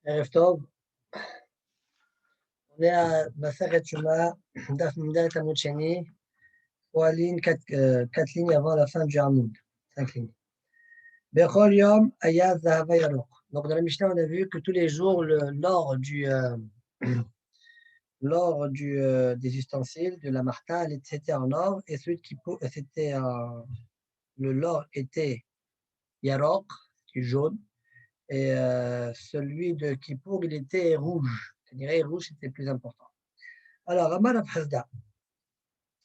ערב טוב, on est à Maseret Shuma, Daf Mimdalet Hamoud Sheni, 3 lignes, 4 lignes avant la fin du Hamoud, 5 lignes. Bechol Yom Aya Zahava Yarok. Donc dans la Mishnah, on a vu que tous les jours, l'or des ustensiles, de la martin, c'était en or, et celui qui c'était l'or était Yarok, qui est jaune, et celui de Kippour, il était rouge. C'est-à-dire rouge, c'était le plus important. Alors, Amar Rav Hasda,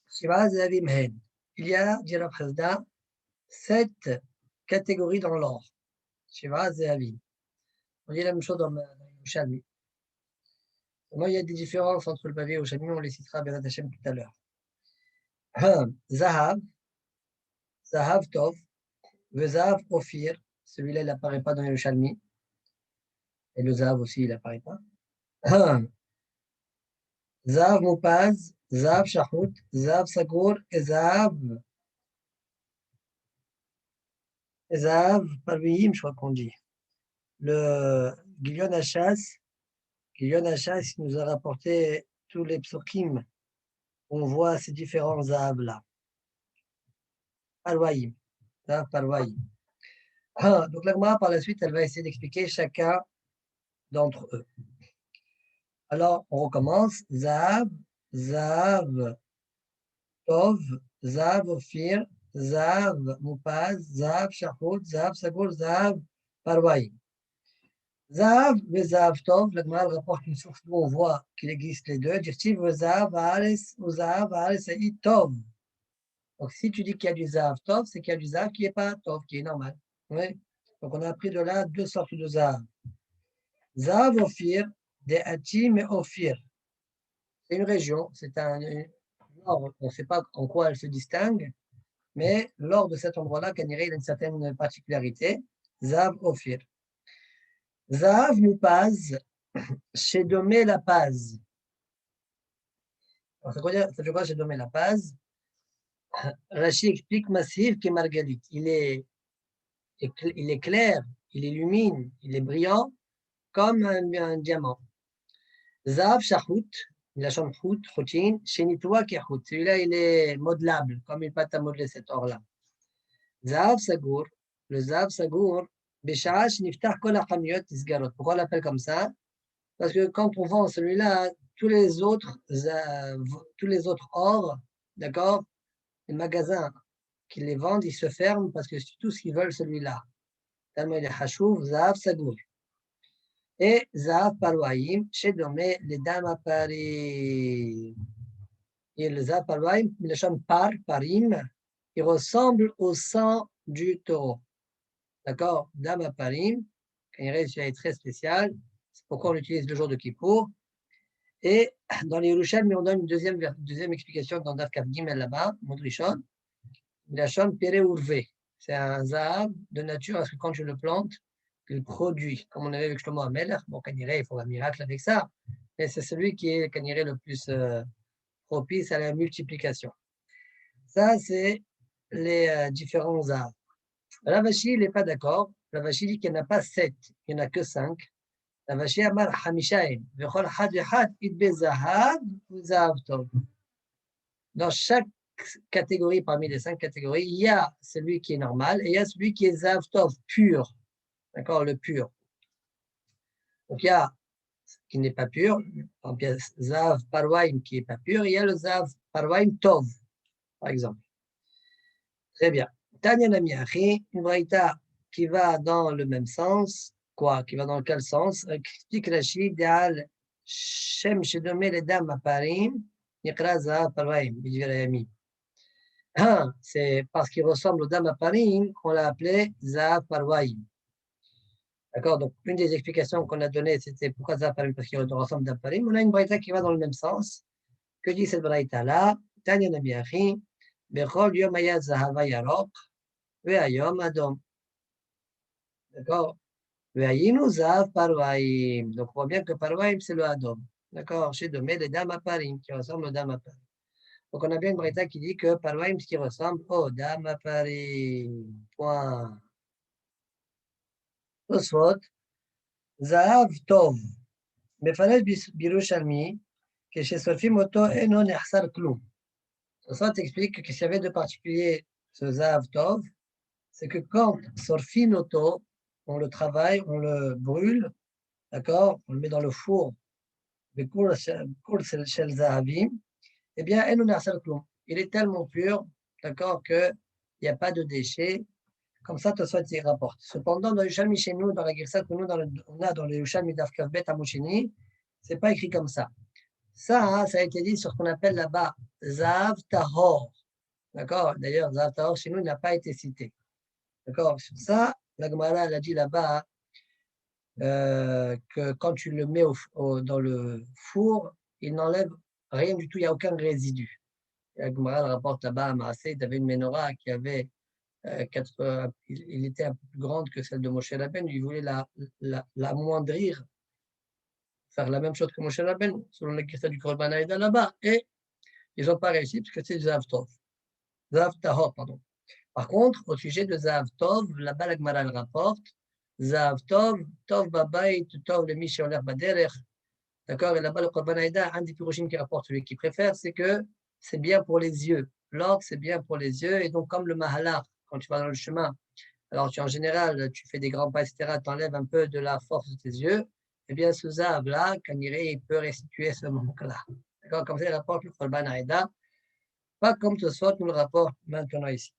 Shiva Zavim Hen. Il y a, dit Rav Hasda, 7 catégories dans l'or. Shiva Zavim. On dit la même chose dans le Yerushalmi. Moi, il y a des différences entre le pavé et le Yerushalmi, on les citera Berat Hashem tout à l'heure. Zahav, Zahav Tov, Vezav Ophir, celui-là, il n'apparaît pas dans le Yerushalmi. Et le Zahav aussi, il n'apparaît pas. Zahav Mupaz, Zahav Shahut, Zahav Sagour et Zahav Parvihim, je crois qu'on dit. Le Gilion Hachas, il nous a rapporté tous les psukim. On voit ces différents Zahav-là. Parvaïm, Zahav Parvaïm. Donc la Gemara, par la suite, elle va essayer d'expliquer chacun d'entre eux. Alors, on recommence. Zahav, Zahav Tov, Zahav Ophir, Zahav Mupaz, Zahav Shahut, Zahav Sagour, Zahav Parvaïm. Zahav et Zahav Tov, la Gemara rapporte une source où on voit qu'il existe les deux. Dirtiv Zahav Haaretz ou Zahav Haaretz Tov. Donc si tu dis qu'il y a du Zahav Tov, c'est qu'il y a du Zahav qui n'est pas Tov, qui est normal. Oui. Donc on a appris de là 2 sortes de Zahav. Zahav Ophir, des Hatim et Ophir. C'est une région, c'est un or, on ne sait pas en quoi elle se distingue, mais l'or de cet endroit-là, il a une certaine particularité. Zahav Ophir. Zahav Mupaz, chez Domé la Paz. Ça veut quoi chez Domé la Paz? Rachid explique massif qui est marguerite. Il est clair, il illumine, il est brillant comme un diamant. Zahav Shahut, la chambre Hout, Houtin, chez Nitoua qui est Hout. Celui-là, il est modelable, comme une pâte à modeler cet or-là. Zahav Sagour, le Zahav Sagour, Béchaach, Niftar, Kol Achamiyot, Isgarot. Pourquoi on l'appelle comme ça? Parce que quand on vend celui-là, tous les autres ors, d'accord, les magasins qui les vendent, ils se ferment parce que c'est tout ce qu'ils veulent celui-là. Tellement il est Hachouv, Zahav Sagour. Et Zahav Parwaïm, chez Domé, les dames à Paris. Et le Zahav Parwaïm, le chant Parim, il ressemble au sang du taureau. D'accord? Dame à Parim, quand il reste, est très spécial. C'est pourquoi on l'utilise le jour de Kippour. Et dans les Yerushalmi, on donne une deuxième explication dans Daf Kaf Gimel là-bas, Modrishon. Milachon Pere Urve. C'est un Zahav de nature, parce que quand je le plante, il produit, comme on avait avec Shlomo Amelech. Bon, Kaniré, il faut un miracle avec ça, mais c'est celui qui est, Kaniré, le plus propice à la multiplication. Ça, c'est les différents Zahav. Ravashi, il n'est pas d'accord. Ravashi dit qu'il n'y en a pas 7, il n'y en a que 5. Ravashi Amar Hamishaim. Vechol Had Vechad Idbe Zahav ou Zahav Tov. Dans chaque catégorie, parmi les 5 catégories, il y a celui qui est normal et il y a celui qui est Zahav Tov, pur. D'accord, le pur. Donc il y a ce qui n'est pas pur, il y a Zahav Parwaim qui n'est pas pur, et il y a le Zahav Parwaim Tov, par exemple. Très bien. Tanya Namiachi, une braïta qui va dans le même sens, quoi, qui va dans quel sens? Explique Rachid, Deal, Shem Shedomé les dames à Parim, Nikra Zahav Parwaim, Bidvirayami. C'est parce qu'il ressemble aux dames à Parim qu'on l'a appelé Zahav Parwaim. D'accord? Donc, une des explications qu'on a données, c'était pourquoi Zahav Parim, parce qu'il ressemble à Parim. On a une braïta qui va dans le même sens. Que dit cette braïta-là? Tanya Namiachi, Bechol Yom Aya Zahava Yarok, Ve'ayom Adom. D'accord? Ve'ayinu Zahav Parvaim. Donc, on voit bien que Parvaim, c'est le Adom. D'accord? Chez Domé, les dames à Parim, qui ressemblent aux dames à Parim. Donc, on a bien une braïta qui dit que Parvaim, ce qui ressemble aux dames à Parim. Point. Tosfot. Zahav Tov. Mefalesh Birushalmi, que chez Sophie Moto et non Yahsar Kloum. Ça t'explique que s'il y avait de particulier ce Zahav Tov, c'est que quand Sorfin Auto, on le travaille, on le brûle, d'accord, on le met dans le four, le cours Shel Zahavim, eh bien, El Nasal Kloum. Il est tellement pur, d'accord, qu'il n'y a pas de déchets. Comme ça, Tosfot y rapporte. Cependant, dans le Yerushalmi chez nous, dans la Girsa que nous on a dans le Yerushalmi d'Afkavbet à Mouchini, ce n'est pas écrit comme ça. Ça, hein, ça a été dit sur ce qu'on appelle là-bas Zav Tahor. D'accord. D'ailleurs, Zav Tahor chez nous n'a pas été cité. D'accord. Sur ça, la Gemara elle a dit là-bas que quand tu le mets dans le four, il n'enlève rien du tout, il n'y a aucun résidu. La Gemara rapporte là-bas à Maasé, il avait une menorah qui avait il était un peu plus grande que celle de Moshe Rabbeinu, il voulait l'amoindrir, faire la même chose que Moshe Rabbeinu, selon la question du Korban Aïda là-bas, et ils n'ont pas réussi parce que c'est Zav Tov. Zav Tahor, pardon. Par contre, au sujet de Zav Tov, là-bas, la Gemara le rapporte, Zav Tov, Tov Babayt, Tov le Misholer Baderech. D'accord. Et là-bas, le Korban Aïda, un des Piroshim qui rapporte, celui qui préfère, c'est que c'est bien pour les yeux. L'ordre, c'est bien pour les yeux. Et donc, comme le Mahalar, quand tu vas dans le chemin, alors en général, tu fais des grands pas, etc., tu enlèves un peu de la force de tes yeux, eh bien, ce Zav-là, Kaniré, il peut restituer ce manque-là. D'accord. Comme ça, il rapporte le Korban Aïda. Pas comme ce soit, nous le rapporte maintenant ici.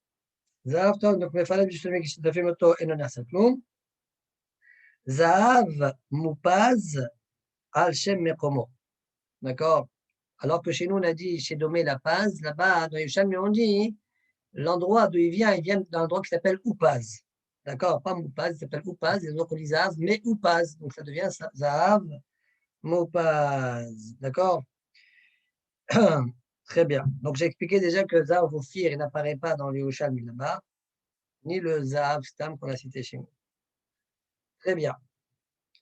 Zahav Tov, donc, il fallait justement que tu fait moto et non à Zahav Mupaz al Shem Mekomo. D'accord. Alors que chez nous, on a dit chez Domé la Paz, là-bas, dans Yerushalmi, on dit l'endroit d'où il vient d'un endroit qui s'appelle Upaz. D'accord. Pas Mupaz, il s'appelle Upaz, et donc on dit Zahav, mais Upaz. Donc ça devient Zahav Mupaz. D'accord. Très bien. Donc j'ai expliqué déjà que Zahav Ophir, il n'apparaît pas dans les Yerushalmi là-bas, ni le Zahav Stam qu'on a cité chez nous. Très bien.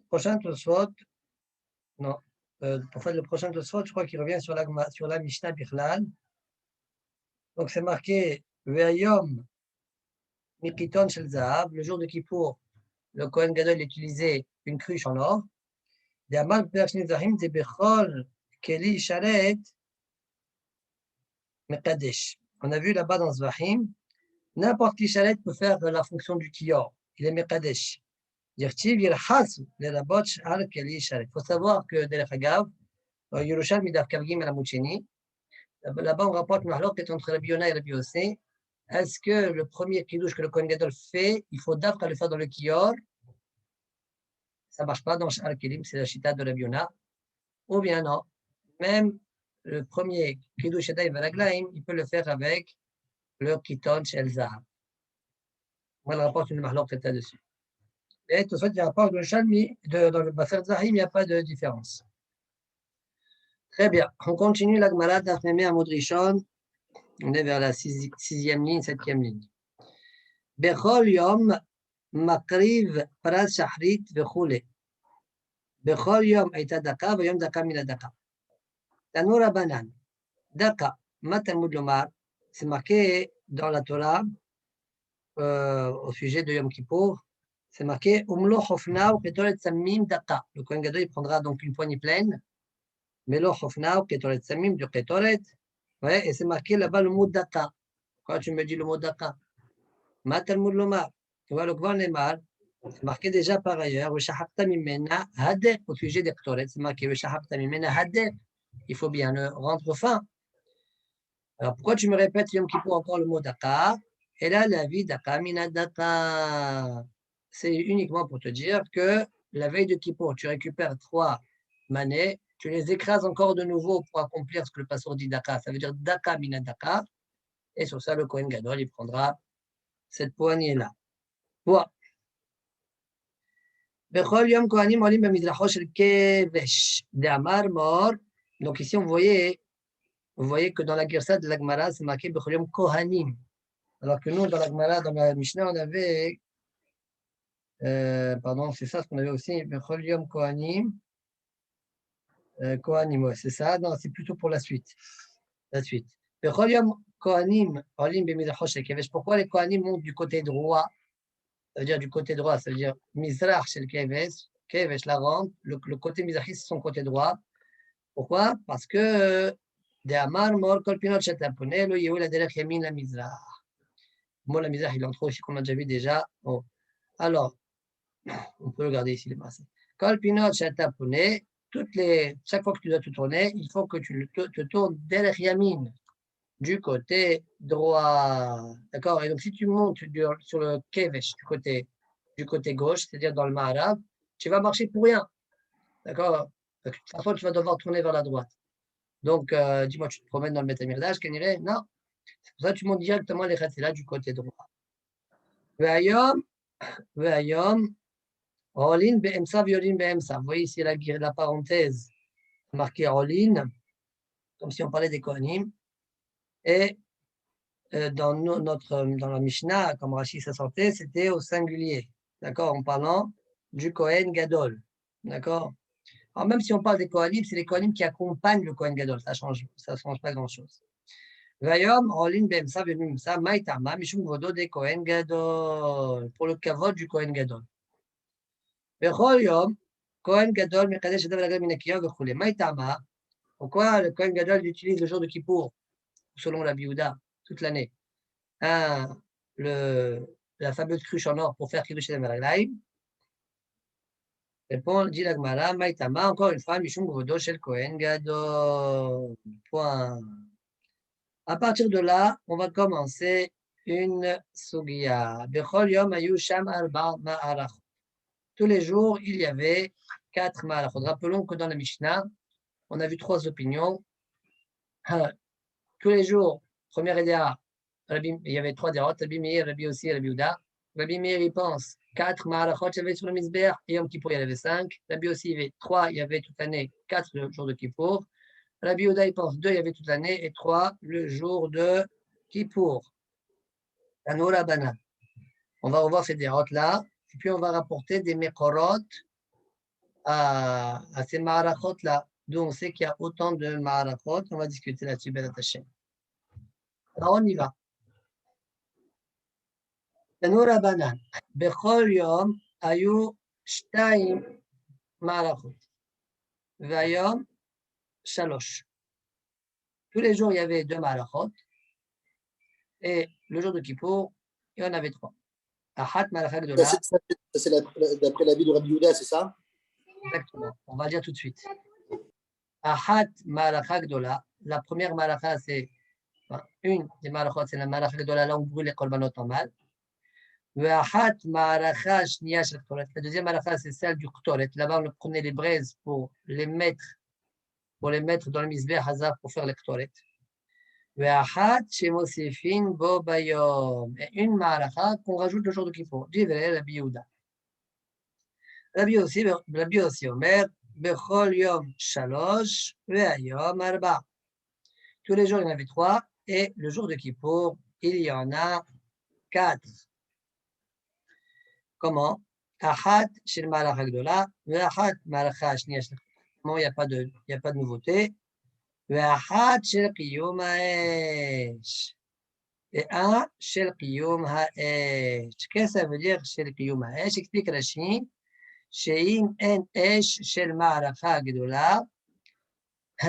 Prochain Tosfot, non. Pour faire le prochain Tosfot, je crois qu'il revient sur la Mishnah Bichlal. Donc c'est marqué Ve'ayom Mikiton Shel Zahav, le jour de Kippour, le Kohen Gadol utilisait une cruche en or. De'amal P'er Shnei de Bechol Keli Sharet Mekadesh. On a vu là-bas dans Zvahim, n'importe qui Sharet peut faire la fonction du Kior. Il est Mekadesh. Il faut savoir que Derech Hagav, Yerushalmi Daf Kavgim à la Moucheni, là-bas on rapporte une halakha entre Rabbi Yonah et Rabbi Yossé. Est-ce que le premier kiddush que le Kohen Gadol fait, il faut d'abord le faire dans le Kior? Ça ne marche pas dans Sh'ar Kelim, c'est la chita de Rabbi Yonah. Ou bien non, même le premier kiddush Yadayim Veraglaim, il peut le faire avec le Kiton Shel Zahav. Moi, je rapporte une halakha là-dessus. Et tout ça, il y a pas de Shalmi, dans le Basar Zahim, il n'y a pas de différence. Très bien. On continue la Gemara d'Afnemé à Modrishon. On est vers la sixième ligne, septième ligne. Bechol Yom Makriv Pras Shahrit Vechule. Bechol Yom Aita Daka, Vayom Daka Mina Daka. Tanura Banan. Daka, Matalmud Lomar. C'est marqué dans la Torah au sujet de Yom Kippour. C'est marqué Umlo Hofna ou Ketoret Samim Daka. Le Kohen Gadol il prendra donc une poignée pleine. Melo Hofna ou Ketoret Samim du Ketoret. Ouais, et c'est marqué là-bas le mot Daka. Quand tu me dis le mot Daka, Matalmud Lomar. Tu vois, le Gvar Nemar, c'est marqué déjà par ailleurs, Veshahapta Mimena Hadek, au sujet des Ketoret. C'est marqué Veshahapta Mimena Hadek. Il faut bien le rendre fin. Alors pourquoi tu me répètes Yom Kippour encore le mot Daka? Et là, la vie Daka Mina Daka. C'est uniquement pour te dire que la veille de Kippour, tu récupères 3 manets, tu les écrases encore de nouveau pour accomplir ce que le pasteur dit Daka. Ça veut dire Daka Mina Daka. Et sur ça, le Kohen Gadol, il prendra cette poignée-là. Voilà. Bechol Yom Kohanim Olim Bemidracho Shel Kevesh De'amar Mor. Donc ici, vous voyez que dans la Girsa de la Gemara, c'est marqué Bechol Yom Kohanim. Alors que nous, dans la Gemara, dans la Mishnah, on avait, pardon, c'est ça ce qu'on avait aussi, Bechol Yom Kohanim. Kohanim, ouais, c'est ça. Non, c'est plutôt pour la suite. La suite. Bechol Yom Kohanim Olim Bemidracho Shel Kevesh. Pourquoi les Kohanim montent du côté droit? Ça veut dire du côté droit, ça veut dire Mizrach Shel Kevesh. Kevesh, la rampe, le côté Mizrahi, c'est son côté droit. Pourquoi? Parce que de Amar Mor Kol Pinot Shetapone, lo Yehu la Derech Yamin la Mizrah. Moi, la Mizrah, il entre aussi, qu'on a déjà vu déjà. Oh. Alors, on peut regarder ici les masses. Kol Pinot Shetapone, chaque fois que tu dois te tourner, il faut que tu te tournes Derech Yamin, du côté droit. D'accord? Et donc, si tu montes sur le Kevesh, du côté gauche, c'est-à-dire dans le Maharab, tu vas marcher pour rien. D'accord? De toute façon, tu vas devoir tourner vers la droite. Donc, dis-moi, tu te promènes dans le Betamikdash, Kenire? Non. C'est pour ça que tu montes directement les Khatila du côté droit. Ve'ayom, Rolin be'emsa violin be'emsa. Vous voyez ici la parenthèse marquée Rolin, comme si on parlait des Kohanim. Et dans la Mishnah, comme Rashi s'est sorti, c'était au singulier. D'accord? En parlant du Kohen Gadol. D'accord? Alors, même si on parle des Kohanim, c'est les Kohanim qui accompagnent le Kohen Gadol. Ça change pas grand-chose. Vayom, Rolin, Bemsa, Bemsa, Maïtama, Mishum Vodo de Kohen Gadol. Pour le kavod du Kohen Gadol. Bechol Yom, Kohen Gadol, Mekadesh Adav Lagam Minakiya, Vechule. Maïtama. Pourquoi le Kohen Gadol utilise le jour de Kippour, selon la Biouda, toute l'année? La fameuse cruche en or pour faire Kiddush Meraglaim. Répond, dit la Gemara, Maïtama, encore une fois, Mishum Vodo Shel Kohen Gadol. Point. À partir de là, on va commencer une sugiya. Bechol yom ayu sham arba ma'arachot. Tous les jours, il y avait 4 ma'arachot. Rappelons que dans la Mishnah, on a vu 3 opinions. Tous les jours, première idée, il y avait 3 dérotes, Rabbi Meir, Rabbi Ossi et Rabbi Uda. Rabbi Meir, il pense 4 ma'arachot, il y avait sur le Mizbeach, et Yom Kippour, il y en avait 5. Rabbi Ossi, il y avait 3, il y avait toute l'année 4 le jour de Kippour. Rabbi Uda, il pense 2, il y avait toute l'année, et 3 le jour de Kippour. Tanoura Banan. On va revoir ces dérotes là, et puis on va rapporter des Mekorot à ces Maharachot là, d'où on sait qu'il y a autant de Maharachot. On va discuter là-dessus, Ben Hashem. Alors on y va. Tanoura Banan. Bechol Yom Ayu Shtaim Maharachot. Vayom Shalosh. Tous les jours, il y avait 2 Maharachot. Et le jour de Kippour, il y en avait 3. Ahat Malachak de là. C'est d'après l'avis de Rabbi Yehuda, c'est ça? Exactement. On va dire tout de suite. Ahat Malachak de là. La première Malacha, c'est une des Malachot, c'est la Malacha de là où on brûle les korbanot en mal. Ahat Malacha Shniya Shel Ktoret. La deuxième Malacha, c'est celle du Ktoret. Là-bas, on prenait les braises pour les mettre dans le Mizbeh Hazar pour faire les Ktoret. Ve'achat shemosifin bo bayom. Et une ma'alacha qu'on rajoute le jour de Kippour. Divrei Rabbi Yehuda. Rabbi aussi Omer, bechol yom shalosh, ve'ayom arba. Tous les jours, il y en avait 3, et le jour de Kippour, il y en a 4. Comment? Achat shel ma'alacha gdola, ve'achat ma'alacha shniya shel. Comment il n'y a pas de nouveauté. Ve'achat shel qiyum ha'esh. Et un, Shel Qiyum Ha'esh. Qu'est-ce que ça veut dire, Shel Qiyum Ha'esh? Explique Rashi. Sheim En Esh Shel Ma'aracha Gedola.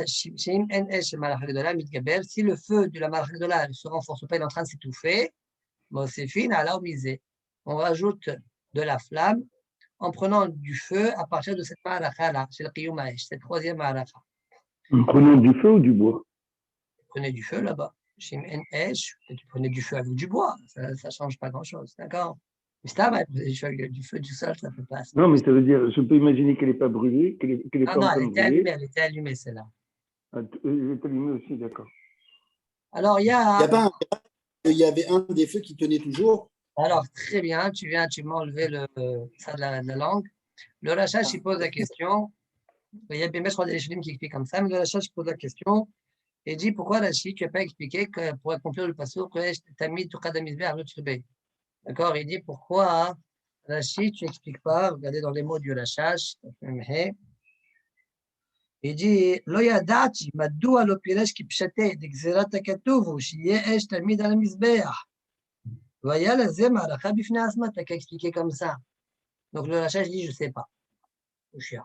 Sheim En Esh Shel Ma'aracha Gedola, Mitgaber. Si le feu de la Ma'aracha Gedola ne se renforce pas, il est en train de s'étouffer. Mosefin ala misé. On rajoute de la flamme en prenant du feu à partir de cette Ma'aracha-là, Shel Qiyum Ha'esh, cette troisième Ma'aracha. En prenant du feu ou du bois? Prenez du feu là-bas. Tu prenais du feu avec du bois, ça ne change pas grand-chose, d'accord? Mais ça va, du feu du sol, ça peut pas. Non, mais ça veut dire, je peux imaginer qu'elle n'est pas brûlée, qu'elle n'est pas en train de brûler. Elle était allumée, celle-là. Elle est allumée aussi, d'accord. Alors, il y y avait un des feux qui tenait toujours. Alors, très bien, tu m'as enlevé ça de la langue. Le Rachash, il pose la question. Il y a bien, je crois, des Shlim qui expliquent comme ça, mais le Rachash pose la question. Et dit pourquoi Rashi, tu n'as pas expliqué que pour accomplir le passage, tu as mis tout cas d'Amizbeh à l'autre. D'accord? Il dit pourquoi Rashi, tu n'expliques pas, regardez dans les mots du Rachash. Il dit Lo yadati, madou lo piresh ki pshate, d'exerat hakatuv, shiye esh tamid al Mizbeh. Vaya la zem aracha bifnei asma, tu n'as qu'à expliquer comme ça. Donc le Rachash dit je ne sais pas. ou chien.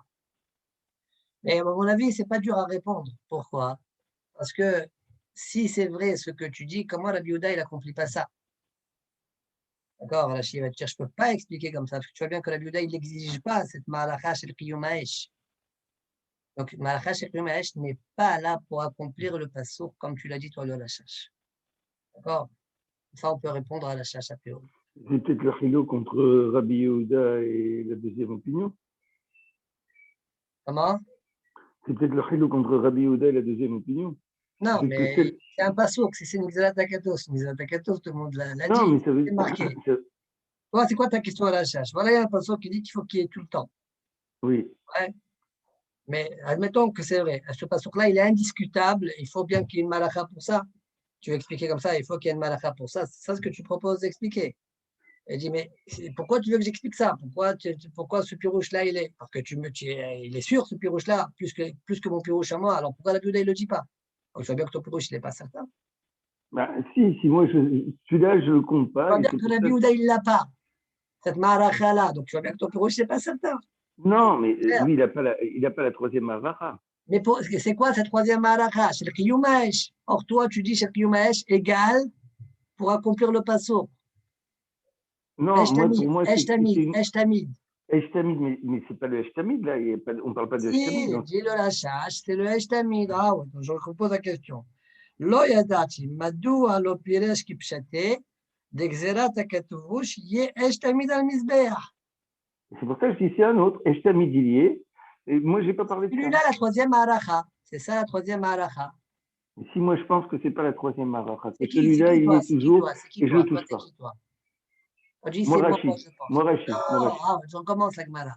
Mais à mon avis, c'est pas dur à répondre. Pourquoi? Parce que si c'est vrai ce que tu dis, comment Rabbi Yehuda, il accomplit pas ça? D'accord? Rachid va te dire, je peux pas expliquer comme ça, parce que tu vois bien que Rabbi Yehuda, il n'exige pas cette malacha shel Qiyum Ha'esh. Donc, malacha shel Qiyum Ha'esh n'est pas là pour accomplir le passour, comme tu l'as dit, toi, le Lachash. D'accord? Ça, on peut répondre à la chasse a priori. C'est peut-être le chilo contre Rabbi Yehuda et la deuxième opinion. Comment? C'est peut-être le chilo contre Rabbi Yehuda et la deuxième opinion. Non, C'est que mais celle- c'est un passour, si c'est une Xelat Akatos. Une Xelat Akatos, tout le monde l'a Non, dit, mais ça veut c'est marqué. ça- Toi, c'est quoi ta question à la chasse? Voilà, il y a un passour qui dit qu'il faut qu'il y ait tout le temps. Oui. Ouais. Mais admettons que c'est vrai. Ce passour-là, il est indiscutable. Il faut bien qu'il y ait une malacha pour ça. Tu veux expliquer comme ça, il faut qu'il y ait une malacha pour ça. C'est ça ce que tu proposes d'expliquer. Elle dit, mais pourquoi tu veux que j'explique ça? Pourquoi ce pirouche-là, il est? Parce que il est sûr, ce pirouche-là, plus que mon pirouche à moi. Alors pourquoi la Biouda, il ne le dit pas? Donc, je vois bien que ton pirouche, il n'est pas certain. Bah, si, moi, celui-là, je ne le compte Tu pas. vois Et bien c'est que pour la ça Biouda, il ne l'a pas. Cette maracha-là. Donc, tu vois bien que ton pirouche, il n'est pas certain. Non, mais lui, il n'a pas la troisième avara. Mais c'est quoi cette troisième maracha? C'est le Kiyumash. Or, toi, tu dis c'est le Kiyumash égal pour accomplir le passo. Non, moi, pour moi, c'est une Eshtamid. Eshtamid, mais c'est pas le Eshtamid, là. On ne parle pas de Eshtamid. Si, dis le lachash, c'est le Eshtamid. Ah ouais, donc je repose la question. Lo yadati, madou lo piresh ki pshate, d'exerat akatuvush, ye Eshtamid al mizbeach. C'est pour ça que je dis c'est un autre, Eshtamid il y est. Et moi, je n'ai pas parlé de ça. Celui-là, la troisième maracha. C'est ça la troisième maracha. Si moi, je pense que ce n'est pas la troisième avara. C'est qui, Celui-là, il toi? est toujours, et je ne le Toi, touche t'es pas. qui, toi? On dit, Moi, c'est moi, Rachid. je pense. Moi, Rachid. Non, on commence avec Mara.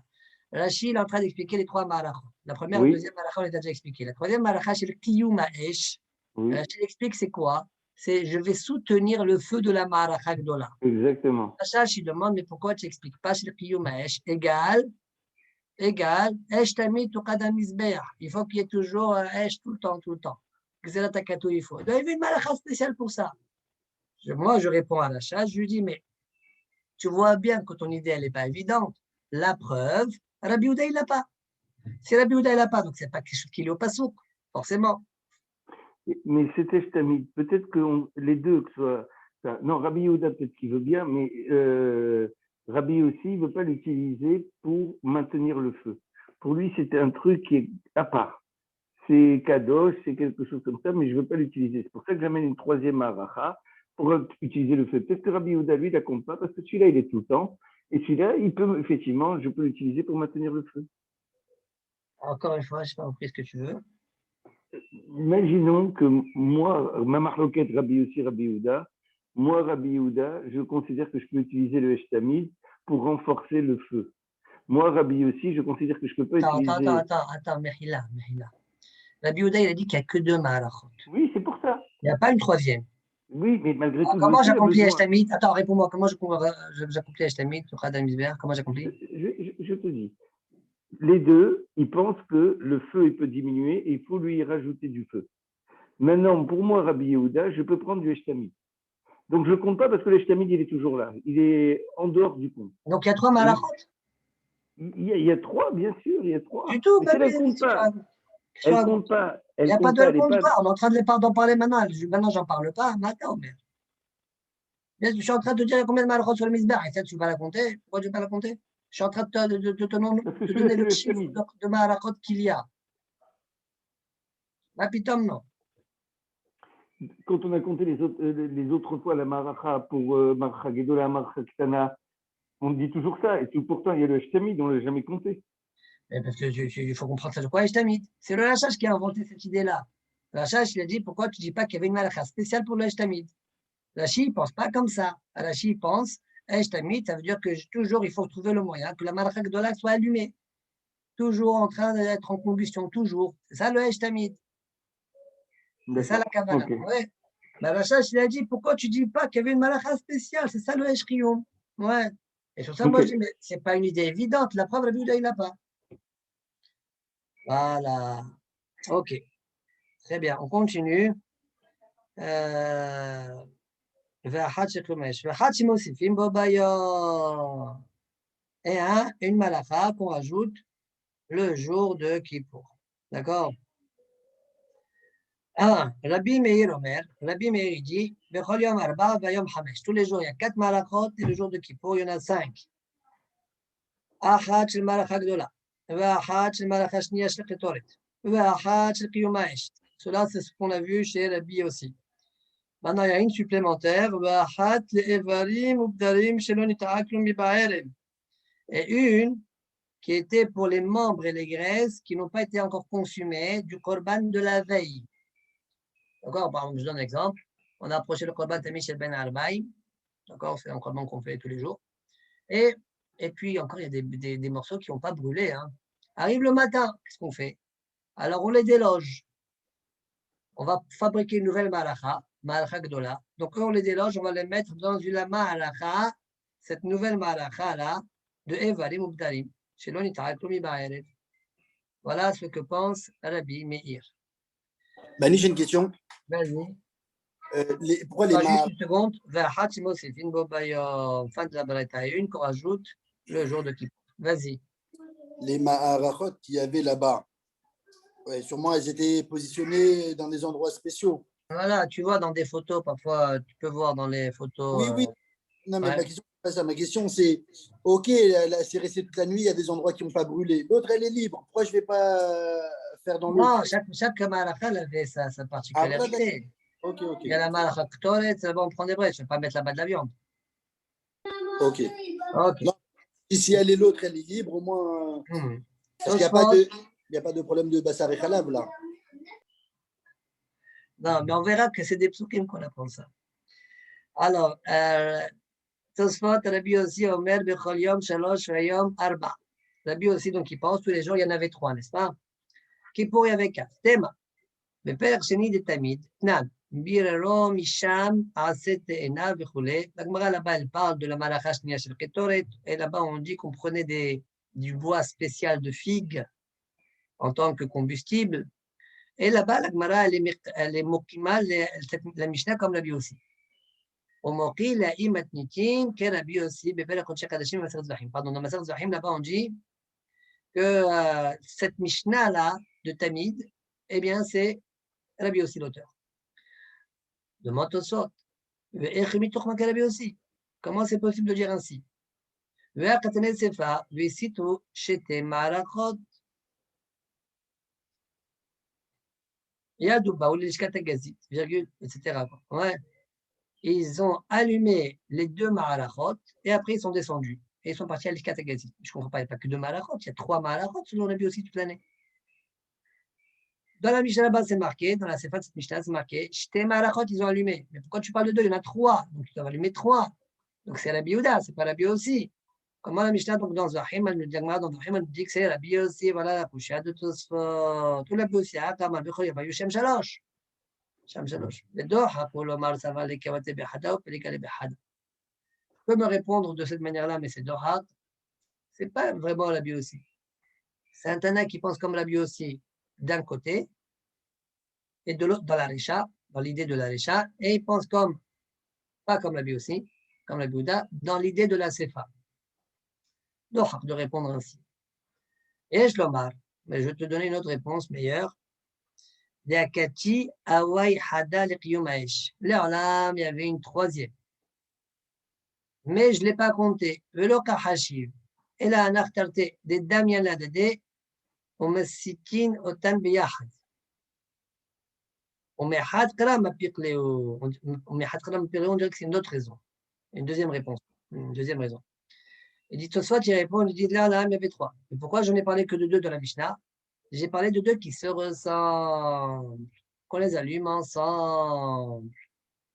Rachid est en train d'expliquer les trois marachos. La première et Oui. la deuxième maracha, on les a déjà expliqué. La troisième maracha, c'est le Kiyum Ha'esh. Oui. Rachid explique c'est quoi? C'est je vais soutenir le feu de la maracha Gdola. Exactement. Rachid demande, mais pourquoi tu n'expliques pas c'est le Kiyum Ha'esh égal, Esh Tamid Tuqadam Mizbeach. Il faut qu'il y ait toujours Esh tout le temps, tout le temps. Xerat Hakatou, il faut. Il y avait une maracha spéciale pour ça. Moi, je réponds à Rachid, je lui dis, mais tu vois bien que ton idée, elle n'est pas évidente. La preuve, Rabbi Yehuda, il l'a pas. Si Rabbi Yehuda, il l'a pas, donc c'est pas quelque chose qui est au passouk, forcément. Mais c'est Eshtamid. Peut-être que les deux, que ce soit. Non, Rabbi Yehuda, peut-être qu'il veut bien, mais Rabbi aussi, il ne veut pas l'utiliser pour maintenir le feu. Pour lui, c'était un truc qui est à part. C'est kadosh, c'est quelque chose comme ça, mais je ne veux pas l'utiliser. C'est pour ça que j'amène une troisième aracha pour utiliser le feu. Peut-être que Rabbi Yehuda, lui, il ne la compte pas, parce que celui-là, il est tout le temps. Et celui-là, il peut, effectivement, je peux l'utiliser pour maintenir le feu. Encore une fois, je n'ai pas compris ce que tu veux. Imaginons que moi, ma marloquette Rabbi aussi, Rabbi Yehuda, moi, Rabbi Yehuda, je considère que je peux utiliser le Eshtamid pour renforcer le feu. Moi, Rabbi aussi, je considère que je ne peux pas utiliser. Attends, Mehila. Rabbi Yehuda, il a dit qu'il n'y a que deux marachot. Oui, c'est pour ça. Il n'y a pas une troisième. Oui, mais malgré tout, Comment je sais, j'accomplis Eshtamid? Attends, réponds-moi. Comment j'accomplis Eshtamid? Comment j'accomplis? Je te dis. Les deux, ils pensent que le feu, il peut diminuer et il faut lui rajouter du feu. Maintenant, pour moi, Rabbi Yehuda, je peux prendre du Eshtamid. Donc, je ne compte pas parce que l'Eshtamid, il est toujours là. Il est en dehors du compte. Donc il y a trois marachot? Il y a trois, bien sûr, il y a trois. Du tout, mais elle ne compte pas. Elle compte pas. Il n'y a pas de compte pas. On est en train d'en parler maintenant. Maintenant, j'en parle pas. Maintenant, mais. Je suis en train de te dire combien de malachot sur le misbah. Et ça, tu ne vas la compter. Pourquoi tu ne vas pas la compter? Je suis en train de te donner le chiffre de malachot qu'il y a. Rapitom, non. Quand on a compté les autres fois la maracha pour Maracha Gedola, Maracha Ktana, on dit toujours ça. Et pourtant, il y a le Shtamid, on ne l'a jamais compté. Mais parce qu'il faut comprendre ça de quoi est Shtamid. C'est le Lachash qui a inventé cette idée-là. Le Lachash, il a dit pourquoi tu ne dis pas qu'il y avait une malacha spéciale pour le Shtamid. Rashi, il ne pense pas comme ça. Rashi, il pense Shtamid, ça veut dire que toujours, il faut trouver le moyen que la malacha Gedola soit allumée. Toujours en train d'être en combustion, toujours. C'est ça le Shtamid. C'est ça la Kavala. Okay. Ouais. Mais Rachash, il a dit pourquoi tu ne dis pas qu'il y avait une malacha spéciale? C'est ça le Eshrium. Ouais. Et sur ça, moi, je dis, mais ce n'est pas une idée évidente. La preuve, Rabbi Yehuda, il n'a pas. Voilà. OK. Très bien. On continue. Et une malacha qu'on rajoute le jour de Kippour. D'accord? Ah, Rabbi Meir Omer, Rabbi Meir dit, Bechol Yom Arba, Vayom Hamesh. Tous les jours, il y a 4 malachot, et le jour de Kippour, il y en a 5. Achat shel malacha gdola, ve'achat shel malacha shniya shel ketoret, ve'achat shel kiyum ha'esh. Cela, c'est ce qu'on a vu chez Rabbi aussi. Maintenant, il y a une supplémentaire, ve'achat le'evarim ubdarim shelo nitara klum miba'erev. Et une qui était pour les membres et les graisses qui n'ont pas été encore consumés du korban de la veille. D'accord? Par exemple, je donne un exemple. On a approché le korban Tamid Shel Ben Arbaï. D'accord? C'est un korban qu'on fait tous les jours. Et puis, encore, il y a des morceaux qui n'ont pas brûlé. Hein. Arrive le matin, qu'est-ce qu'on fait? Alors, on les déloge. On va fabriquer une nouvelle malacha, malacha gdola. Donc, on les déloge, on va les mettre dans une malacha, cette nouvelle malacha-là, de Evarim ou Bdarim. Shelo nitara klum miba'erev. Voilà ce que pense Rabbi Meir. Bani, j'ai une question. Vas-y. Pourquoi les Juste ma... une seconde. C'est une fin de la baraita et une qu'on rajoute le jour de Kippour. Vas-y. les Maharachot qu'il y avait là-bas, ouais, sûrement elles étaient positionnées dans des endroits spéciaux. Voilà, tu vois dans des photos, parfois, tu peux voir dans les photos. Oui, oui. Non, mais Ouais. ma question, c'est pas ça. Ma question, c'est OK, c'est resté toute la nuit, il y a des endroits qui n'ont pas brûlé. L'autre, elle est libre. Pourquoi je ne vais pas faire dans l'autre? Non, chaque malacha avait sa Ah, voilà, particularité. OK, OK. Il y a la malacha ktoret, c'est bon, on prend des brèches, je ne vais pas mettre là-bas de la viande. OK. Ok. Non, si elle est l'autre, elle est libre, au moins. Parce qu'il n'y a pas de problème de bassar et khalab, là. Non, mais on verra que c'est des psukim qu'on apprend ça. Alors, Tosfot, Rabbi aussi, Omer, Bechol Yom, Shalosh, Vayom, Arba. Rabbi aussi, donc il pense tous les jours, il y en avait 3, n'est-ce pas? Kippour, il y avait 4. Théma. Mais Père Chéni de Tamid, Nan, Birero, Misham, Aset, Ena, Bechoulé. La Gemara là-bas, elle parle de la Malacha Shnia Shel Ketoret. Et là-bas, on dit qu'on prenait du bois spécial de figue en tant que combustible. Et là-bas, la Gemara, elle est mokima, la Mishnah comme la Bi aussi. Omoki, la Imatnitin, que la Bi aussi, Bepel Kodesh Kadashim, Maser Zvahim. Pardon, dans Maser Zvahim, là-bas, on dit que cette Mishnah-là de Tamid, eh bien, c'est Rabbi aussi l'auteur. Demande au sort. Rabbi aussi. Comment c'est possible de dire ainsi? Virgule, etc. Ouais. Ils ont allumé les 2 Mahalachot et après ils sont descendus. Et ils sont partis à l'Ishkat Agazit. Je ne comprends pas, il n'y a pas que 2 Mahalachot, il y a 3 Mahalachot selon Rabbi aussi toute l'année. Dans la Mishnah là-bas, c'est marqué, dans la Sefa de cette Mishnah, c'est marqué, Shte Mahalachot, ils ont allumé. Mais pourquoi tu parles de 2? Il y en a 3. Donc, tu dois allumer 3. Donc, c'est Rabbi Yehuda, c'est pas Rabbi aussi. Comment la Mishnah, donc, dans Zahim, elle nous dit que c'est Rabbi aussi, voilà, la Poucha de Tosfot. Tout la Poucha, comme Al-Bechol, il y a Shem Shalosh. Shem Shalosh. Les Doha, pour l'Omar, ça va les Kawate Behada ou Pelikale Behada. Tu peux me répondre de cette manière-là, mais c'est Doha. C'est pas vraiment Rabbi aussi. C'est un Tana qui pense comme Rabbi aussi d'un côté, et de l'autre dans la Risha, dans l'idée de la Risha, et il pense pas comme la Bi aussi, comme la Bouddha, dans l'idée de la Sefa. Donc, de répondre ainsi. Et je l'omar, mais je vais te donner une autre réponse meilleure. Deakati Hawaii Hada Lekiyumaesh. Là, il y avait une troisième. Mais je ne l'ai pas compté. Velo Kahashiv. Et là, un artarte des Damiana Dede, on me sikin otan biyahad. On dirait que c'est une autre raison. Une deuxième réponse. Une deuxième raison. Il dit, soit il répond, il dit, là, il y avait 3. Et pourquoi je n'ai parlé que de 2 dans la Mishnah? J'ai parlé de 2 qui se ressemblent, qu'on les allume ensemble.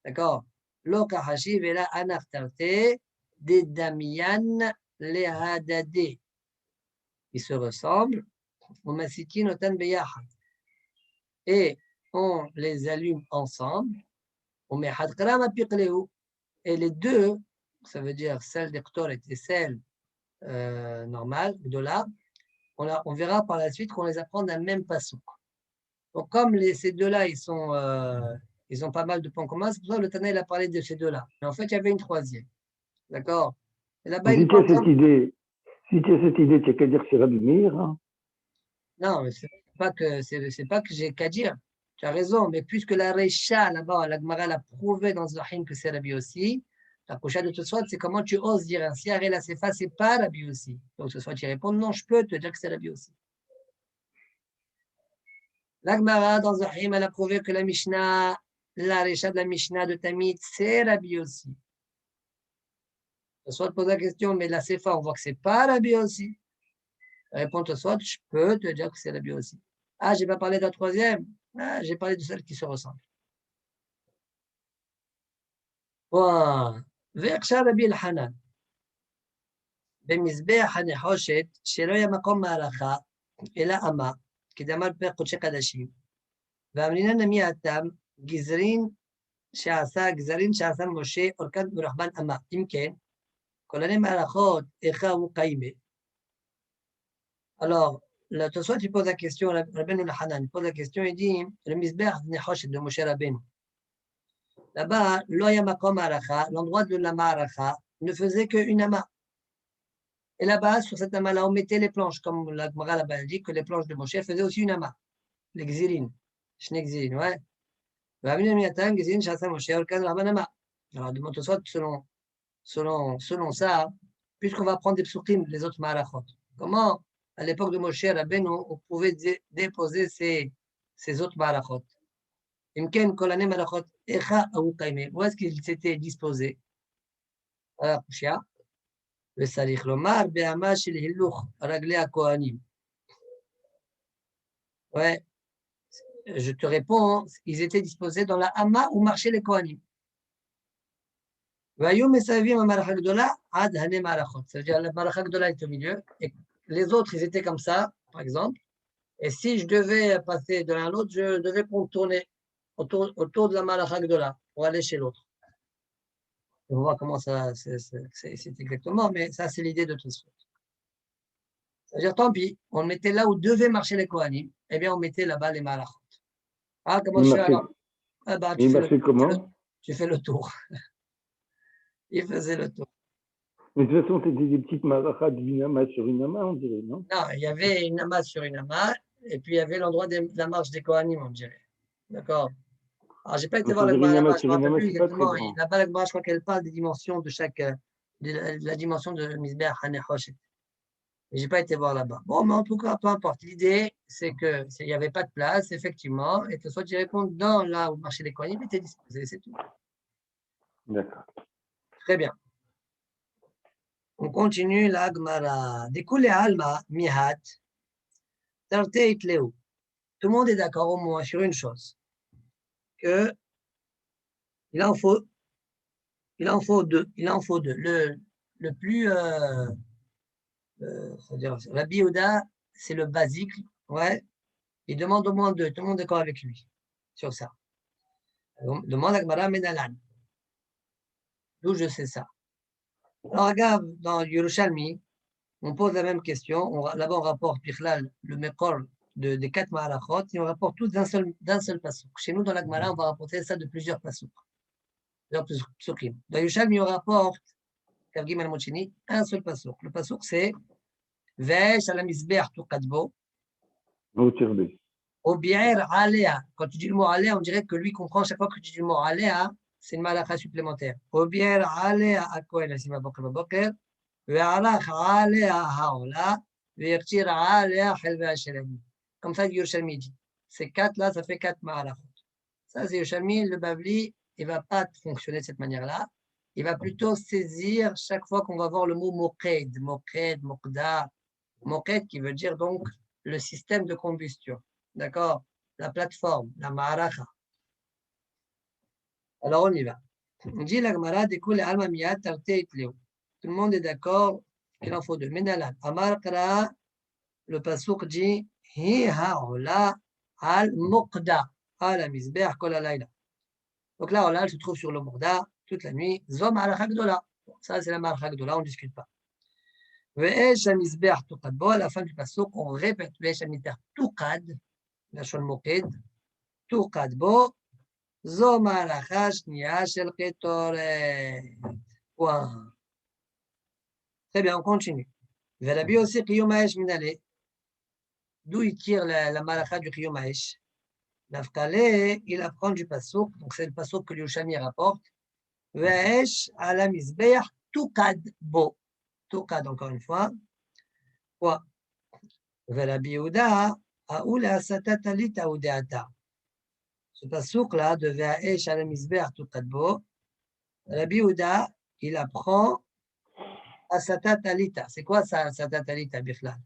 D'accord? Loka hashiv et la anaftarte des damian lehadade. Ils se ressemblent. On masikin otan beyahad. Et on les allume ensemble. On met hadkram apiqleu. Et les 2, ça veut dire celle des Ktoret et celle normale, de là, on verra par la suite qu'on les apprend d'un même passage. Donc, comme ces 2-là, ils ont pas mal de points communs, c'est pour ça que le Tana, il a parlé de ces 2-là. Mais en fait, il y avait une troisième. D'accord? Et là-bas, Si tu as cette idée, tu n'as qu'à dire que c'est Rabbi Meir. Hein. Non, mais c'est pas que j'ai qu'à dire. Tu as raison, mais puisque la Recha, là-bas, la Gemara l'a prouvé dans Zahim que c'est Rabbi aussi, la prochaine de Tosfot, c'est comment tu oses dire ainsi, Aré la Sefa, c'est pas Rabbi aussi. Donc Tosfot, tu réponds, non, je peux te dire que c'est Rabbi aussi. La Gemara, dans Zahim, elle a prouvé que la Mishnah, la Recha de la Mishnah de Tamid, c'est Rabbi aussi. Tosfot pose la question, mais la Sefa, on voit que c'est pas Rabbi aussi. Réponds Tosfot, je peux te dire que c'est Rabbi aussi. Ah, j'ai pas parlé de la troisième. Ah, j'ai parlé de celle qui se ressemble. ועכשיו רבי אלחנן, במזבח הנחושת, שלא יהיה מקום מערכה, אלא אמה, כדאמר פרק קודשי קדשים, ואמרינן נמי התם, גזרין שעשה משה, אורכן ורחבן אמה. אם כן, כולני מערכות, איכה הוא קיימה. Alors, le Tosfot, il pose la question, Rabbeinu Elhanan, il pose la question, il dit, le misbeh nechoshet de Moshe Rabbeinu. Là-bas, l'oya makom aracha, l'endroit de la ma'aracha, ne faisait qu'une ama. Et là-bas, sur cette ama-là, on mettait les planches, comme la Gemara là-bas dit que les planches de Moshe faisaient aussi une ama. Les xilin, shne xilin, ouais. Alors, demande au soit selon ça, puisqu'on va prendre des psukim, les autres ma'arachot. Comment, à l'époque de Moshe Rabbeinu, on pouvait déposer ces autres ma'arachot? Où est-ce qu'ils s'étaient disposés? וצריך לומר בהמה של הילוך רגלי הכהנים. Ouais, je te réponds, ils étaient disposés dans la hama où marchaient les kohanim. והיו מסביבים המערכה הגדולה עד הנה מערכות. C'est-à-dire la מערכה הגדולה est au milieu et les autres ils étaient comme ça, par exemple. Et si je devais passer de l'un à l'autre, je devais contourner autour de la מערכה הגדולה pour aller chez l'autre. On va voir comment ça c'est exactement, mais ça c'est l'idée de tout ça. C'est-à-dire, tant pis, on mettait là où devaient marcher les Kohanim, eh bien, on mettait là-bas les Malachot. Ah, comment je fais alors? Ah, bah, tu fais le tour. Il faisait le tour. Mais de toute façon, c'était des petites marachas d'une ama sur une ama, on dirait, non? Non, il y avait une ama sur une ama, et puis il y avait l'endroit de la marche des Kohanim, on dirait. D'accord? Alors, je n'ai pas été voir la Gemara là-bas, je ne me rappelle plus exactement. Là-bas, la Gemara, je crois qu'elle parle des dimensions de chaque, de la dimension de Mizbeach HaNechoshet. Mais je n'ai pas été voir là-bas. Bon, mais en tout cas, peu importe. L'idée, c'est qu'il n'y avait pas de place, effectivement, et que soit tu réponds dans là où le marché des Kohanim était disposé, c'est tout. D'accord. Très bien. On continue la Gemara. Découle alma mihat, tarte itleu. Tout le monde est d'accord au moins sur une chose, que il en faut deux. Le plus, c'est-à-dire, Rabbi Yehuda, c'est le basique, ouais. Il demande au moins deux. Tout le monde est d'accord avec lui sur ça. Demande à Gemara Menalan. D'où je sais ça. Alors, regarde, dans Yerushalmi, on pose la même question. Là-bas, on rapporte Bichlal, le Mekor des 4 Mahalachot, et on rapporte tous d'un seul passouk. Chez nous, dans la Gemara, on va rapporter ça de plusieurs pasouks. Dans Yerushalmi, on rapporte, Kavgim al-Mochini, un seul passouk. Le passouk, c'est Vesh ala misbeach tuqadbo. Au bi'er alea. Quand tu dis le mot alea, on dirait que lui comprend chaque fois que tu dis le mot alea, c'est une malacha supplémentaire. Au bi'er alea akohen asima boker baboker, ve'alach alea haola, ve'yaktir alea helve hashelami. Comme ça, Yerushalmi dit. Ces 4 là, ça fait 4 malachot. Ça, c'est Yerushalmi. Le Bavli, il ne va pas fonctionner de cette manière-là. Il va plutôt saisir chaque fois qu'on va voir le mot moked, mokda, moked qui veut dire donc le système de combustion. D'accord? La plateforme, la ma'aracha. Alors, on y va. On dit la Gemara, découle alma miyat tarte itleu. Tout le monde est d'accord qu'il en faut deux. Menalan. Amar Kara, le pasuk dit, hi ha'ola al muqda, al mizbeach kol alayla. Donc là, Ola, elle se trouve sur le Mourda toute la nuit. Zom ma'aracha gdola. Ça, c'est la ma'aracha gdola, on ne discute pas. Ve'esh ha-mizbeach tuqad bo, à la fin du pasuk, on répète, ve'esh ha-mizbeach tuqad, לשון מוקד, תוקד בו, זו מערכה שנייה של קטורת. Point. Très bien, on continue. ורבי יוסי קיום האש מנהלה. D'où il tire la malakha du Qiyum Aish. Naftali, il apprend du Passouk, donc c'est le Passouk que Yushami rapporte. Ve'esh ala mizbeach tukad bo. Tukad, encore une fois. Quoi? Ve'Rabbi Yehuda, aoula satata lita udeata. Ce Passouk-là de Ve'esh ala mizbeach tukad bo, Rabbi Yehuda, il apprend à satatalita. C'est quoi ça, satatalita, Bichlal?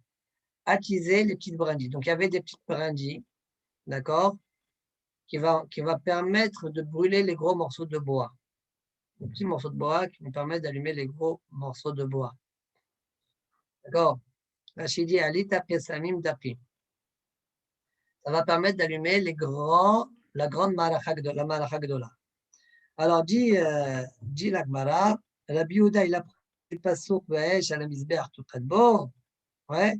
Attiser les petites brindilles. Donc, il y avait des petites brindilles, d'accord, qui va permettre de brûler les gros morceaux de bois. Les petits morceaux de bois qui vont permettre d'allumer les gros morceaux de bois. D'accord? Rachidi alita pesamim dapim. Ça va permettre d'allumer la grande malacha gdola. Alors, dit la Gemara, Rabbi Yehuda, il a pris le passouk ve'esh ala mizbeach tukad bo, ouais,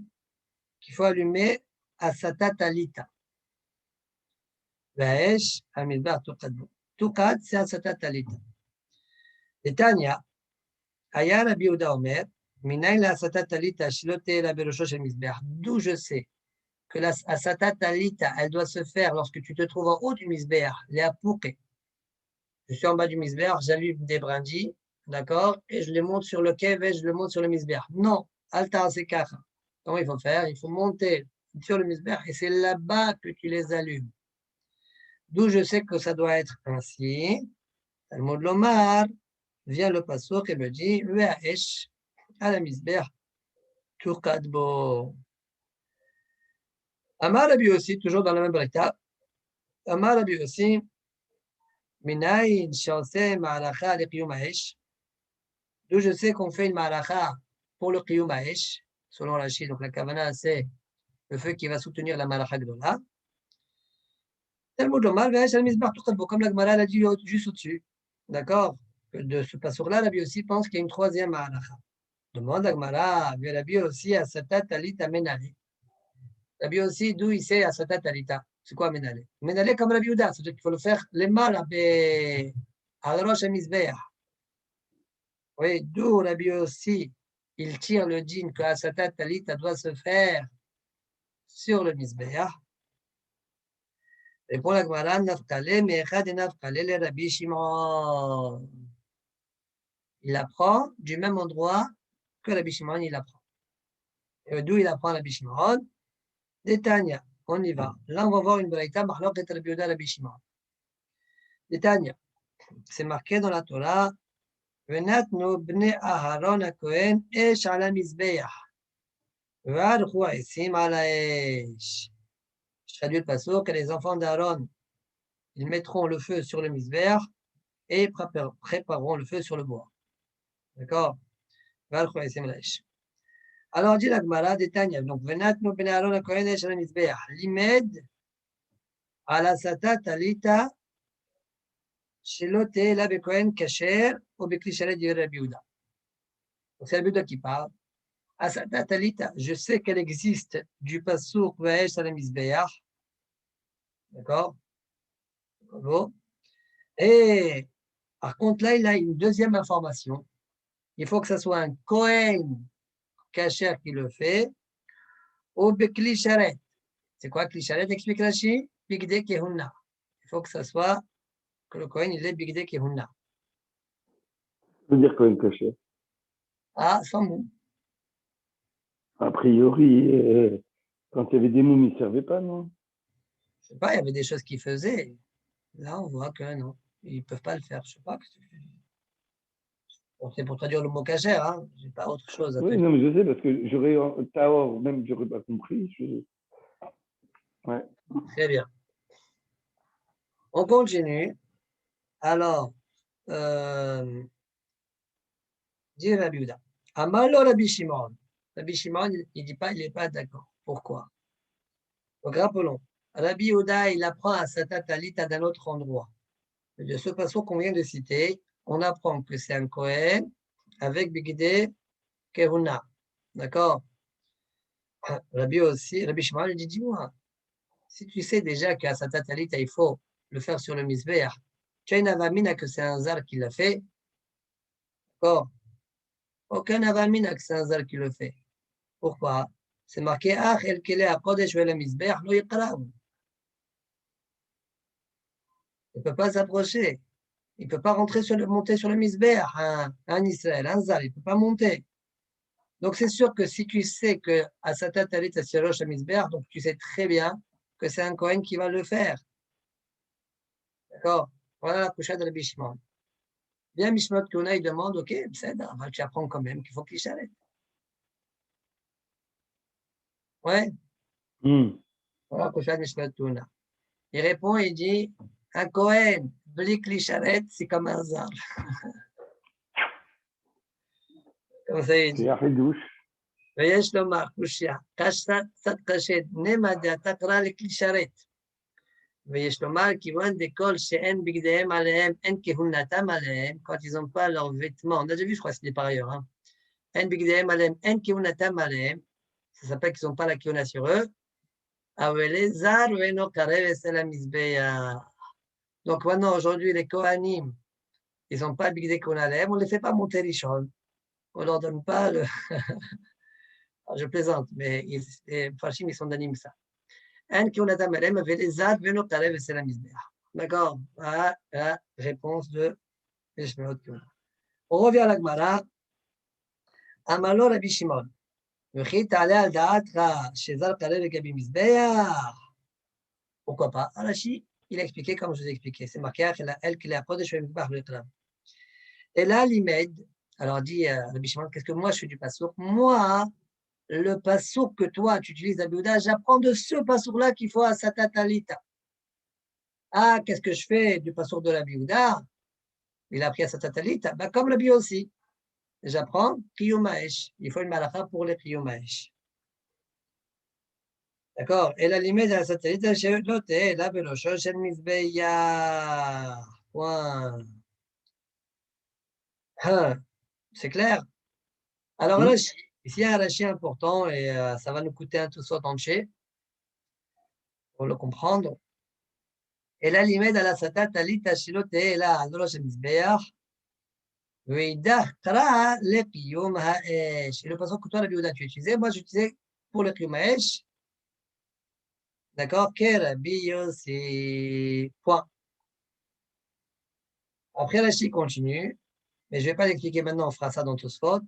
qu'il faut allumer à satatalita. Ve'esh ala mizbeach tukad bo. Tukad, c'est à satatalita. Et Tanya, Aya Rabbi Yehuda Omer, minayin la satatalita shelo te'eh la berosho shel mizbeach. D'où je sais que la satatalita, elle doit se faire lorsque tu te trouves en haut du mizbeach, les apouké. Je suis en bas du misbéach, j'allume des brindilles, d'accord, et je les monte sur le kev et je le monte sur le misbéach. Non, alta c'est kacha. Comment il faut faire? Il faut monter sur le misbéach et c'est là-bas que tu les allumes. D'où je sais que ça doit être ainsi. Talmud Lomar, vient le passouk et me dit, Ve'esh à la misbéach, tukadbo. Amar Rabbi aussi, toujours dans la même brita, Amar Rabbi aussi, Minayin shaoseh ma'alacha le qiyum ha'esh. D'où je sais qu'on fait une ma'alacha pour le qiyum ha'esh, selon Rashi. Donc la kavana, c'est le feu qui va soutenir la ma'alacha gdola. Talmud Lomar ve'esh al mizbach tukad bo, comme la Gemara l'a dit juste au-dessus. D'accord? De ce passour-là, Rabbi aussi pense qu'il y a une troisième ma'alacha. Demande la Gemara, Rabbi aussi à satat alita menale. Rabbi aussi, d'où il sait à satat alita? C'est quoi menale? Menale comme Rabbi Yehuda, c'est-à-dire qu'il faut le faire les mal à rosh mizbeach. Oui, d'où Rabbi aussi, il tire le dîn que Asatat Talita doit se faire sur le Mizbeach. Et pour la Gemara, Naftale, Mechad et Naftale, le Rabbi Shimon. Il apprend du même endroit que Rabbi Shimon, il apprend. Et d'où il apprend Rabbi Shimon? Détania, on y va. Là, on va voir une braïta, Mahlok et Rabbi Yehuda, Rabbi Shimon. Détania, c'est marqué dans la Torah, Venatnu bne Aharon HaKohen esh ala Mizbeach. Je traduis le passouk que les enfants d'Aaron, ils mettront le feu sur le misbéach et prépareront le feu sur le bois. D'accord? Alors dit la Gemara de Tanya, donc venatnu bnei Aaron hakohen esh al misbéach, limed ala satat talita shelo te'eh la bekohen kasher ou bekli sharet divrei Rabbi Yehuda. Donc c'est Rabbi Yehuda qui parle. Asatat talita, je sais qu'elle existe du passouk ve'esh al misbéach. D'accord? Bon. Et par contre, là, il a une deuxième information. Il faut que ce soit un Kohen Kasher qui le fait, ou Bekli Sharet. C'est quoi Kli Sharet? Explique Rashi. Bigde Kehunna. Il faut que ce soit que le Kohen, il est Bigde Kehunna. Ça veut dire Kohen Kasher. Ah, sans mou. A priori, quand il y avait des moums, ils ne servaient pas, non? Je sais pas, il y avait des choses qu'ils faisaient. Là, on voit que non, ils ne peuvent pas le faire. Je sais pas. Bon, c'est pour traduire le mot Kasher, hein. Je n'ai pas autre chose à te Oui, dire. non, mais je sais, parce que j'aurais, Tahor, même, j'aurais pas compris. Ouais. Très bien. On continue. Alors, dit Rabbi Yehuda. Amalo Rabbi Shimon. Rabbi Shimon, il dit pas, il n'est pas d'accord. Pourquoi? Donc rappelons, Rabbi Yehuda, il apprend à Satat Talita d'un autre endroit. De ce passage qu'on vient de citer, on apprend que c'est un Kohen avec Bigde Kehuna. D'accord? Rabbi Shimon, il dit, dis-moi, si tu sais déjà qu'à Satat Talita, il faut le faire sur le Misbeach, tu as une avamina que c'est un zar qui l'a fait. D'accord? Aucun avamina que c'est un zar qui le fait. Pourquoi? C'est marqué Ach el kele hakodesh ve'el hamizbeach lo yiqra'u. Il ne peut pas s'approcher. Il ne peut pas monter sur le misbeach, un Israël, un Zal, il ne peut pas monter. Donc c'est sûr que si tu sais que à sa tête talit c'est Rosh Misbeach, donc tu sais très bien que c'est un Kohen qui va le faire. D'accord? Voilà la couchette de Rabbi Shimon. Bien Mishmot Kuna, il demande, ok, tu apprends quand même qu'il faut qu'il s'arrête. Ouais, voilà la couchette de Mishmot Kuna. Il répond, il dit, un Kohen, Bli Klisharet, c'est comme un Zal. Comme ça, il dit. C'est Aridouche. ויש לומר קושיה, קצת קשה, נמה דתקרא לכלי שרת. ויש לומר כיוון דכל שאין בגדיהם עליהם, אין כהונתם עליהם, quand ils n'ont pas leurs vêtements, on a déjà vu, je crois que c'était par ailleurs, hein. אין בגדיהם עליהם, אין כהונתם עליהם, ça s'appelle qu'ils n'ont pas la כהונה sur eux, אבל זר ואינו קרב אצל המזבח. Donc maintenant, aujourd'hui, les Kohanim, ils n'ont pas le bigdé qu'on a on ne les fait pas monter Rishon, on ne leur donne pas le... Je plaisante, mais les Farshim, ils sont d'anime ça. D'accord? Voilà la réponse de Mishmot Kuna. On revient à la Gemara. Amalo Rabbi Shimon. Pourquoi pas? Rashi, il a expliqué comme je vous ai expliqué. C'est marqué elle qui l'a apporté chez le Tram. Et là, l'Imed, alors dit Rabbi Shimon, qu'est-ce que moi je fais du passouk? Moi, le passouk que toi tu utilises à Biouda, j'apprends de ce passouk-là qu'il faut à Satatalita. Ah, qu'est-ce que je fais du passouk de la Biouda? Il a appris à Satatalita. Ben, comme la Bio aussi. J'apprends Kiyumaesh. Il faut une malacha pour les Kiyumaesh. D'accord? Et la limite de la Satatalita, chez l'hôtel, la Belocho, chez le Mizbeya. Point. C'est clair? Alors, là, ici, il y a un rachi important et ça va nous coûter un tout saut entier pour le comprendre. Et la limite à la Sata Talita Shilote, là, à l'Orosh Mizbeach, Veidah Kra le Qiyum Ha'esh. Et le passage que toi, la Biouda, tu utilisais, moi, j'utilisais pour le Qiyum Ha'esh. D'accord? Kerabi Yossi. Point. Après, la Chi continue, mais je ne vais pas l'expliquer maintenant, on fera ça dans Tosfot.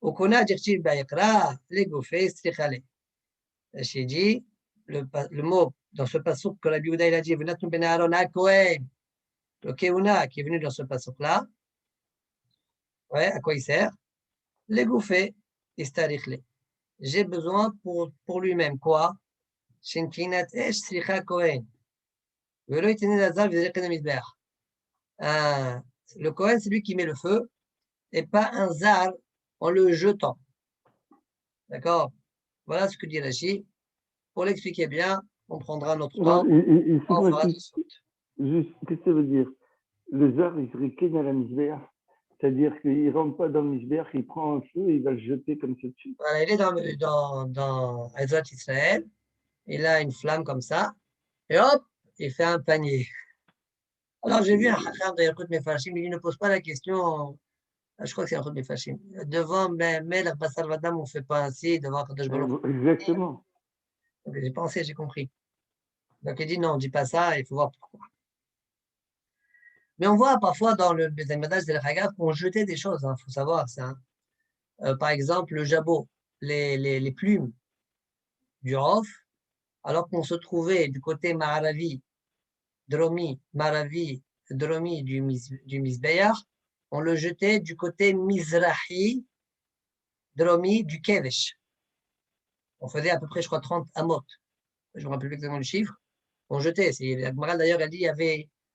Okona Dirchil Bayakra, les Goufé, Strichale. La Chi dit, le mot dans ce passage que la Biouda, il a dit, Venatun Ben Aaron HaKohen, le Keuna qui est venu dans ce passage-là, ouais, à quoi il sert? Les Goufé, Istarichle. J'ai besoin pour lui-même, quoi? Shinkinat Esh Sricha Kohen. Le Kohen, c'est lui qui met le feu, et pas un Zal en le jetant. D'accord? Voilà ce que dit Rashi. Pour l'expliquer bien, on prendra notre temps. On fera tout suite. Juste, qu'est-ce que ça veut dire? Le zar, il serait ken à la misbéach. C'est-à-dire qu'il ne rentre pas dans le misbéach, il prend un feu et il va le jeter comme ça dessus. Voilà, il est dans Ezrat Israël. Il a une flamme comme ça. Et hop, il fait un panier. Alors, j'ai vu un Chacham d'Yakut Mefarshim, il ne pose pas la question, je crois que c'est un Yakut Mefarshim. Devant Melech Basar Vadam, on ne fait pas ainsi, devant Kadosh Baruch. Exactement. Donc, j'ai pensé, j'ai compris. Donc, il dit non, on ne dit pas ça, il faut voir pourquoi. Mais on voit parfois dans le Bézamadash de l'Echagav qu'on jetait des choses, il faut savoir ça. Par exemple, le jabot, les plumes du Rof, alors qu'on se trouvait du côté Maharavi, Dromi, Maravi, Dromi du Mizbeach, on le jetait du côté Mizrahi, Dromi du Kevesh. On faisait à peu près, je crois, 30 amot. Je ne me rappelle plus exactement le chiffre. On jetait. La Gemara, d'ailleurs, elle dit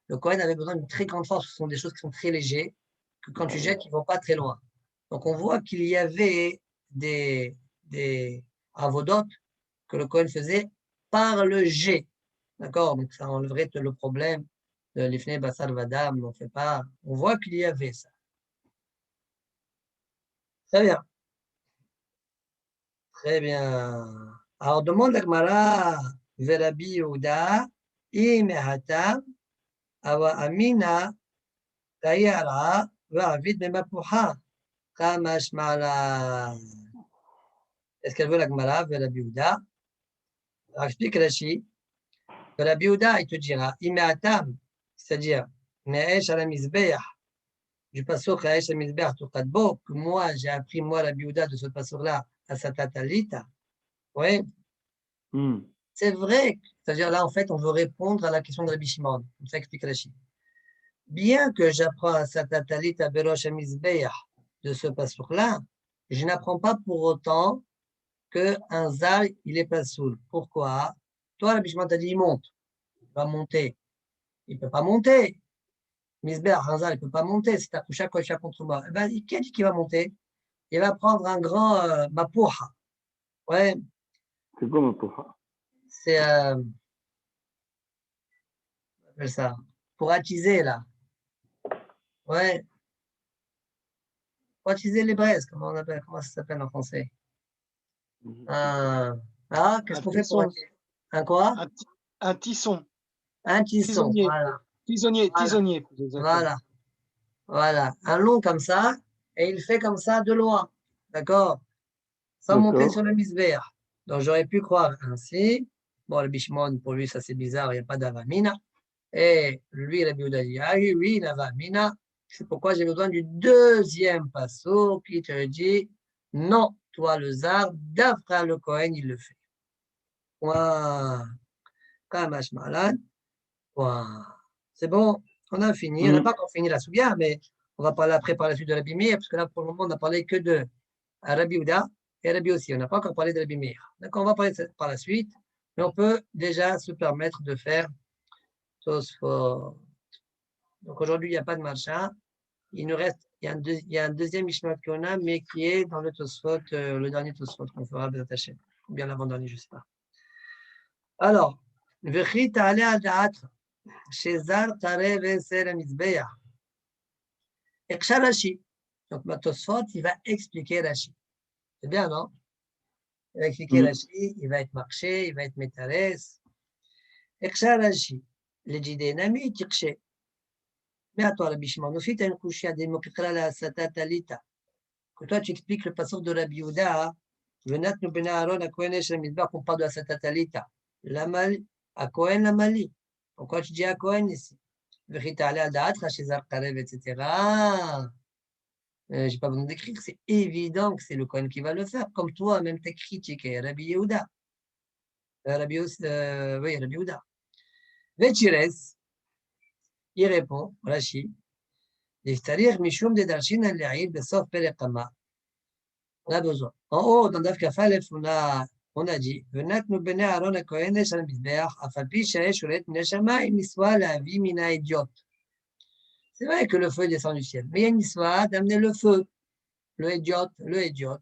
le Kohen avait besoin d'une très grande force. Ce sont des choses qui sont très légères, que quand tu jettes, ils ne vont pas très loin. Donc, on voit qu'il y avait des avodotes que le Kohen faisait par le jet. D'accord? Donc, ça enlèverait le problème de l'ifne basar vadam. On fait pas. On voit qu'il y avait ça. Très bien. Très bien. Alors, demande la Gemara Verabi Yehuda, Imehatam, Awa Amina, Tayara, Vavid Memapuha, Kamash Mala. Est-ce qu'elle veut la Gemara, veut la Biouda? Alors, explique Rashi que la Biouda, il te dira, Imeatam, c'est-à-dire, Me'esh ala Mizbeach, du pasuk Me'esh ala Mizbeach Tukadbo, que moi, j'ai appris, moi, la Biouda de ce pasuk-là, à Satatalita. Oui, c'est vrai. C'est-à-dire, là, en fait, on veut répondre à la question de Rabbi Shimon. Comme ça explique Rashi. Bien que j'apprends à Satatalita Berosh Mizbeach de ce pasuk-là, je n'apprends pas pour autant qu'un zar, il est pas soul. Pourquoi? Toi, Rabbi Shimon t'a dit, il monte. Il va monter. Il ne peut pas monter. Misbeach, un zar, il ne peut pas monter. C'est un coucha contre moi. Eh ben, qui a dit qu'il va monter? Il va prendre un grand mapouha. Ouais, C'est quoi Mapouha? c'est, on appelle ça, pour attiser, là. Ouais, pour attiser les braises. Comment ça s'appelle en français? Qu'est-ce qu'on fait pour attiser? Un quoi? Un tisson. Un tisson, Tisonnier. voilà. Tisonnier, Voilà. tisonnier. plus exactement. Voilà, voilà. Un long comme ça, et il fait comme ça de loin. D'accord? Sans monter D'accord. sur le misbeach. Donc j'aurais pu croire ainsi. Bon, le Bishmon, pour lui, ça c'est bizarre, il n'y a pas d'avamina. Et lui, le Biouda dit, ah oui, oui, l'avamina. C'est pourquoi j'ai besoin du deuxième passo qui te dit, non, toi le zar, d'après le Kohen, il le fait. Ouah, Kamash Malan. Ouah. C'est bon, on a fini. On n'a pas encore fini la souga, mais on va parler après par la suite de Rabbi Meir, parce que là, pour le moment, on n'a parlé que de Rabbi Ouda et Rabbi aussi. On n'a pas encore parlé de Rabbi Meir. D'accord, on va parler par la suite, mais on peut déjà se permettre de faire Tosfot. Donc aujourd'hui, il n'y a pas de marcha. Il nous reste, il y a un deuxième Mishnah qu'on a, mais qui est dans le Tosfot, le dernier Tosfot qu'on fera attaché, ou bien l'avant-dernier, je ne sais pas. Alors, Vechit ta'ale al-da'at, Shezar Tarev Eser Mizbeach. Eksha Rashi. Donc, ma Tosfot, il va expliquer Rashi. C'est bien, non? Il va expliquer Rashi, il va être marché, il va être métares. Eksha Rashi. L'Ejide Nami Tikshe. Mais à toi, Rabbi Shimon, aussi, tu as une couchia des Mokikra la Satatalita. Que toi, tu expliques le passage de Rabbi Yehuda, Venat nu bena Aaron a Kohen Eshem Midbar, qu'on parle de la Satatalita. La Mali, à Kohen la Mali. Pourquoi tu dis à Kohen ici? Vechita ale al da'at, Rachezar Karev, etc. Je n'ai pas besoin d'écrire, c'est évident que c'est le Kohen qui va le faire, comme toi, même tu as critiqué Rabbi Yehuda. Rabbi Yehuda. Vechires, il répond, Rashi, L'Iftarir Mishum de Darshin al-La'id Besof Perekama. On a besoin. En haut, dans Daf Kafalef, on a dit, Venat nu bene Aaron a Kohen Esh al Mizbeach, Afapi Shae Shuret Neshama et Miswa la vie mina idiot. C'est vrai que le feu descend du ciel, mais il y a une Miswa d'amener le feu. Le idiot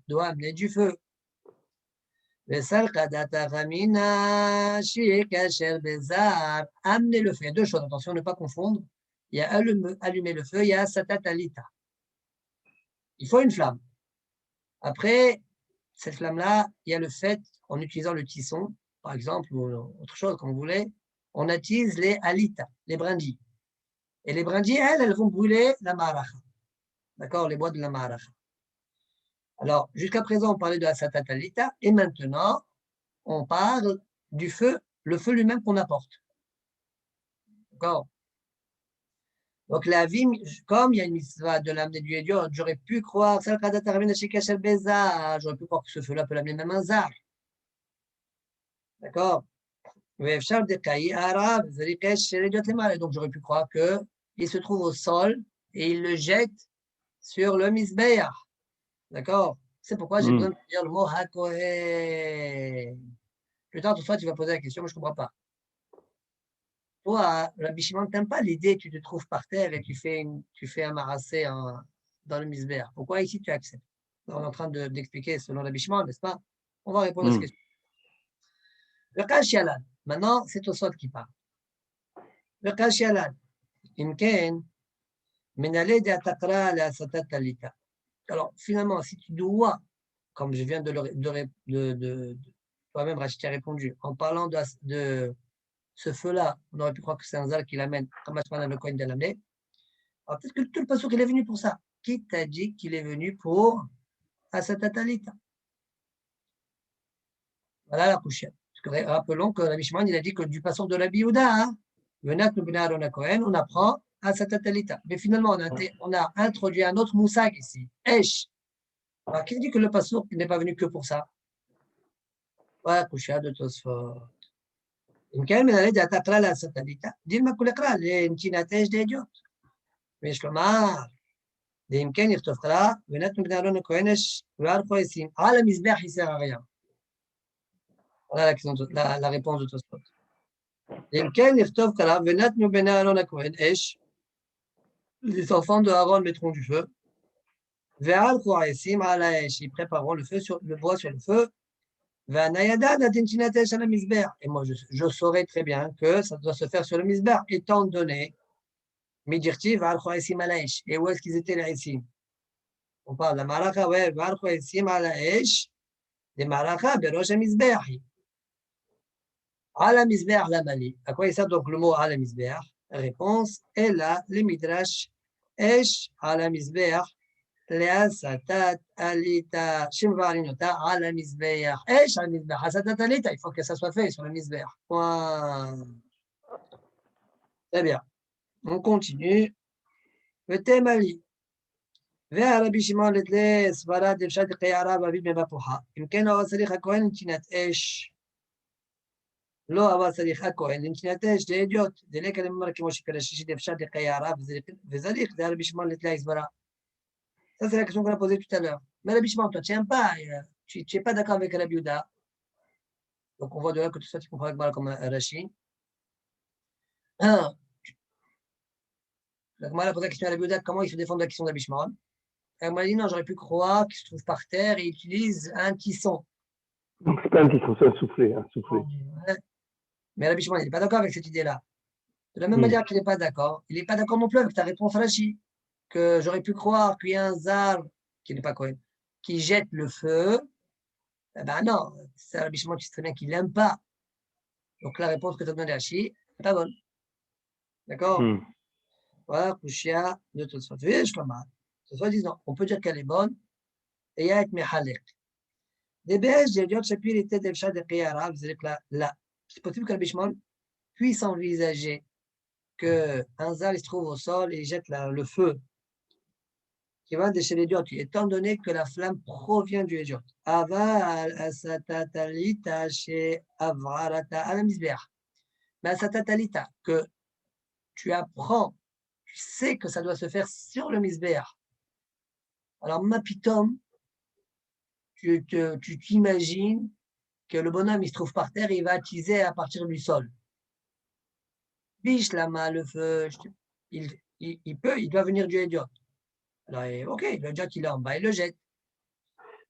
doit amener du feu. Amener le feu. Il y a deux choses, attention, ne pas confondre. Il y a allumer le feu, il y a satatalita. Il faut une flamme. Après, cette flamme-là, il y a le fait, en utilisant le tisson, par exemple, ou autre chose, comme vous voulez, on attise les alitas, les brindilles. Et les brindilles, elles vont brûler la maracha. D'accord, les bois de la maracha. Alors, jusqu'à présent, on parlait de la satatalita, et maintenant, on parle du feu, le feu lui-même qu'on apporte. D'accord? Donc, la vie, comme il y a une mitzvah de l'amener du idiot, j'aurais pu croire, j'aurais pu croire que ce feu-là peut l'amener même un zar. D'accord? Donc, j'aurais pu croire qu'il se trouve au sol et il le jette sur le misbeach. D'accord? C'est pourquoi j'ai besoin de dire le mot hakohen. Plus tard, toutefois, tu vas poser la question, mais je ne comprends pas. Toi, Rabbi Shimon, tu n'aimes pas l'idée, tu te trouves par terre et tu fais un marassé dans le misbeach. Pourquoi ici tu acceptes? On est en train d'expliquer selon Rabbi Shimon, n'est-ce pas? On va répondre à cette question. Le cas Shialan. Maintenant, c'est au sol qui parle. Le cas Shialan. Imken, menale de atakra la satatalita. Alors, finalement, si tu dois, comme je viens de toi-même, Rachid a répondu, en parlant de ce feu-là, on aurait pu croire que c'est un zal qui l'amène, comme Ashman le Kohen de l'amener. Alors, peut-être que tout le passouk, il est venu pour ça. Qui t'a dit qu'il est venu pour Asatatalita? Voilà la couchette. Parce que rappelons que Rabbi Shimon, il a dit que du passage de Rabbi Yehuda, hein, on apprend à Satatalita. Mais finalement, on a introduit un autre moussag ici, Esh. Alors, qui dit que le passage n'est pas venu que pour ça? Voilà, couchette de Tosfot. אם כן, מנהלת דעתה כלל הסטליטה, דילמה כולי כלל, לנתינת אש דידיוט. ויש לומר, ואם כן יכתוב כלל, ונתנו בני אהרון הכהן אש וערכו עשים, על המזבח יישא הרים. Voilà la réponse de Tosfot. ואם כן יכתוב כלל, ונתנו בני אהרון הכהן אש, les enfants de Aaron mettront du feu, וערכו עשים על האש, ils prépareront le bois sur le feu, et moi, je saurais très bien que ça doit se faire sur le misbah, étant donné, Midirtiv, et où est-ce qu'ils étaient les Essim? On parle de la Maraka, ouais, des Maraka, Berosh Misbah. À la misbah, la Mali. À quoi il sert donc le mot à la misbah? Réponse, et là, le Midrash, Esh, à la misbah. להסתת עליתה, שמברים אותה על המזבח. אש על המזבח, הסתת עליתה, il faut que ça soit fait sur le מזבח. Très bien. On continue. ותמלי. והרבי שמעון לתלה סברה דבשת קערה ואביב מבפוחה. אם כן, לא צריך הכהן לנתינת אש. לא אבל צריך הכהן לנתינת אש, זה אידיוט. דלק אני אומר כמו שקרשישי דבשת קערה וזריך, זה הרבי שמעון לתלה סברה. Ça, c'est la question qu'on a posée tout à l'heure. Mais Rabbi Shimon, toi, tu n'es pas d'accord avec Rabbi Yehuda. Donc, on voit de là que tout ça, tu comprends avec comme Rashi. Donc, moi, la posé la question à Rabbi Yehuda, comment il se défend de la question de Rabbi Shimon. Et moi, il dit, non, j'aurais pu croire qu'il se trouve par terre et il utilise un tisson. Donc, c'est pas un tisson, c'est un soufflet. Un soufflet. Mais Rabbi Shimon, il n'est pas d'accord avec cette idée-là. De la même manière qu'il n'est pas d'accord, il n'est pas d'accord non plus avec ta réponse Rashi. Que j'aurais pu croire qu'il y a un zar qui n'est pas Cohen, qui jette le feu, eh ben non, c'est un bichement, tu sais très bien qu'il n'aime pas. Donc la réponse que tu as donnée à Chi, c'est pas bonne. D'accord? Voilà, Kushia de Tosfot. Je commence. Tosfot dit non, on peut dire qu'elle est bonne, et il y a être mehalek. Des bêches, j'ai dit, chapitre était des chats de Qiyara, vous savez que là, c'est possible qu'un bichement puisse envisager qu'un zar il se trouve au sol et il jette le feu. Qui va de chez l'idiot, étant donné que la flamme provient du idiot. Aval asatatalita chez avrarata al-misbeach. Mais asatatalita, que tu apprends, tu sais que ça doit se faire sur le misbeach. Alors, mapitom, tu t'imagines que le bonhomme, il se trouve par terre et il va attiser à partir du sol. Biche la main, le feu, il doit venir du idiot. Alors, ok, le jet, il est en bas, il le jette.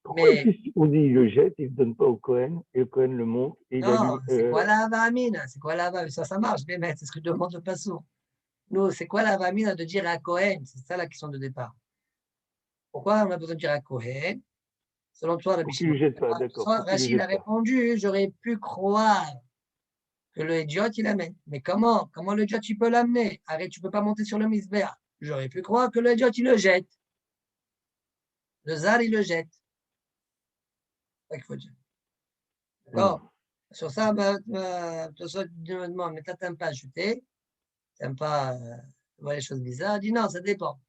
Pourquoi on dit il le jette, il ne le donne pas au Cohen, et le Cohen le monte et non, c'est quoi la avamina? C'est quoi la avamina? Ça marche, mais c'est ce que je demande de Passou. Nous, c'est quoi la avamina de dire à Cohen? C'est ça la question de départ. Pourquoi on a besoin de dire à Cohen? Selon toi, Rabbi Shimon. Rachid a répondu, j'aurais pu croire que le idiot, il l'amène. Mais comment? Comment le idiot, tu peux l'amener? Arrête, tu ne peux pas monter sur le misbéa. J'aurais pu croire que le idiot, il le jette. Le zar, il le jette. C'est ça qu'il faut dire. D'accord? Sur ça, mais toi, tu n'aimes pas jeter, tu n'aimes pas voir les choses bizarres. Il dit non, ça dépend.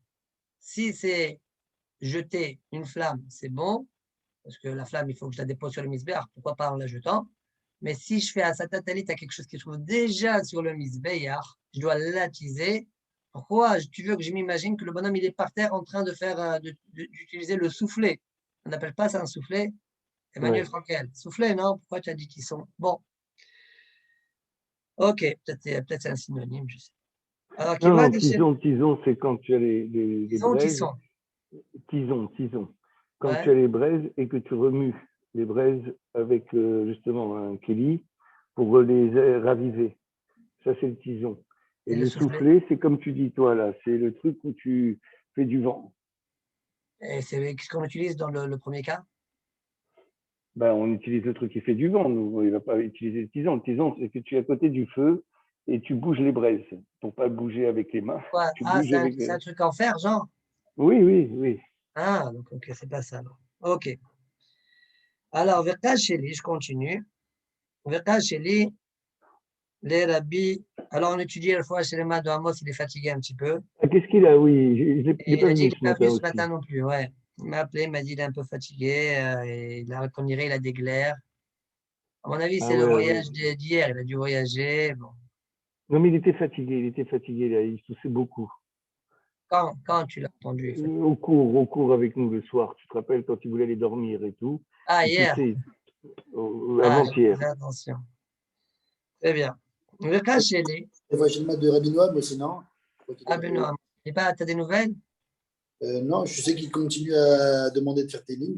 Si c'est jeter une flamme, c'est bon, parce que la flamme, il faut que je la dépose sur le misbéar, pourquoi pas en la jetant. Mais si je fais à sa tatalite à quelque chose qui se trouve déjà sur le misbéar, je dois l'attiser. Pourquoi tu veux que je m'imagine que le bonhomme il est par terre en train de faire d'utiliser le soufflet? On n'appelle pas ça un soufflet. Emmanuel Frankel. Soufflet, non? Pourquoi tu as dit qu'ils sont? Bon. Ok, peut-être c'est un synonyme, je sais. Alors, tison, c'est quand tu as les braises. Tison. Quand tu as les braises et que tu remues les braises avec justement un kéli pour les raviver. Ça, c'est le tison. Et le soufflet, c'est comme tu dis toi là, c'est le truc où tu fais du vent. Et c'est ce qu'on utilise dans le premier cas? Ben, on utilise le truc qui fait du vent, nous. Il ne va pas utiliser le tison. Le tison, c'est que tu es à côté du feu et tu bouges les braises pour ne pas bouger avec les mains. Ouais. C'est un truc en fer, genre? Oui. Ah, donc ok, c'est pas ça. Alors. Ok. Alors, Vertage chez lui, je continue. Veqa Sheli, les Rabbi. Alors, on étudie la fois chez les mains de Amos, il est fatigué un petit peu. Ah, qu'est-ce qu'il a? Oui, il n'est Et il pas a dit venu qu'il ce n'est pas matin venu ce aussi. matin non plus, ouais. Il m'a appelé, il m'a dit qu'il est un peu fatigué, et qu'on dirait il a des glaires. À mon avis, Ah c'est le ouais, voyage ouais. d'hier, il a dû voyager. Bon. Non, mais il était fatigué, là, il toussait beaucoup. Quand tu l'as entendu? Au cours avec nous le soir, tu te rappelles quand il voulait aller dormir et tout, Ah, il hier. toussait Ah, j'ai avant-hier. fait attention. Très bien. Veqa Sheli, Des fois, j'ai le mal de Rabbi Noam aussi, non? Je crois qu'il est ah un ben peu- non, t'as des nouvelles? Non, je sais qu'il continue à demander de faire tes lignes.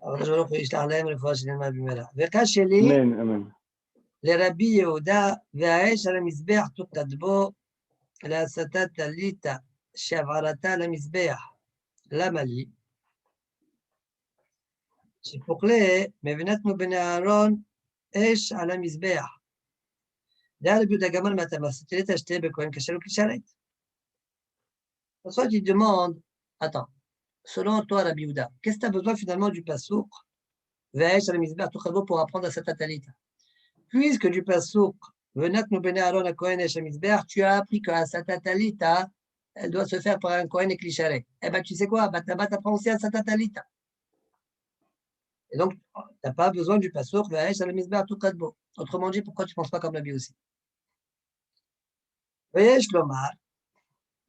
Alors, je vais يشلح لهم الفواش اللي ما بملا. veqa Sheli, Amen, amen. לרבי יהודה, והאש על המזבח תוקד בו, להסתת הליטה שעברתה למזבח. למה לי? שפוכלה, מבנתנו בני אהרון, אש על המזבח. דעה רבי יהודה גמר מהתמסת, תשתה בכהן כשר וכשרת. Soit il demande, attends, selon toi, Rabbi Yehuda, qu'est-ce que tu as besoin finalement du pasouk Ve'esh al mizbeach tuchadbo pour apprendre à cette talita? Puisque du pasouk, venat nu bene Aaron a Kohen esh mizbeach, tu as appris qu'à cette talita, elle doit se faire par un Kohen et Klisharet. Eh bien, tu sais quoi Batabat apprend aussi à cette talita. Et donc, tu n'as pas besoin du pasouk, ve'esh al mizbeach tuchadbo. Autrement dit, pourquoi tu ne penses pas comme Rabbi aussi Ve'esh lomar,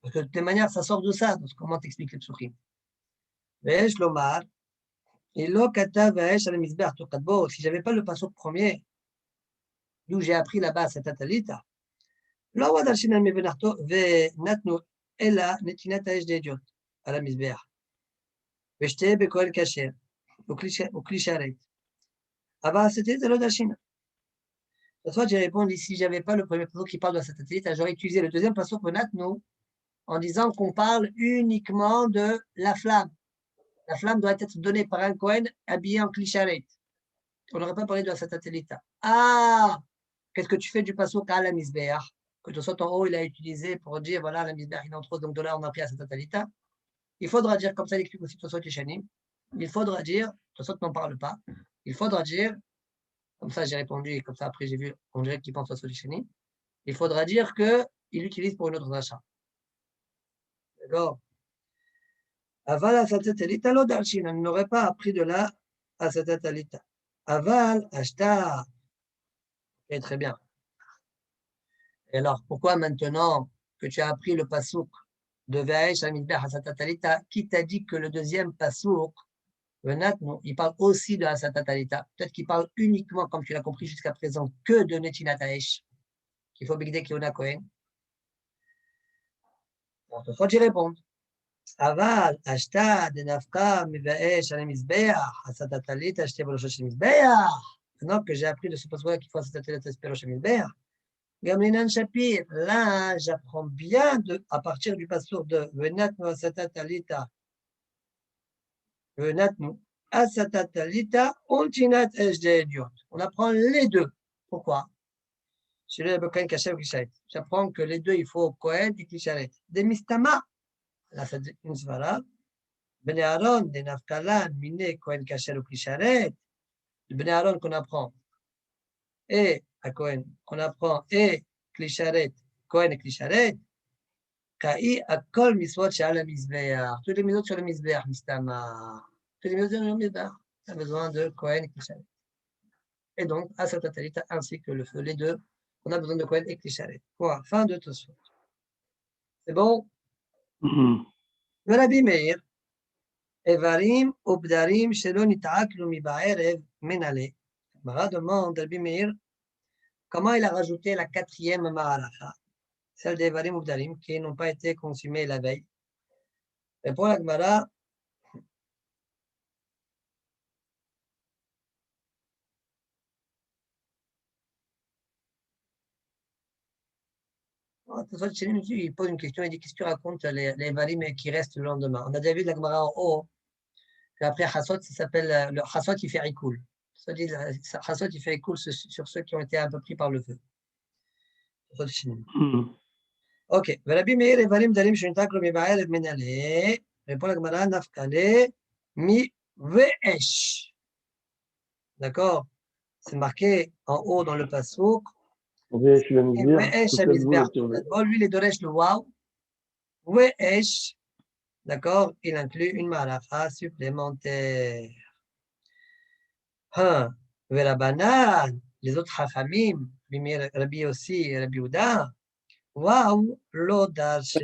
parce que de toutes les manières, ça sort de ça, donc comment t'expliques le psuchim Ve'esh lomar, et lo kata ve'esh al mizbeach tuchadbo, si j'avais pas le pasouk premier, d'où j'ai appris là-bas cette talita, לא הוא הדרשין על מבנחתו ונתנו אלא נתינת האש דידיוט על המזבח ושתה בכהן כשר וכלי שרת. אבל c'était זה לא דרשינה. Soit j'ai répondu, si je n'avais pas le premier passouk qui parle de cette satellite, j'aurais utilisé le deuxième passouk venatnu en disant qu'on parle uniquement de la flamme. La flamme doit être donnée par un Kohen habillé en klisharet. On n'aurait pas parlé de la satellite. Ah, qu'est-ce que tu fais du passouk à la misbeach? Que de soit en haut, il a utilisé pour dire, voilà, la misbeach, il entre autres, donc de là, on a pris à cette talita. Il faudra dire, comme ça, il explique aussi Tosot Yeshanim, il faudra dire, Tosot n'en parle pas, il faudra dire, comme ça j'ai répondu, et comme ça après j'ai vu, on dirait qu'il pense Tosot Yeshanim, il faudra dire qu'il l'utilise pour une autre achat. D'accord? Aval à cette talita, l'autre Chine, elle n'aurait pas appris de là à cette talita. Aval, ashta, et très bien. Et alors, pourquoi maintenant que tu as appris le pasouk de Ve'esh al-Mizbech Hasatatalita, qui t'a dit que le deuxième pasouk, il parle aussi de Hasatatalita? Peut-être qu'il parle uniquement, comme tu l'as compris jusqu'à présent, que de Netinat Haesh, qu'il faut Bigdek Yona Kohen. Bon, il faut que j'y réponde. Aval, ashta, denafka, mivaesh, al-Mizbech Hasatatalita, acheté pour le Shosh al-Mizbech. Maintenant que j'ai appris de ce pasouk qu'il faut Hasatatalita, acheté pour le Shosh al-Mizbech. Gamlinan Shapir, là, j'apprends bien à partir du passour de Venatnu Asatatalita. Venatnu Asatatalita, Untinat Ejdeediot. On apprend les deux. Pourquoi? J'apprends que les deux, il faut Kohen et Kisharet. Des Mistama, là, c'est une svara. Bene Aaron, des Nafkala, Mine, Kohen Kasher ou Kisharet. Le Bene Aaron qu'on apprend. Et à Kohen, on apprend et Klisharet, Kohen et Klisharet. Ka'i akol miswot shal ha-mizbeach. Tous les mitzvot sur le mizbeach, mistama. Tous les mitzvot sur le mizbeach. Tu as besoin de Kohen et Klisharet. Et donc, à cette totalité, ainsi que le feu, les deux, on a besoin de Kohen et Klisharet. Point. Fin de tout ça. C'est bon? Le Rabbi Meir, Evarim ubdarim shelo nita'aklu mi ba'erev menale. Mara demande, Rabbi Meir, comment il a rajouté la quatrième ma'alacha, celle des Evarim ubdarim, qui n'ont pas été consumés la veille. Et pour la Gemara, il pose une question, il dit qu'est-ce que tu racontes les varim qui restent le lendemain? On a déjà vu de la Gemara en haut, après Chassot, ça s'appelle le Chassot, il fait Rikoul. Chassot, il fait Rikoul sur ceux qui ont été un peu pris par le feu. Ok. Rabbi Meir, varim darim shenitaklu mi ba'erev menale. Répond la Gemara, nafkale mi Ve'esh. D'accord? C'est marqué en haut dans le pasouk. ויש למזבח, Ve'esh toute la ha-mizbeach. boule, Lui, il est doresh le waw. Ve'esh. D'accord? Il inclut une malacha supplémentaire. Verabanan, les autres hachamim, Rabbi aussi et Rabbi Yehuda, waouh, l'audace.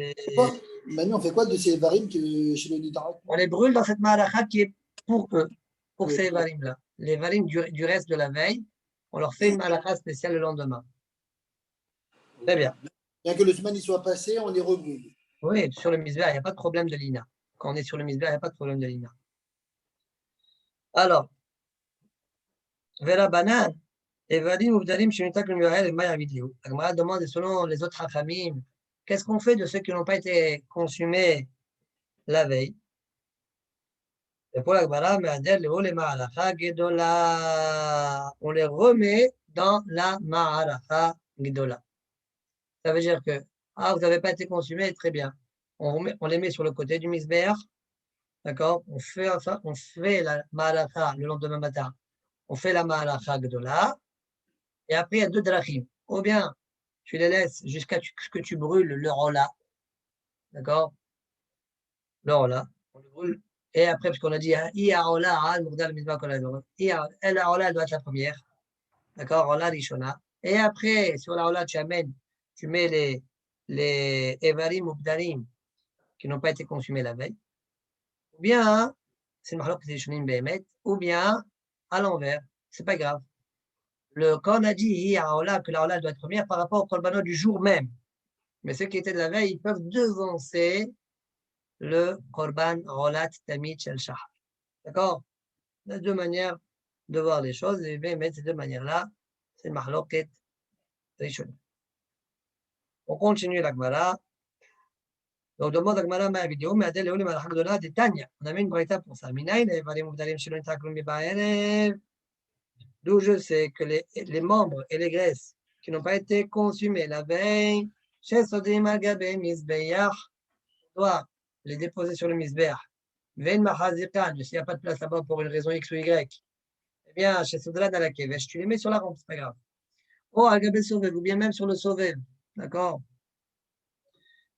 Maintenant, on fait quoi de ces varim que chez le Nidara? On les brûle dans cette malacha qui est pour eux, pour Oui. ces varim-là. Les varim du reste de la veille, on leur fait une malacha spéciale le lendemain. Très bien. Bien que le semaine y soit passé, on les rebrûle. Oui, sur le misbeh, il n'y a pas de problème de lina. Quand on est sur le misbeh, il n'y a pas de problème de lina. Alors, Verabanan, Evadim Ubdalim Shunitak Lumiarel et Maya Vidéo. La Gemara demande selon les autres hachamim, qu'est-ce qu'on fait de ceux qui n'ont pas été consumés la veille? Et pour la Gemara, on les remet dans la Ma'alacha Gdola. Ça veut dire que, vous n'avez pas été consumés, très bien. On les met sur le côté du misbeh, d'accord? On fait la Ma'alacha le lendemain matin. On fait la Ma'alacha Gdola. Et après, il y a deux drachim. Ou bien, tu les laisses jusqu'à ce que tu brûles le rola. D'accord? Le rola. On le brûle. Et après, parce qu'on a dit, la rola doit être la première. D'accord? Rola rishona. Et après, sur la rola, tu mets les evarim ou bdarim qui n'ont pas été consumés la veille. Ou bien, c'est le mahlok rishonim behemet. Ou bien, à l'envers. C'est pas grave. Quand on a dit que la rola doit être première par rapport au korbanot du jour même. Mais ceux qui étaient de la veille, ils peuvent devancer le korban rolat tamid shel shahar. D'accord? Il y a deux manières de voir les choses. Et bien, mettre ces deux manières-là, c'est le mahloket rishon. On continue la Gemara. Donc, demande la Gemara ma vidéo, mais Adèle Léolim al Hagdola de Tanya. On a mis une braïta pour ça. Minaïn, et Varim Ubdalim Shilon Taklum Bibaerev. D'où je sais que les membres et les graisses qui n'ont pas été consumés la veille, chez Sodim Agabe Misbeyach, doit les déposer sur le misbeh. Vein Mahazikan, s'il n'y a pas de place là-bas pour une raison X ou Y, eh bien, chez Soudra dans la Kevesh, tu les mets sur la rampe, c'est pas grave. Oh, Agabe Sauvev, ou bien même sur le Sauvev, d'accord?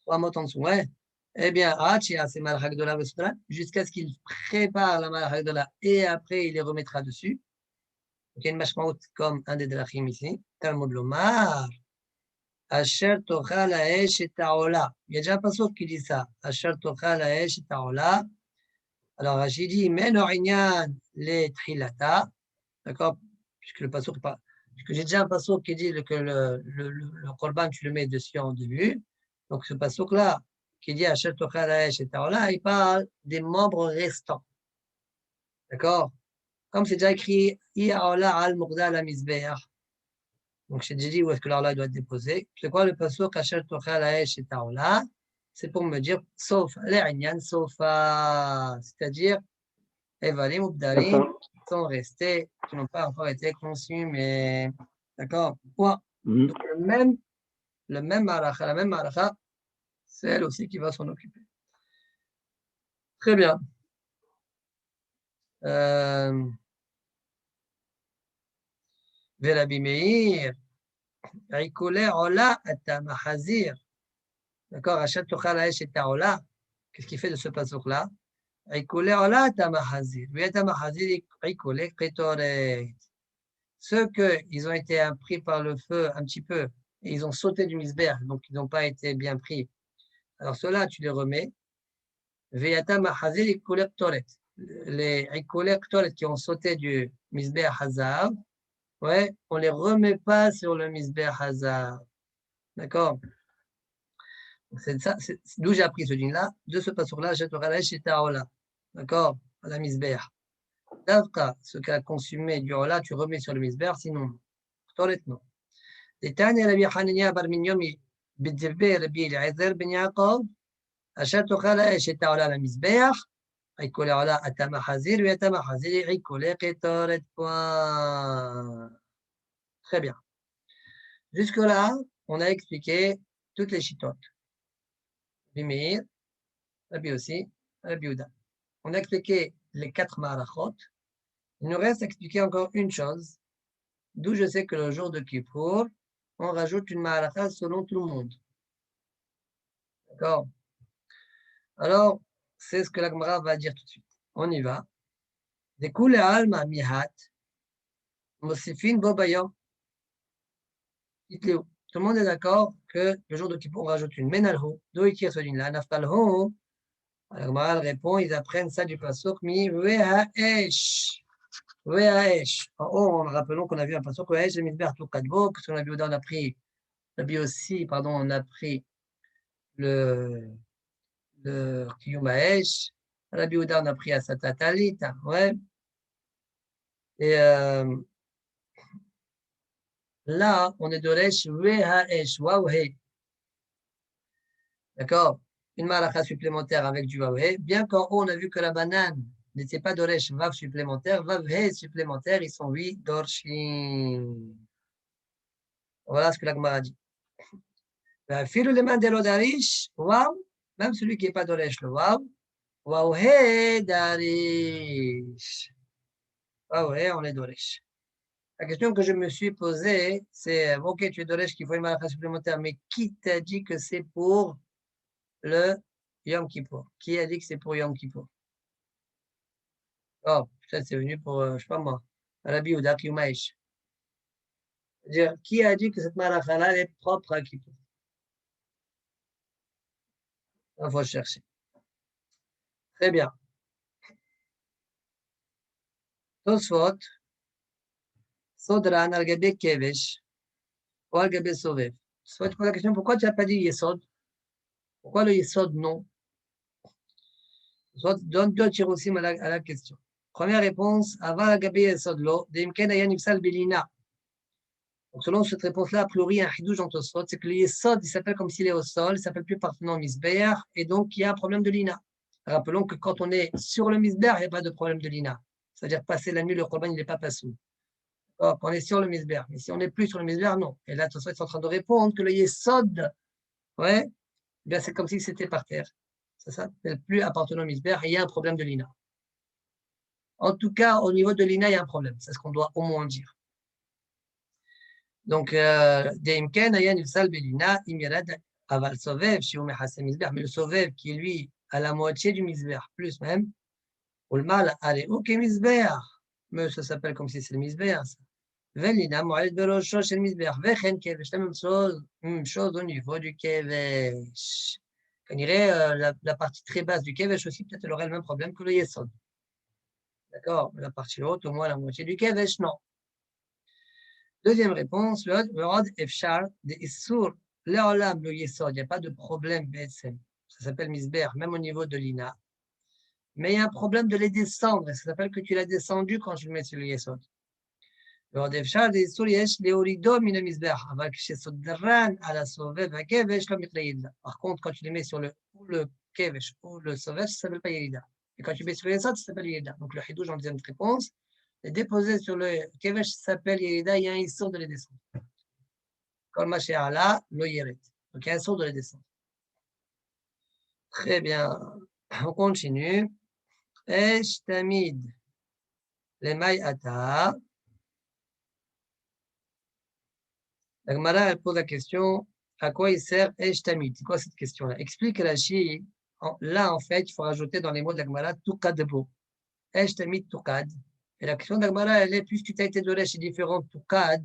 Trois mots en dessous, ouais. Eh bien, c'est Malhak de la Soudra, jusqu'à ce qu'il prépare la Malhak de la et après il les remettra dessus. Donc, il y a une mashmaout comme un des drachim ici. Talmud Lomar. Asher tochal ha'esh et ta'ola. Il y a déjà un passage qui dit ça. Asher tochal ha'esh et ta'ola. Alors, Rachid dit, men orinyan le trilata. D'accord? Puisque le passage, puisque j'ai déjà un passage qui dit que le korban, tu le mets dessus en début. Donc, ce passage-là, qui dit Asher tochal ha'esh et ta'ola, il parle des membres restants. D'accord? Comme c'est déjà écrit, I'aola al murda la misbeach. Donc, j'ai déjà dit où est-ce que l'orla doit être déposée. C'est quoi le passage Kasher Tochal Haesh et Taola? C'est pour me dire, sauf les Inyan, sauf, c'est-à-dire, Evalim ou Bdarim, qui sont restés, qui n'ont pas encore été consumés. D'accord? Ouais. Donc, le même maracha, la même maracha, c'est elle aussi qui va s'en occuper. Très bien. Verabi Meir. D'accord, Achat Tochal Haesh et Taola. Qu'est-ce qu'il fait de ce passage-là? Ceux qu'ils ont été pris par le feu un petit peu, et ils ont sauté du misbeh, donc ils n'ont pas été bien pris. Alors ceux-là, tu les remets. Les qui ont sauté du misbeh Hazav, ouais, on ne les remet pas sur le misbeh Hazav. D'accord? C'est d'où j'ai appris ce din-là, de ce passage-là, je te relève chez Taola. D'accord? À la misbeh. Davka, ce qu'a consumé du rola, tu remets sur le misbeh, sinon, non. Les Tanya Rabbi Hanania bar Minyomi, Bidjibbe Rabbi Eliezer ben Yaakov, Asher Tochal chez Taola la misbeh, Aikole rola atama hazir, ou atama hazir, Aikole ketoret point. Très bien. Jusque-là, on a expliqué toutes les chitotes. Rabbi Meir, Rabbi aussi, Rabbi Yehuda. On a expliqué les 4 marachot. Il nous reste à expliquer encore une chose, d'où je sais que le jour de Kippour, on rajoute une maracha selon tout le monde. D'accord? Alors, c'est ce que la Gemara va dire tout de suite. On y va. Dekule alma mihat, mosifin bobayom. Tout le monde est d'accord que le jour de Kippour, on rajoute une menalho, d'où il tire ce ligne-là, naftalho. La Gemara répond, ils apprennent ça du pasuk mi ve'aesh. Ve'aesh. En haut, rappelons qu'on a vu un pasuk ve'aesh, le misber tout kadbo, parce qu'on a vu, on a pris, on a pris le Kiyum Haesh. Rabbi Yehuda, on a pris Asata Talit. Ouais. Et là, on est de Resh Ve'aesh. Waouh. D'accord? Une malacha supplémentaire avec du Waouh. Bien qu'en haut, on a vu que la banane n'était pas de Resh Vav supplémentaire. Vav He supplémentaire, ils sont 8 Dorshin. Voilà ce que la Gemara dit. Filo le mandelo darish. Waouh. Même celui qui n'est pas de Resh, le Waouh. Waouh, darish. Waouh, on est doresh. La question que je me suis posée, c'est ok, tu es doresh qu'il faut une malacha supplémentaire, mais qui t'a dit que c'est pour le Yom Kippour? Qui a dit que c'est pour Yom Kippour? Oh, peut-être c'est venu pour, je sais pas moi, Rabbi Yehuda Kiyumaïch. C'est-à-dire, qui a dit que cette malacha-là est propre à Kippour? Il faut chercher. Très bien. Tosfot, Sodran, Al-Gabe Kevesh, ou Al-Gabe Sovev. Soit tu poses la question, pourquoi tu n'as pas dit Yesod? Pourquoi le Yesod non? Soit donne deux tirs aussi à la question. Première réponse, avant la Gabi Yesod lo, Deimken Ayan Ifsal Belina. Donc selon cette réponse-là, a priori, un chidouj en Tosfot, c'est que le Yesod, il s'appelle comme s'il est au sol, il ne s'appelle plus par son nom Misbeach, et donc il y a un problème de Lina. Rappelons que quand on est sur le Misbeach, il n'y a pas de problème de Lina. C'est-à-dire passer la nuit, le Korban, il n'est pas passou. Quand on est sur le Misbeach. Mais si on n'est plus sur le Misbeach, non. Et là, Tosfot est en train de répondre que le Yesod, ouais, bien c'est comme si c'était par terre. Ça s'appelle plus appartenant au Misbeach, et il y a un problème de Lina. En tout cas, au niveau de l'INA, il y a un problème. C'est ce qu'on doit au moins dire. Donc, Deimken, Ayan, Ifsal, Belina, Imirad, Aval, Sovev, Shiume, Hassem, Misber, mais le Sovev qui est lui à la moitié du Misber, plus même, ou le mal, allez, ok, Misber, mais ça s'appelle comme si c'est le Misber. Velina, Moed, Berocho, chez le Misber, Vechen, Kevesh, la même chose au niveau du Kevesh. On dirait la partie très basse du Kevesh aussi, peut-être elle aurait le même problème que le Yesod. D'accord? La partie haute, au moins la moitié du Kevesh, non. Deuxième réponse, le Rod Efshar de Issour, l'Olam, le Yesod, il n'y a pas de problème, BSM. Ça s'appelle Misber, même au niveau de l'Ina. Mais il y a un problème de les descendre, et ça s'appelle que tu l'as descendu quand tu le mets sur le Yesod. Le Rod Efshar de Issour, Yesh, Leorido, Mine Misber, avec Shesod Dran, à la Sovev, à Kevesh, le Mitraïd. Par contre, quand tu les mets sur le Kevesh ou le Sovev, ça ne s'appelle pas Yerida. Et quand tu mets sur le Yesod, ça s'appelle Yerida. Donc le Hidouj en deuxième réponse, les déposer sur le Kevesh s'appelle Yerida, il y a un issur de les descendre. Comme Mashéala, le Yeret. Donc il y a un issur de les descendre. Très bien. On continue. Esh Tamid. Les Mayata. La Gemara, elle pose la question à quoi il sert Esh Tamid? C'est quoi cette question-là? Explique Rashi. Là, en fait, il faut rajouter dans les mots de la Gemara Tukadbo. Esh Tamid Tukad. Et la question de la Gemara, elle est puisque tu as été donné chez différents Tukad.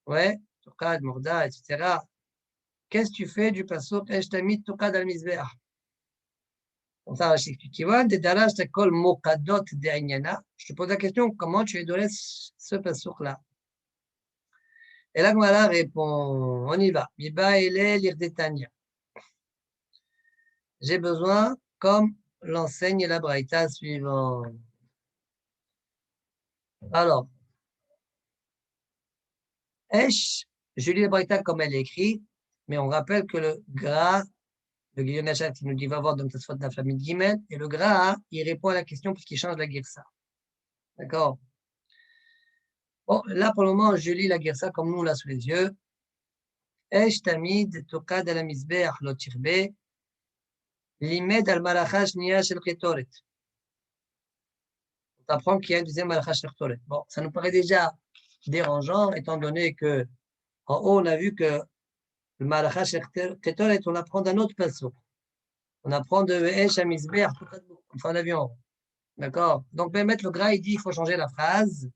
Ouais, Tukad, Morda, etc. Qu'est-ce que tu fais du pasuk Esh Tamid Tukad al Mizbeach? Comme ça, Rashi explique. Tu vois, des darash t'akol mokadot de Inyana. Je te pose la question, comment tu es donné ce pasuk-là? Et la Gemara répond, on y va. Miba ele l'irdetania. J'ai besoin, comme l'enseigne la braïta suivante. Alors, Esh, je lis la braïta comme elle est écrite, mais on rappelle que le gras, le Guillaume Nachat, il nous dit va voir dans Tosfot de la famille Gimel, et le gras, il répond à la question puisqu'il change la girsa. D'accord? Bon, là, pour le moment, je lis la girsa comme nous, on l'a sous les yeux. Esh tamid tokad al mizbeach lo tirbe, limed al malacha shniya shel ketoret. On apprend qu'il y a un deuxième Malacha Shechtoret. Bon, ça nous paraît déjà dérangeant, étant donné que en haut, on a vu que le Malacha Shechtoret, on apprend d'un autre pasuk. On apprend de Esh Amizbeach, enfin, on a vu en haut. D'accord? Donc, mettre le gras, il dit il faut changer la phrase.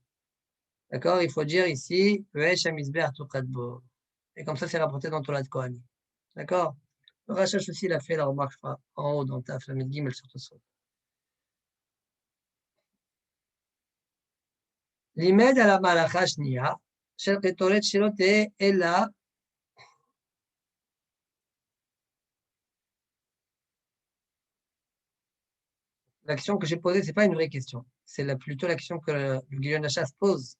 D'accord? Il faut dire ici Esh Amizbeach Tukadbo. Et comme ça, c'est rapporté dans Torah de Kohanim. D'accord? Le Rachash aussi, il a fait la remarque, je crois, en haut dans Taf, la Gimel sur Tosfot. Limed à la Malacha Shnia, Shel Ketoret Shilote, et là, l'action que j'ai posée, ce n'est pas une vraie question. C'est plutôt l'action que le Guillaume Nacha se pose.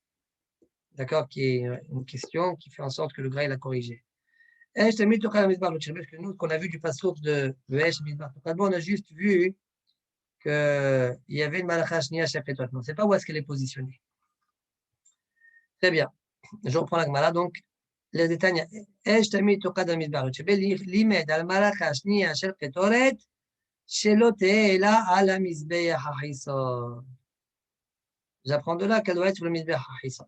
D'accord? Qui est une question qui fait en sorte que le gras, il a corrigé. Parce que nous, qu'on a vu du passour de Vesh Midbar Tukadbo, on a juste vu qu'il y avait une Malacha Shnia Shel Ketoret. On ne sait pas où est-ce qu'elle est positionnée. Très bien. Je reprends la Gemara. Donc, les détails. Esh tamid tokad amidbar. Limed al malacha shniya shel ketoret shelo te'eh ela al hamizbeach hachison. J'apprends de là qu'elle doit être sur le mizbeach hachison.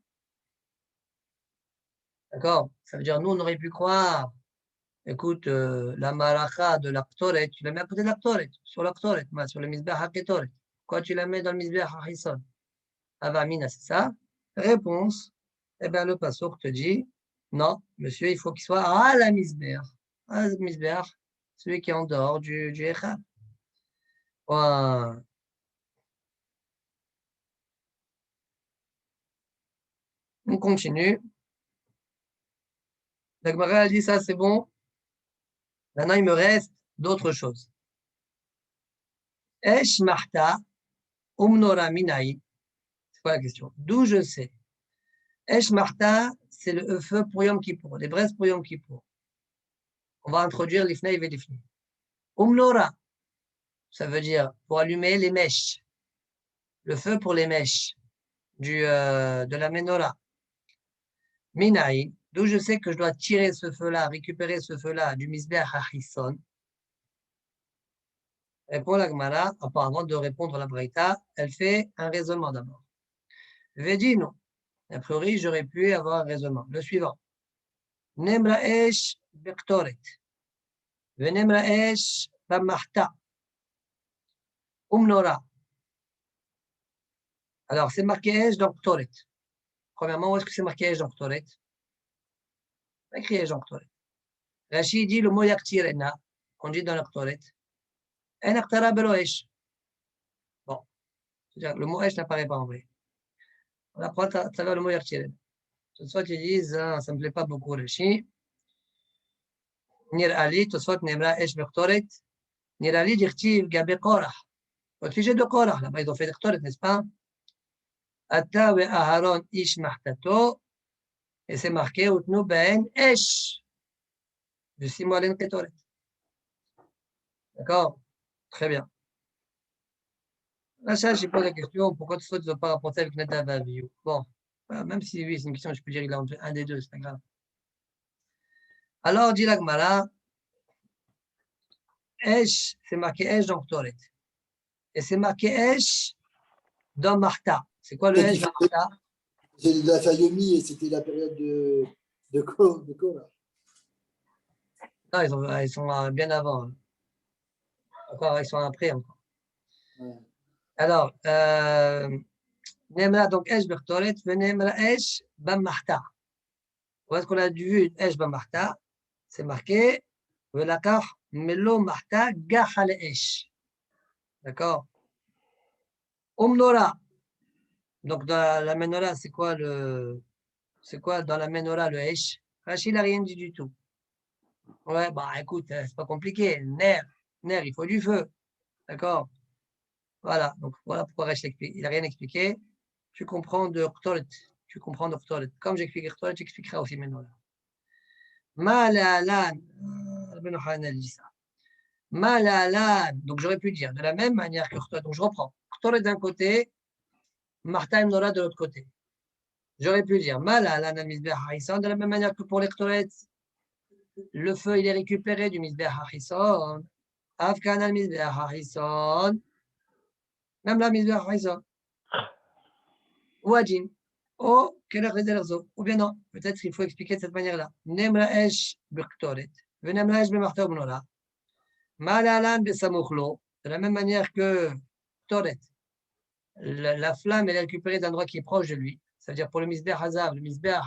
D'accord? Ça veut dire, nous, on aurait pu croire, écoute, la malacha de la ketoret, tu la mets à côté de la ketoret, sur la ketoret, sur le mizbeach haketoret. Quoi, tu la mets dans le mizbeach hachison? Avamina, c'est ça? Réponse. Eh bien, le passour te dit, non, monsieur, il faut qu'il soit à la misbéach. À la misbéach, celui qui est en dehors du Echad. On continue. La Gemara a dit ça, c'est bon. Maintenant, il me reste d'autres choses. Esh marta umnora minaï. C'est quoi la question? D'où je sais? Esh marta, c'est le feu pour Yom Kippour, les braises pour Yom Kippour. On va introduire l'ifnei et l'ifnei. Umnora, ça veut dire pour allumer les mèches. Le feu pour les mèches de la menorah. Minaï, d'où je sais que je dois tirer ce feu-là, récupérer ce feu-là du misbeach hachison. Répond la Gemara, avant de répondre à la Braïta, elle fait un raisonnement d'abord. Vedi non. A priori, j'aurais pu avoir un raisonnement. Le suivant. Nemra esh bektoret. Venemra esh bamahta. Umnora. Alors, c'est marqué esh dans Ktoret. Premièrement, où est-ce que c'est marqué esh dans Ktoret? Écrit esh dans Ktoret. Rachid dit le mot yaktirena, qu'on dit dans la Ktoret. En aktara belo esh. Bon, c'est-à-dire le mot esh n'apparaît pas en vrai. On apprend à travers le mot yaktirena. Soit ils disent, ça ne me plaît pas beaucoup, Rachid. Nir Ali, soit nemra esh bektoret. Nir Ali dit gabe korah. Au sujet de Korah, là-bas ils ont fait des Ktoret, n'est-ce pas? Atta ve Aharon ish mahtato. Et c'est marqué Utnu ben esh. De 6 mois l'en Ketoret. D'accord? Très bien. Là, ça, j'ai posé la question, pourquoi tu ne dois pas rapporter avec Nadav Avihu? Bon, même si oui, c'est une question, je peux dire il a un des deux, c'est pas grave. Alors, dit la Gemara, Esh, c'est marqué Esh dans Ktoret. Et c'est marqué Esh dans Martha. C'est quoi le Esh dans Martha? C'est de la Fayomi et c'était la période de Korah. Non, ils sont bien avant. Encore, ils sont après encore. Ouais. Alors, Nemra, donc Esh Bektoret, Nemra Esh Bammarta. Où est-ce qu'on a vu Esh Bammarta? C'est marqué Velakach Melo Marta Gachal Esh. D'accord? Umnora. Donc, dans la menorah, c'est quoi dans la menorah le Esh? Rachid n'a rien dit du tout. Ouais, bah écoute, c'est pas compliqué. Ner, il faut du feu. D'accord? Voilà, donc voilà pourquoi Rachid il n'a rien expliqué. Tu comprends de Ktoret. Tu comprends de Ktoret. Comme j'explique Ktoret, j'expliquerai aussi maintenant. Malalan. Malalan. Donc j'aurais pu dire de la même manière que Ktoret. Donc je reprends. Ktoret d'un côté, Martha et Nora de l'autre côté. J'aurais pu dire Malalan al-Mizbeach Harison de la même manière que pour les Ktoret. Le feu, il est récupéré du Mizbeach Harison. Afkan al-Mizbeach Harison. Même la Mizbeach Harison. ou Adjin, ou Kelech Lederzo, ou bien non, peut-être qu'il faut expliquer de cette manière-là. Nemra Esh Bektoret, Venemra Esh Bemarta Obnora, Malalan Besamuchlo, de la même manière que Toret, la flamme elle est récupérée d'un endroit qui est proche de lui, c'est-à-dire pour le Misbeh Hazav, le Misbeh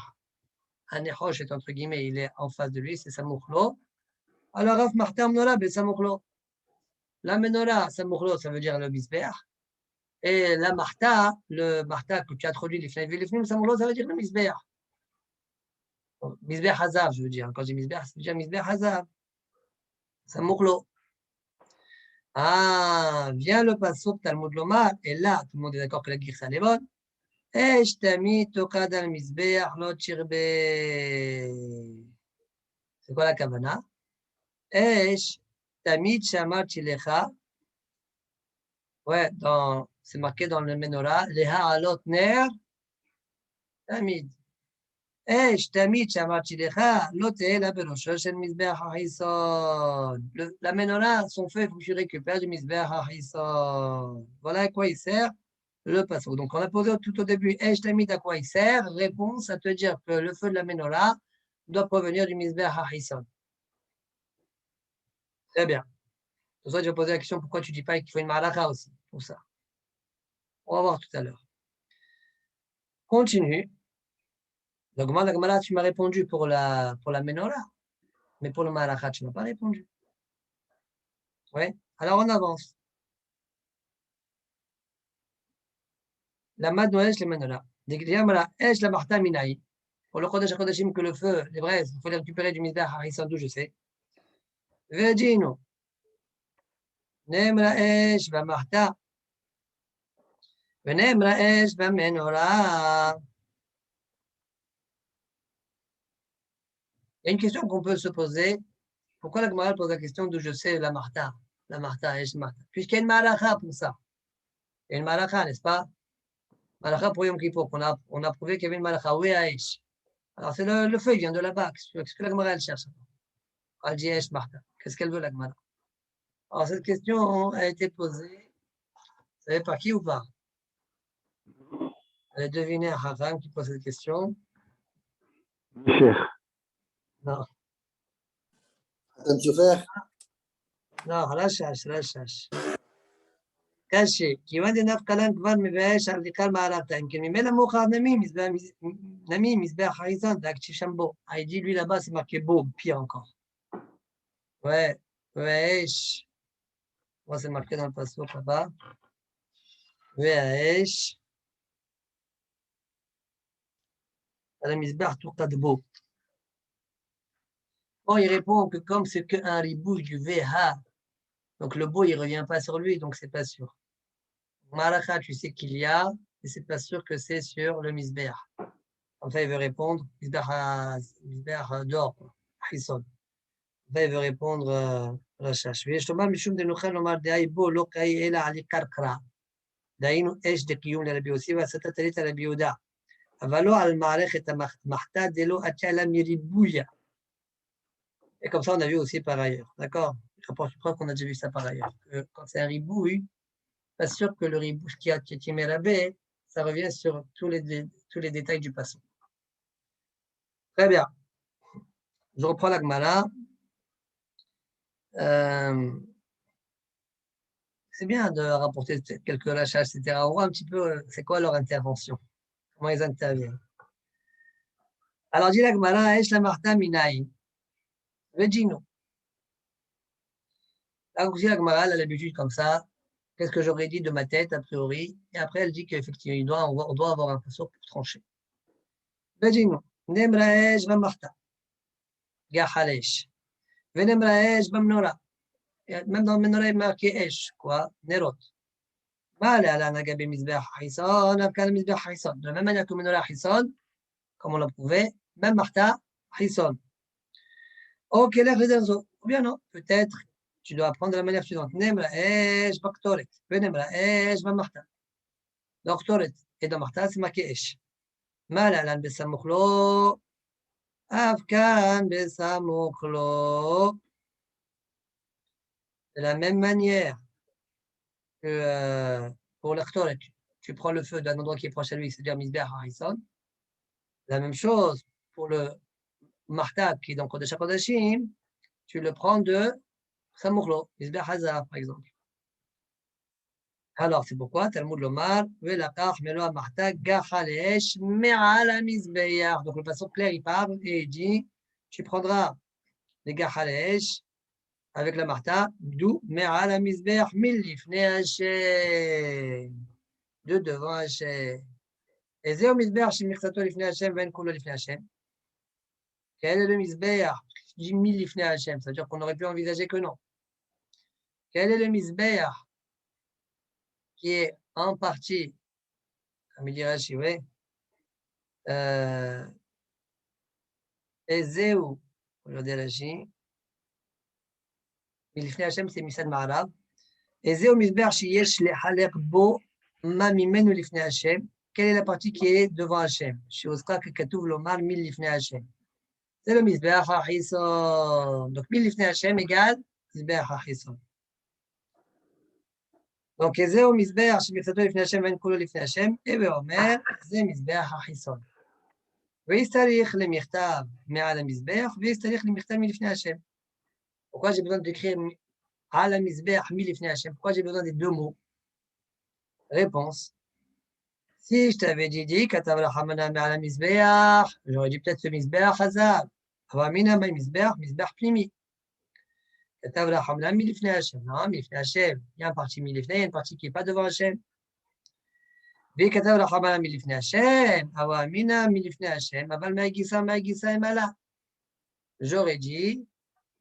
Hanechosh est entre guillemets, il est en face de lui, c'est Samuchlo. Alors Raf Marta Obnora Besamuchlo. La menorah, Samuchlo, ça veut dire le Misbeh. Et la Marta, le Marta que tu as introduit, les Fnei, Samuchlo, ça veut dire le Misbeh. Misbeh Hazav, je veux dire. Quand je dis Misbeh, ça veut dire Misbeh Hazav. Samuchlo. Ah, vient le pasuk Talmud Lomar, et là, tout le monde est d'accord que la Girsa est bonne. Esh tamid tokad al Misbeh lo tirbe. C'est quoi la kavana? Esh tamid shamar chilecha. Ouais, c'est marqué dans le menorah. Leha alot ner tamid. אש תמיד שאמרתי לך, לא תהא בראשו של מזבח החיסון. La menorah, son feu, il faut que tu récupères du mizbeach hachison. Voilà à quoi il sert le pasuk. Donc, on a posé tout au début, Esh tamid, à quoi il sert? Réponse, à te dire que le feu de la menorah doit provenir du mizbeach hachison. Très bien. Pour ça, je vais poser la question, pourquoi tu ne dis pas qu'il faut une malakha aussi, pour ça? On va voir tout à l'heure. Continue. Donc, moi, la Gemara, tu m'as répondu pour la menorah, mais pour le malakha, tu ne m'as pas répondu. Ouais. Alors, on avance. La mad noël, les menorah. Esh la marta minaï. Pour le Kodesh HaKodeshim, que le feu, les vrais, il faut les récupérer du Mizbeach Hachisan, d'où je sais. Vejino. Nemra Esh va marta. Venemra Esh va menorah. Il y a une question qu'on peut se poser. Pourquoi la Gemara pose la question d'où je sais la marta? La marta, Esh marta. Puisqu'il y a une malakha pour ça. Il y a une malakha, n'est-ce pas? Malakha pour Yom Kippour. On a prouvé qu'il y avait une malakha. Oui, à Esh. Alors, c'est le feu, il vient de là-bas. Qu'est-ce que la Gemara elle cherche? Elle dit Esh marta. Qu'est-ce qu'elle veut, la Gemara? Alors, cette question a été posée. Vous savez par qui ou pas? Vous avez deviné un Haram qui pose cette question? Cher. Non. Adam Sofer. Non, la cherche. קשה, כיוון דנף קלן כבר מבאש על דיקל מערבתיים, כי ממילא מאוחר נמי מזבח חריזון, דאגתי שם בו. Il dit lui là-bas, c'est marqué beau, pire encore. Ouais, wesh. Moi, c'est marqué dans le passage là-bas. Wesh. La mizbah tout cas de beau. Bon, il répond que comme c'est qu'un ribouche du VH, donc le beau, il ne revient pas sur lui, donc c'est pas sûr. Maraka, tu sais qu'il y a, mais c'est pas sûr que c'est sur le misbeh. Enfin, il veut répondre, misbeh d'or, Hisson. Enfin, il veut répondre, Rachash. וישתומר משום דנוכל לומר דאי בו לא קאי אלא עלי קרקרה. דהיינו אש דקיום לרבי יוסי והסתה תלית לרבי יהודה. אבל לא על מערכת המחתה דלא עטה לה מריבויה. Et comme ça, on a vu aussi par ailleurs. D'accord? Je crois qu'on a déjà vu ça par ailleurs. Quand c'est un ribouille, pas sûr que le ribouche qui a Tchétimé Rabé, ça revient sur tous les détails du passé. Très bien. Je reprends la Gemara. C'est bien de rapporter quelques lâchages, etc. On voit un petit peu c'est quoi leur intervention, comment ils interviennent. Alors, dit la Gemara, Esh la Marta Minaï, Vegino. Là, aussi, la Gemara, elle a l'habitude comme ça. Qu'est-ce que j'aurais dit de ma tête, a priori? Et après, elle dit qu'effectivement, on doit avoir un faisceau pour trancher. Vegino. Nemra Esh va Marta. Gahalesh. Venemra Esh va Mnora. Même dans le Menorah, il est marqué Esh, quoi, Nerot. De la même manière que Menorah Hisson, comme on l'a prouvé, même Martha Hisson. Ok, l'air réserve. Ou bien non, peut-être, tu dois apprendre de la manière suivante. Nemra Esh Baktoret. Venemra Esh va Martha. Donc, Toret et dans Martha, c'est marqué Esh. Malalan Besamuchlo. Afkan Besamuchlo. De la même manière que pour l'Achtoret. tu prends le feu d'un endroit qui est proche à lui, c'est-à-dire Mizbeach Harrison. La même chose pour le Marta qui est dans Kodesh HaKodashim, tu le prends de Samourlo, Mizbeach Hazav par exemple. Alors, c'est pourquoi Talmud Lomar, Velakach Melo Marta Gacha Leesh Me'ala Mizbeach. Donc, le passage clair, il parle et il dit tu prendras les Gacha Leesh avec la Marta, d'où Me'ala Mizbeach Milifne Hashem. De devant Hashem. Et Zéo Mizbeach Shemichsato Lifne Hashem, Ven Kulo Lifne Hashem. Quel est le Mizbeach? Je dis Milifne Hashem, ça veut dire qu'on aurait pu envisager que non. Quel est le Mizbeach qui est en partie, comme il dit Rashi, oui, Ezeu, aujourd'hui Rashi, Milifne Hashem, c'est Misad Ma'arav. Ezeu Mizbeach Sheyesh Lehalek Bo Ma Mimenu Lifne Hashem. Quelle est la partie qui est devant Hashem? Sheoska Kekatuv Lomar Mil Lifne Hashem. C'est le Mizbeach HaChisson. Donc, Mil Lifne Hashem égale Mizbeach HaChisson. Donc, Ezeu Mizbeach Shemichsato Lifne Hashem Ven Kulo Lifne Hashem. Et Omer, c'est Mizbeach HaChisson. ויסתריך למכתב מעל המזבח, ויסתריך למכתב מלפני השם. Pourquoi j'ai besoin d'écrire על המזבח מלפני השם? Pourquoi j'ai besoin des deux mots? Réponse. Si je t'avais dit כתב רחמנא מעל המזבח, j'aurais dit peut-être le מזבח הזהב. אבל אמינא במזבח, מזבח פנימי. כתב רחמנא מלפני השם. Non, מלפני השם. Il y a une partie מלפני, il y a une partie qui n'est pas devant השם. וכתב רחמנא מלפני השם, אבל אמינא מלפני השם, אבל מהגיסה מעלה. J'aurais dit,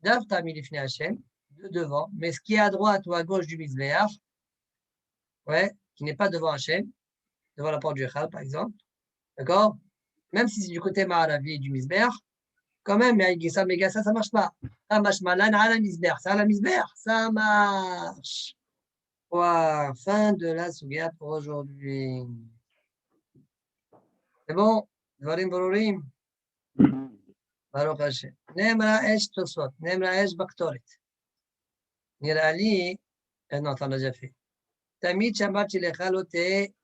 דווקא מלפני השם, de devant, mais ce qui est à droite ou à gauche du mizbeach, ouais, qui n'est pas devant Hachem, devant la porte du Echal, par exemple, d'accord? Même si c'est du côté ma'aravi du mizbeach, quand même, Megissa, ça marche pas. Ça marche mal, à la mizbeach, ça à la mizbeach, ça marche. Wow, fin de la Sugia pour aujourd'hui. C'est bon? Dvarim Borurim? Baruch Hashem. Nemra Esh Tosot, Nemra Esh Baktoret. Nirali, non, ça on l'a déjà fait. Tamid Shabbat Shilecha Lote,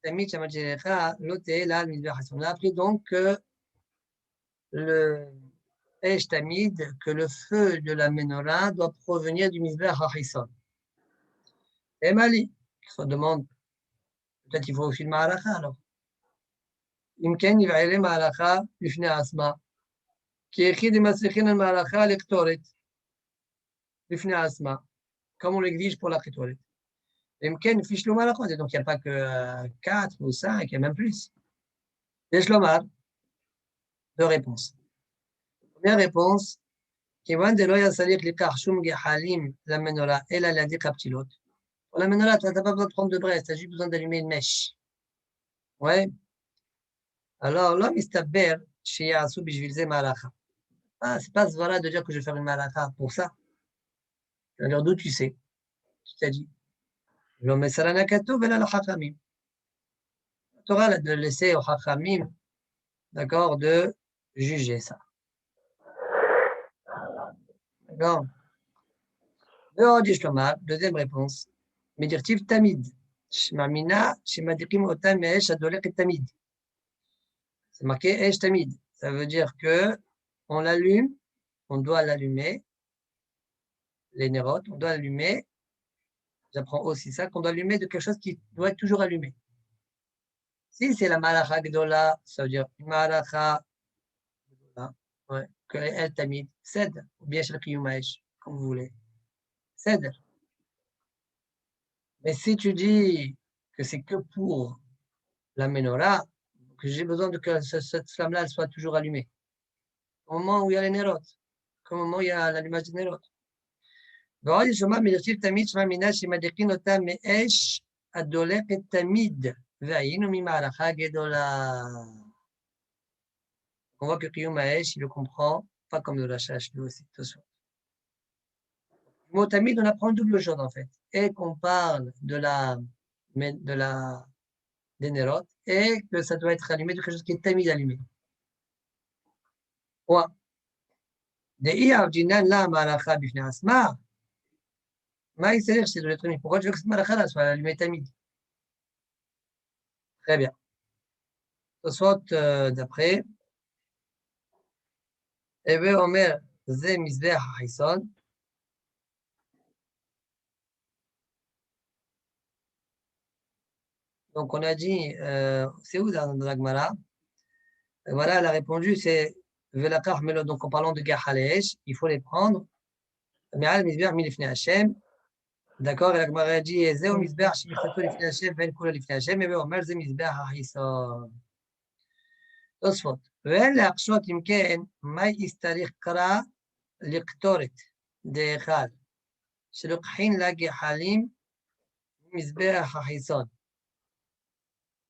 Tamid Shabbat Shilecha Lote, là, on a appris donc que le Esh Tamid, que le feu de la menorah doit provenir du Mizbeach HaChisson. Et Mali, qui se demande, peut-être qu'il faut aussi le Ma'alacha alors. Imken, il va aller Ma'alacha, Lifne Asma, qui écrit des Masechin al Ma'alacha, Lektoret, Lifne Asma, comme on l'exige pour la Ketoret. Imken, fiche le Ma'alacha, donc il n'y a pas que 4 ou 5, il y a même plus. Et Shlomar, deux réponses. Première réponse, Kivan de Loya Salik Likar Shum Gehalim, la menorah, et la Ladi Kaptilot. Pour la menorah, tu n'as pas besoin de prendre de braise, tu as juste besoin d'allumer une mèche. Ouais. Alors, l'homme, il s'appelle chez Yassou Bishvilze Malacha. Ah, c'est pas ce voilà de dire que je vais faire une Malacha pour ça. Alors, d'où tu sais? Tu t'as dit. L'homme, c'est la Katou, et là, le Chachamim. Tu auras de laisser au Chachamim, d'accord, de juger ça. D'accord? Deuxième réponse. Médirtiv Tamid. Shmamina, Shemadikim Otam Esh Adolek et Tamid. C'est marqué Esh Tamid. Ça veut dire que on l'allume, on doit l'allumer. Les nérotes, on doit allumer. J'apprends aussi ça, qu'on doit allumer de quelque chose qui doit être toujours allumé. Si c'est la Malacha Gdola, ça veut dire une Malacha Gdola, ouais, que El Tamid, Seder, ou bien Shel Kiyum Haesh, comme vous voulez. Seder. Mais si tu dis que c'est que pour la menorah, que j'ai besoin de que cette flamme-là elle soit toujours allumée. Au moment où il y a les nérotes, au moment où il y a l'allumage des nérotes. On voit que Kiyum Haesh, il le comprend, pas comme le Rachash, lui aussi. Le mot tamid, on apprend double chose en fait. Et qu'on parle des nérotes, et que ça doit être allumé de quelque chose qui est tamid allumé. Pourquoi tu veux que cette malacha soit allumée tamid? Très bien. Soit d'après. Ebe Omer, Ze Mizbeach HaChison. Donc, on a dit, c'est où dans la Gemara? Voilà, elle a répondu, c'est Velakar Melo. Donc, en parlant de Gahalesh, il faut les prendre. Me'al Mizbeach Milifne Hashem. D'accord, et la Gemara a dit, Zeo Mizbeach Shinichseto Lifne Hashem, Ben Kula Lifne Hashem. Ebe Omer, Ze Mizbeach HaChison. תוספות, ואין להקשות אם כן, מה יסתריך קרא לקטורת דאחד, שלוקחין לה גחלים מזבח החיסון.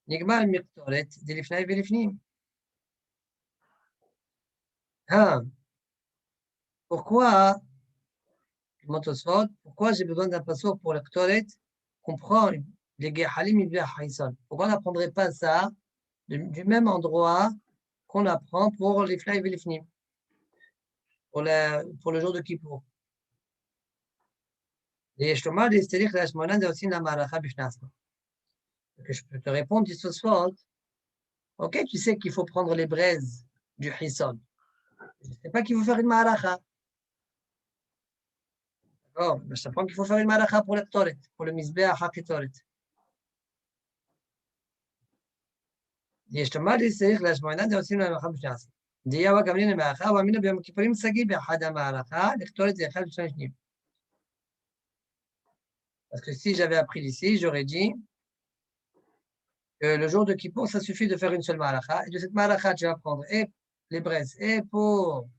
נגמר מקטורת, זה לפני ולפנים. Pourquoi, pourquoi j'ai besoin d'un passeur pour la ktoret qu'on prend les gehalim mizbech haïson? Pourquoi on n'apprendrait pas ça du même endroit qu'on apprend pour les fly et les fnim, pour le jour de Kippour? Et je te demande, c'est-à-dire que la shmonan de aussi la maracha bifnasma. Que je peux te répondre, dit ce soir, ok, tu sais qu'il faut prendre les braises du hison. Je ne sais pas qu'il faut faire une maracha. D'accord, je t'apprends qu'il faut faire une maracha pour le ktoret, pour le mizbeach ha-ktoret. يشتمل السرير لاشمعنان ده وسيم لما خمس ناس دي هو قبلين المعركة ومن بيوم كيبريم سجي بحد معركة نختار زي خالد شنجنيم. Parce que si j'avais appris d'ici, j'aurais dit que le jour de Kippour, ça suffit de faire une seule maraka. Et de cette maraka, tu vas prendre et les braises, et pour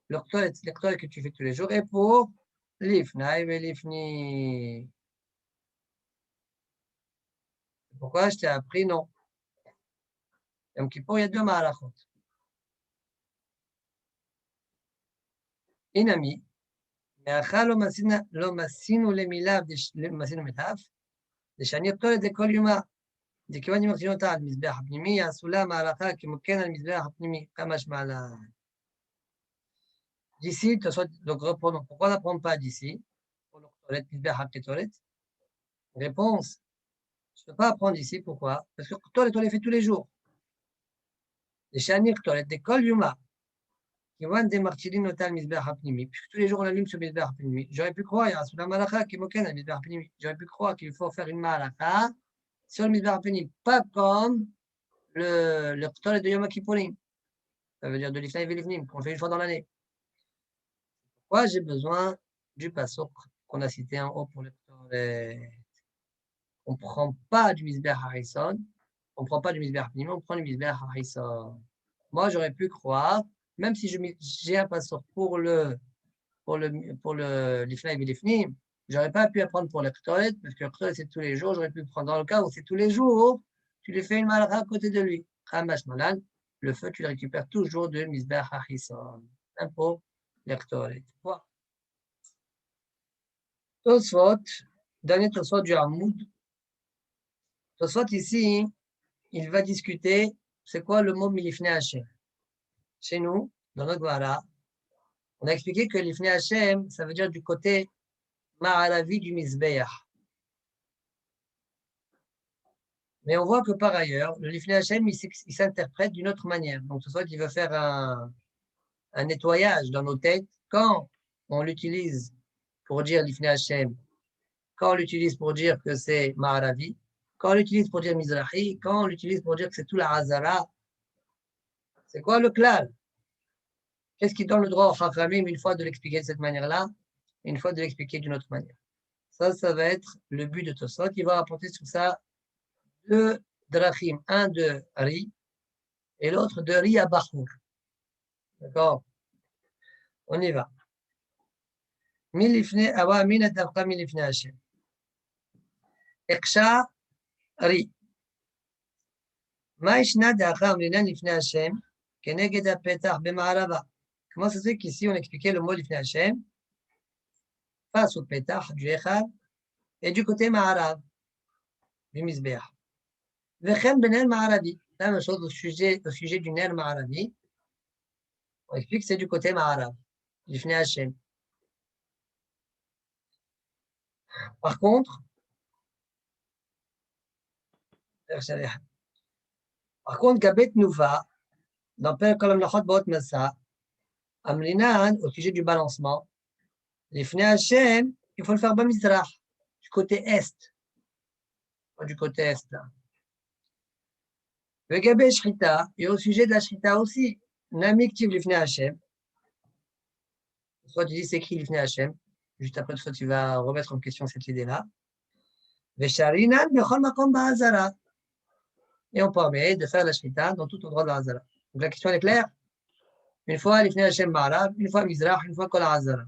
le ktoret que tu fais tous les jours, et pour l'ifnaï et l'ifni. Pourquoi je t'ai appris non? Yom Kippour, il y a deux marakot. Inami. מאחר לא מסינו למיליו, מסינו מיטב, לשאני הקטורת לכל יומה. דכיוון אם מכינו אותה על מזבח הפנימי, יעשו לה מערכה כמוכן על מזבח הפנימי, כמה שמע לה. D'ici, donc reprenons. Pourquoi on n'apprend pas d'ici? Pour le mizbech ha-ketoret. Réponse, je ne peux pas apprendre ici. Pourquoi? Parce que le on les fait tous les jours. Les shani ketoret, des kol yuma. Kivan de martirin notal mizbech ha-pnimi. Puisque tous les jours on allume ce mizbech ha-pnimi. J'aurais pu croire, il y a la malakha qui moken al mizbech ha-pnimi. J'aurais pu croire qu'il faut faire une malakha sur le mizbech ha-pnimi. Pas comme le ketoret de Yom Kippourim. Ça veut dire de l'ifnaï et l'ifnim, qu'on fait une fois dans l'année. Pourquoi j'ai besoin du pasuk qu'on a cité en haut pour le ketoret? On ne prend pas du mizbech ha-Harison, on ne prend pas du mizbech ha-pnimi, on prend du mizbech ha-Harison. Moi, j'aurais pu croire, même si j'ai un passeur pour le l'ifnaï et l'ifnim, j'aurais pas pu apprendre pour le ktoret, parce que le ktoret c'est tous les jours, j'aurais pu prendre dans le cas où c'est tous les jours, tu les fais une malakha à côté de lui. Khamash malan, le feu, tu le récupères toujours de mizbech ha-Harison. Un pour le ktoret. Tosfot, dernier Tosfot du Hamoud. Tosfot ici, il va discuter, c'est quoi le mot milifne Hashem. Chez nous, dans notre Gemara, on a expliqué que l'ifne Hashem, ça veut dire du côté ma'aravi du Mizbeach. Mais on voit que par ailleurs, le l'ifne Hashem, il s'interprète d'une autre manière. Donc, ce soit qu'il veut faire un nettoyage dans nos têtes quand on l'utilise pour dire l'ifne Hashem, quand on l'utilise pour dire que c'est ma'aravi, quand on l'utilise pour dire Mizrahi, quand on l'utilise pour dire que c'est tout la Hazara. C'est quoi le klal? Qu'est-ce qui donne le droit au Chachamim une fois de l'expliquer de cette manière-là, une fois de l'expliquer d'une autre manière? Ça va être le but de Tosfot. Il va rapporter sur ça deux drachim, un de Ri et l'autre de Ri à Bachour. D'accord? On y va. Milifne awa min adavka milifne Hashem. Eksha Ri. Ma ishna da'acha amrinan lifne Hashem keneged ha'petach b'ma'arava. Comment ça se fait qu'ici on expliquait le mot l'ifne Hashem face au pétach du Echad et du côté Ma'arav du Mizbeach. Vechem benel Ma'aravi. La même chose au sujet du Ner Ma'aravi. On explique que c'est du côté Ma'arav, l'ifne Hashem. Par contre, Par contre, Gabet Nouva, dans Père Kolam Lachot Baot Massa, Amrinan, au sujet du balancement, les Fnei Hashem, il faut le faire Bamizrach, du côté est. Pas du côté est, là. Le Gabet Shrita, et au sujet de la Shrita aussi, Namiktiv l'Ifnei Hashem. Soit tu dis c'est écrit l'Ifnei Hashem, juste après, soit tu vas remettre en question cette idée-là. Vesharinan Bechol Makom Ba'azara. Et on permet de faire la Shrita dans tout endroit de la Hazara. Donc la question est claire. Une fois l'Ifnei Hashem Ma'arav, une fois Mizrach, une fois Kol Hazara.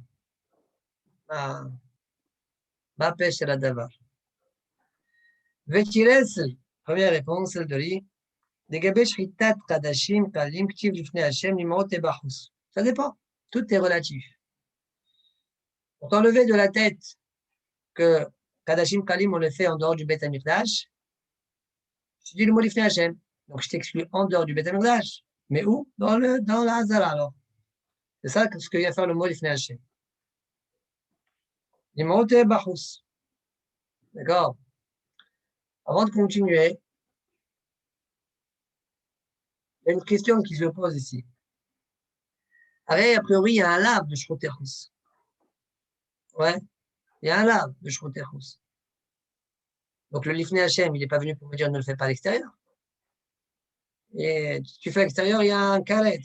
Ma pêche c'est la davar. Vetires, première réponse, celle de Ri. Degabe Shritat Kadashim Kalim Ktiv l'Ifnei Hashem Nimrot et Bachus. Ça dépend. Tout est relatif. Pour t'enlever de la tête que Kadashim Kalim on le fait en dehors du Beth Amikdash, je dis le mot l'Ifnei Hashem. Donc je t'exclus en dehors du Beth Amikdash. Mais où? Dans la Hazara alors. C'est ça ce que vient faire le mot l'Ifnei Hashem. Nimrot et Bachus. D'accord? Avant de continuer, il y a une question qui se pose ici. A priori, il y a un lave de Shroterhus. Ouais, il y a un lave de Shroterhus. Donc le Lifnei Hashem, il n'est pas venu pour me dire ne le fais pas à l'extérieur. Et tu fais à l'extérieur, il y a un karet.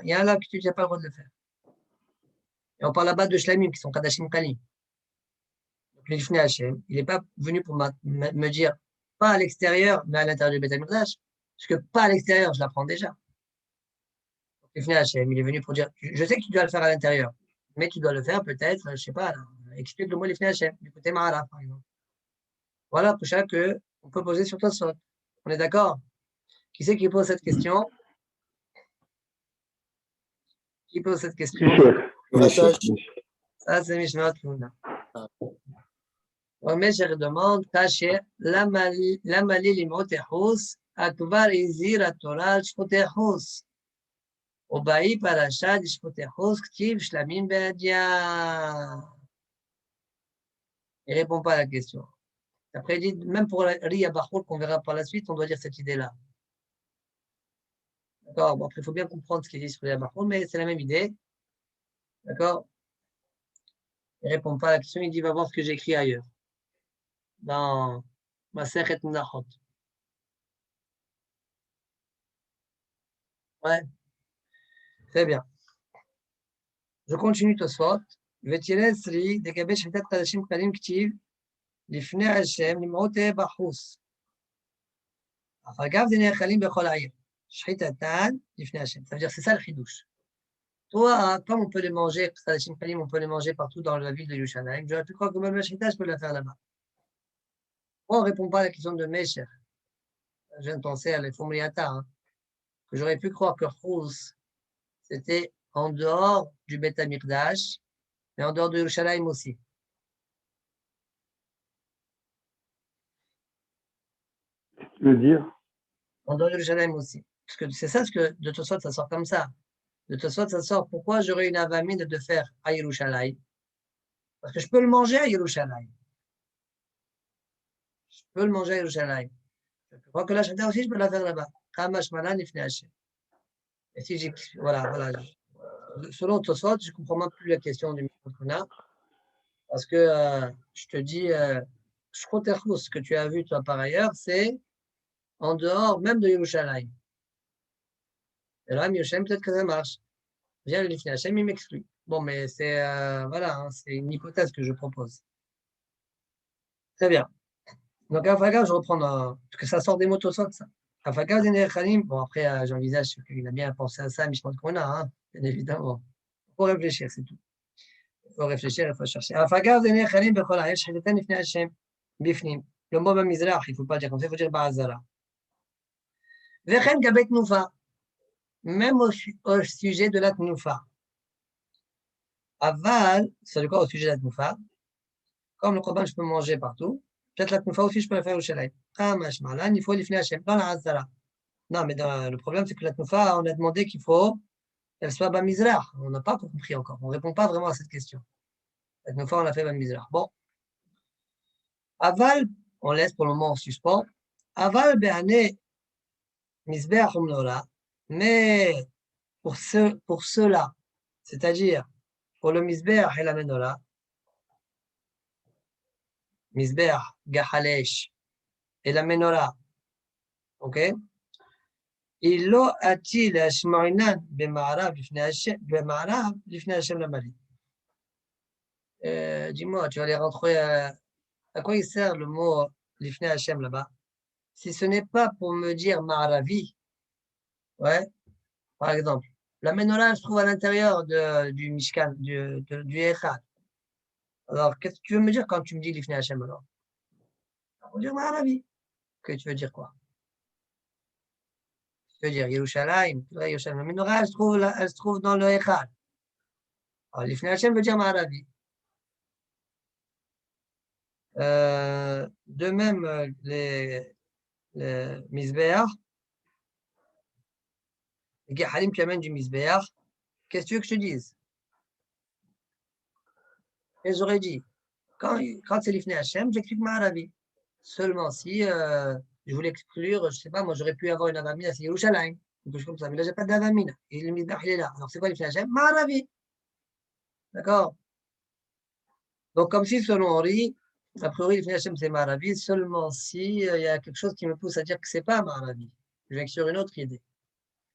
Il y a un lave que tu n'as pas le droit de le faire. Et on parle là-bas de Shlamim, qui sont Kadashim Kalim. Donc le Lifnei Hashem, il n'est pas venu pour me dire pas à l'extérieur, mais à l'intérieur du Beth Amikdash. Parce que pas à l'extérieur, je l'apprends déjà. Donc le Lifnei Hashem, il est venu pour dire, je sais que tu dois le faire à l'intérieur, mais tu dois le faire peut-être, je ne sais pas, là, explique le mot Lifnei Hashem, du côté Ma'ala, par exemple. Voilà, pour chaque on peut poser sur Tosfot. On est d'accord? Qui c'est qui pose cette question? Qui pose cette question? Ça, c'est Mishnah Tmouna. Mesher demande, Kacher, Lamali Limotechus, Akvar Izir Torah Shpotechus. Obaï Parashat Shpotechus, Ktiv Shlamim Be'adia. Il ne répond pas à la question. Après, il dit, même pour Ria Bachol, qu'on verra par la suite, on doit dire cette idée-là. D'accord? Bon, après, il faut bien comprendre ce qu'il dit sur Ria Bachol, mais c'est la même idée. D'accord? Il ne répond pas à la question, il dit, va voir ce que j'ai écrit ailleurs. Dans Masechet Menachot. Ouais. Très bien. Je continue Tosfot. Vetirez Ri, Degabe Shritat Kadashim Kalim Ktiv, Lifnei Hashem, Nimrot et Bachus. Afagav Dene Chalim Bechol Ha'ir. Shritatan, Lifnei Hashem. Ça veut dire c'est ça le chidouche. Toi, comme on peut les manger, Kadashim Kalim, on peut les manger partout dans la ville de Yerushalayim. Tu crois que même la Shrita, je peux la faire là-bas. Moi, on ne répond pas à la question de Mesher. Je viens de penser à l'Efomriata, hein, que j'aurais pu croire que Chous, c'était en dehors du Beth Amikdash, mais en dehors de Yerushalayim aussi. Tu veux dire? En dehors de Yerushalayim aussi. Parce que c'est ça, ce que de Tosfot, ça sort comme ça. De Tosfot, ça sort. Pourquoi j'aurais une avamine de faire à Yerushalayim? Parce que je peux le manger à Yerushalayim. Je peux le manger à Yerushalayim. Je crois que la Shrita aussi, je peux la faire là-bas. Kamash Malan Lifnei Hashem. Et si j'ai. Voilà. Selon Tosfot, je ne comprends même plus la question du Mishpat. Parce que je te dis, ce que tu as vu toi par ailleurs, c'est en dehors même de Yerushalayim. Et là, Yerushalayim, peut-être que ça marche. Viens le Lifnei Hashem, il m'exclut. Bon, mais c'est voilà, hein, c'est une hypothèse que je propose. Très bien. Donc, Afagav, je reprends parce que ça sort des mots Tosfot, ça. Afagav Dene Chalim, bon, après, j'envisage qu'il a bien pensé à ça, Mishpat qu'on a, hein, bien évidemment. Il faut réfléchir, c'est tout. Il faut réfléchir, il faut chercher. Afagav Dene Chalim Bechol Ha'ir, Shchitatan Lifnei Hashem, Bifnim. Le mot Bamizrach, il ne faut pas dire comme ça, il faut dire Ba'azara. Vechen Gabet Noufa. Même au sujet de la Tnoufa. Aval, c'est le cas au sujet de la Tnoufa. Comme le Korban, je peux manger partout. Peut-être la Tnoufa aussi, je peux la faire au Shalaï. Kamash Malan, il faut l'Ifnei Hashem, dans la Hazara. Non, mais le problème, c'est que la Tnoufa, on a demandé qu'il faut qu'elle soit Bamizrach. On n'a pas compris encore. On ne répond pas vraiment à cette question. La Tnoufa, on l'a fait Bamizrach. Bon. Aval, on laisse pour le moment en suspens. Aval, Béhané, Misbeach ou menorah, mais pour cela, c'est-à-dire pour le misbeach et la menorah, misbeach, gahalesh et la menorah, ok? Il lo a-t-il ashmainan b'ma'arav l'ifnei Hashem la Marie. Dis-moi, tu vas les rentrer à quoi il sert le mot l'ifnei Hashem là-bas? Si ce n'est pas pour me dire ma'aravi, ouais, par exemple, la menorah se trouve à l'intérieur du Mishkan, du Echad. Alors, qu'est-ce que tu veux me dire quand tu me dis l'ifnei Hashem alors? On va dire ma'aravi. Que tu veux dire quoi? Tu veux dire Yerushalayim, Yerushalayim. La menorah, elle se trouve dans le Echad. Alors, l'ifnei Hashem veut dire ma'aravi. De même, les Misbeach, les Gehalim qui amènent du Misbeach, qu'est-ce que tu veux que je te dise? Et j'aurais dit, quand c'est l'ifnei Hashem, j'explique ma'aravi. Seulement si je voulais exclure, je ne sais pas, moi j'aurais pu avoir une avamina, c'est Yerushalayim, quelque chose comme ça, mais là j'ai pas d'avamina. Et le Misbeach il est là. Alors c'est quoi l'ifnei Hashem? Ma'aravi. D'accord? Donc comme si selon Henri, a priori l'ifnei Hashem c'est ma'aravi, seulement si il y a quelque chose qui me pousse à dire que c'est pas ma'aravi. Je vais sur une autre idée.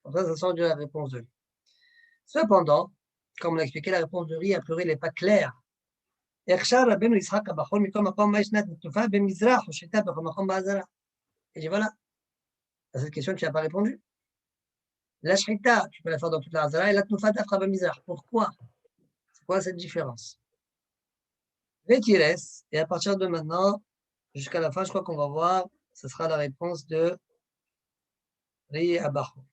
Comme ça sort de la réponse de lui. Cependant, comme on l'a expliqué, la réponse de Ri, a priori, n'est pas claire. Et dit voilà, à cette question, tu n'as pas répondu. La shrita, tu peux la faire dans toute la Hazara, et la tnufa d'Afra b'mizrach. Pourquoi? C'est quoi cette différence? Vétires, et à partir de maintenant, jusqu'à la fin, je crois qu'on va voir, ce sera la réponse de Ri Abacho.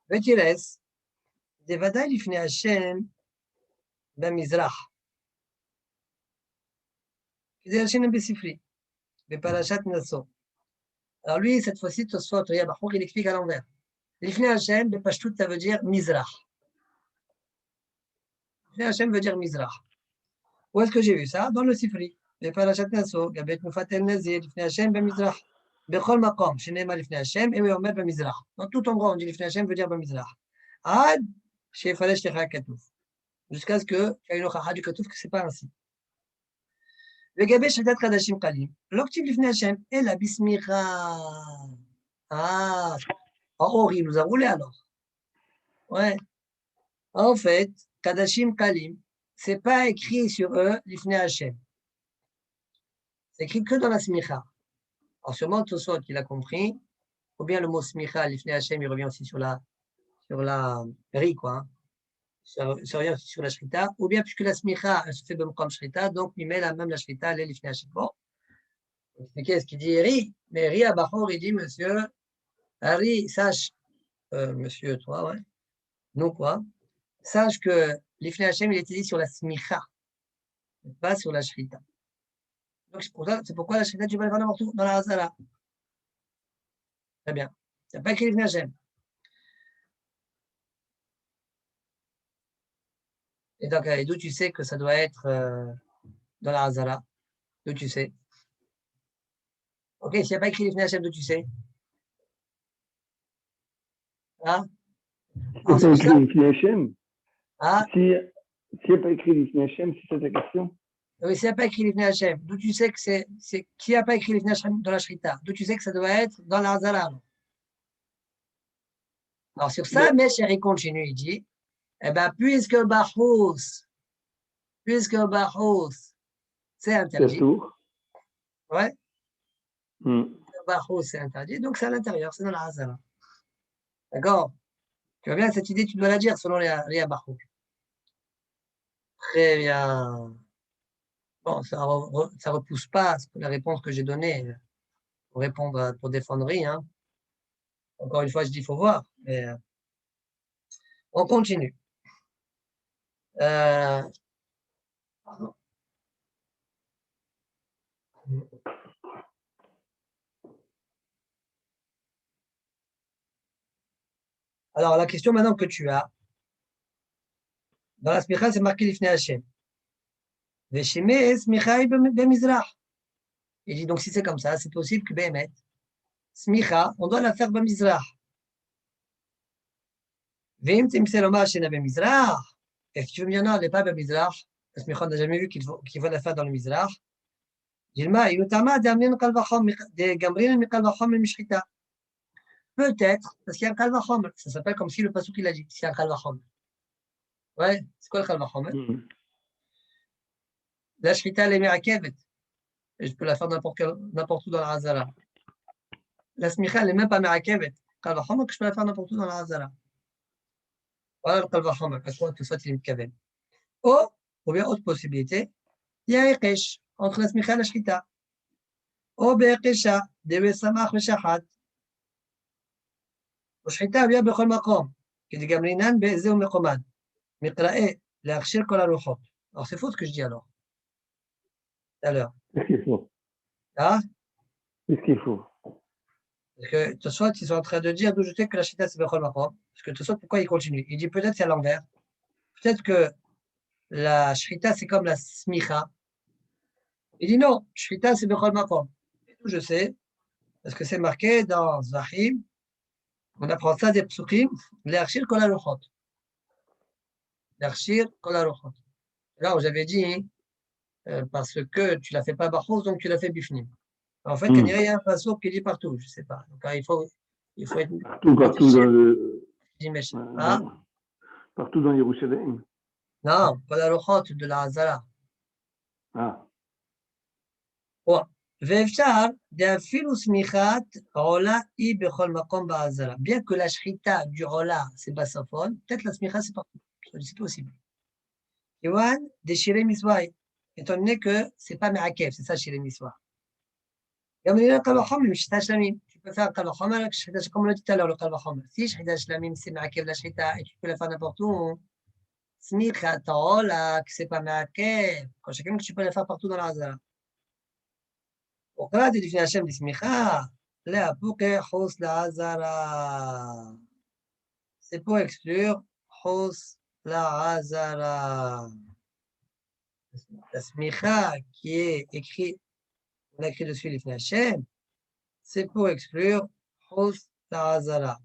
Vétires, Devadaï l'ifnei Hashem b'mizrach. C'est Hashem b'sifri, b'parashat Naso. Alors lui, cette fois-ci, Tosfot, Ri Abacho, il explique à l'envers. L'ifnei Hashem, b'pashtout, ça veut dire mizrach. L'ifnei Hashem veut dire mizrach. Où est-ce que j'ai vu ça? Dans le Sifri. B'parashat Naso, Gabet Mufat El Nazir, l'ifnei Hashem b'mizrach. Bechol makom, shenema l'ifnei Hashem, et omer b'mizrach. Dans tout endroit, on dit l'ifnei Hashem veut dire b'mizrach. Ad, she'efalesh techa katouf. Jusqu'à ce que tu aies une ochacha du katouf que ce n'est pas ainsi. Gabet shetat kadashim kalim. L'octave l'ifnei Hashem, et la bismira. Ah, or il nous a roulé alors. Ouais. En fait, kadashim kalim, c'est pas écrit sur eux l'ifnei Hashem. C'est écrit que dans la smicha. Alors sûrement Tosfot qu'il a compris, ou bien le mot smicha, l'ifnei Hashem, il revient aussi sur la ri, quoi. Hein. Ça revient aussi sur la shrita, ou bien puisque la smicha, elle se fait comme shrita, donc il met même la shrita, elle est l'ifnei Hashem. Bon, expliquer ce qu'il dit ri, mais ri à Bachor, il dit, monsieur, Harry, sache, monsieur, toi, ouais, nous quoi, sache que l'ifnei Hashem, il était dit sur la smicha, pas sur la shrita. Donc c'est pourquoi la shrita, tu vas le faire n'importe où, dans la Hazara. Très bien. Tu n'as pas écrit l'ifnei Hashem. Et donc, d'où tu sais que ça doit être dans la Hazara? D'où tu sais? Ok, s'il n'y a pas écrit l'ifnei Hashem, d'où tu sais? Hein? C'est pas écrit l'ifnei Hashem. Ah? S'il n'y a pas écrit l'ifnei Hashem, c'est ça ta question? Oui, s'il n'y a pas écrit l'ifnei Hashem, d'où tu sais que c'est qui n'a pas écrit l'ifnei Hashem dans la Shrita? D'où tu sais que ça doit être dans la Hazara? Alors, sur ça, Mesh il continue, il dit, eh bien, puisque Bachous, c'est interdit. Ouais. Bachous, c'est interdit, donc c'est à l'intérieur, c'est dans la Hazara. D'accord? Tu vois bien, cette idée, tu dois la dire selon les Bachous. Très bien. Bon, ça ne repousse pas la réponse que j'ai donnée pour répondre, pour défendre rien. Encore une fois, je dis, il faut voir. Mais on continue. Pardon. Alors, la question maintenant que tu as, dans la smicha, c'est marqué l'ifnei Hashem. Veshime smicha b'mizrach. Il dit donc si c'est comme ça, c'est possible que Béhémet, smicha, on doit la faire b'mizrach. Vim timse lomar shena b'mizrach. Et si tu veux me dire non, elle n'est pas b'mizrach, la smicha, on n'a jamais vu qu'il faut la faire dans le mizrach. Dilma, yutama d'amnin kal vachom, de gamrin mi kal vachom mi mishchita. Peut-être, parce qu'il y a un kal vachom. Ça s'appelle comme si le pasuk il a dit, c'est un kal vachom. Ouais, c'est quoi le kal vachom? La shchita, elle est mirakevet. Et je peux la faire n'importe où dans la Hazara. La smicha, elle n'est même pas mirakevet. Kal vachom, que je peux la faire n'importe où dans la Hazara. Voilà le kal vachom, parce que tout ça, il est mikaven. Ou bien autre possibilité, il y a un ekesh entre la smicha et la shchita. Ou bien ekesha, dewe samach v'shachat. ושחיטה הביאה בכל מקום, כדגמרינן באיזהו מקומן, מקראי להכשיר כל הרוחות. Alors c'est faux ce que je dis alors. Tout à l'heure. Qu'est-ce qu'il faut? Hein? Qu'est-ce qu'il faut? Parce que Tosfot, ils sont en train de dire d'où je sais que la shita c'est bechol makom. Parce que Tosfot, pourquoi il continue? Il dit peut-être c'est à l'envers. Peut-être que la shita c'est comme la smicha. Il dit non, shita c'est bechol makom. Et d'où je sais? Parce que c'est marqué dans Zahim. On apprend ça des psukim, l'archir kol harochot. L'archir kol harochot. Là où j'avais dit, parce que tu ne l'as fait pas bachos, donc tu l'as fait bifnim. En fait, il y a un passeau qui dit partout, je ne sais pas. Donc, il faut être partout dans le. Partout dans Yerushalayim. Non, pas la rochot de la Hazara. Ah. ואפשר d'afil usmichat rola i bechol makom ba'azara. Bien que la shrita du rola c'est basafon, peut-être la smicha c'est partout. C'est possible. Yohan, déchirer miswai, étant donné que c'est pas me'akev, c'est ça chirer miswai. Comme il y a kalvachom, le shita shlamim. Tu peux faire kalvachom avec shrita, comme on l'a dit tout à l'heure, le kalvachom. Si shrita shlamim c'est me'akev la shrita et tu peux la faire n'importe où, smicha rola, que c'est pas me'akev, quand chacun que tu peux la faire partout dans la hazara. وقرأت לפני השם לשמיכה, להפוקה חוס לעזרה. C'est pour exclure חוס לעזרה. La smicha qui est écrit, on a écrit dessus לפני השם, c'est pour exclure חוס לעזרה.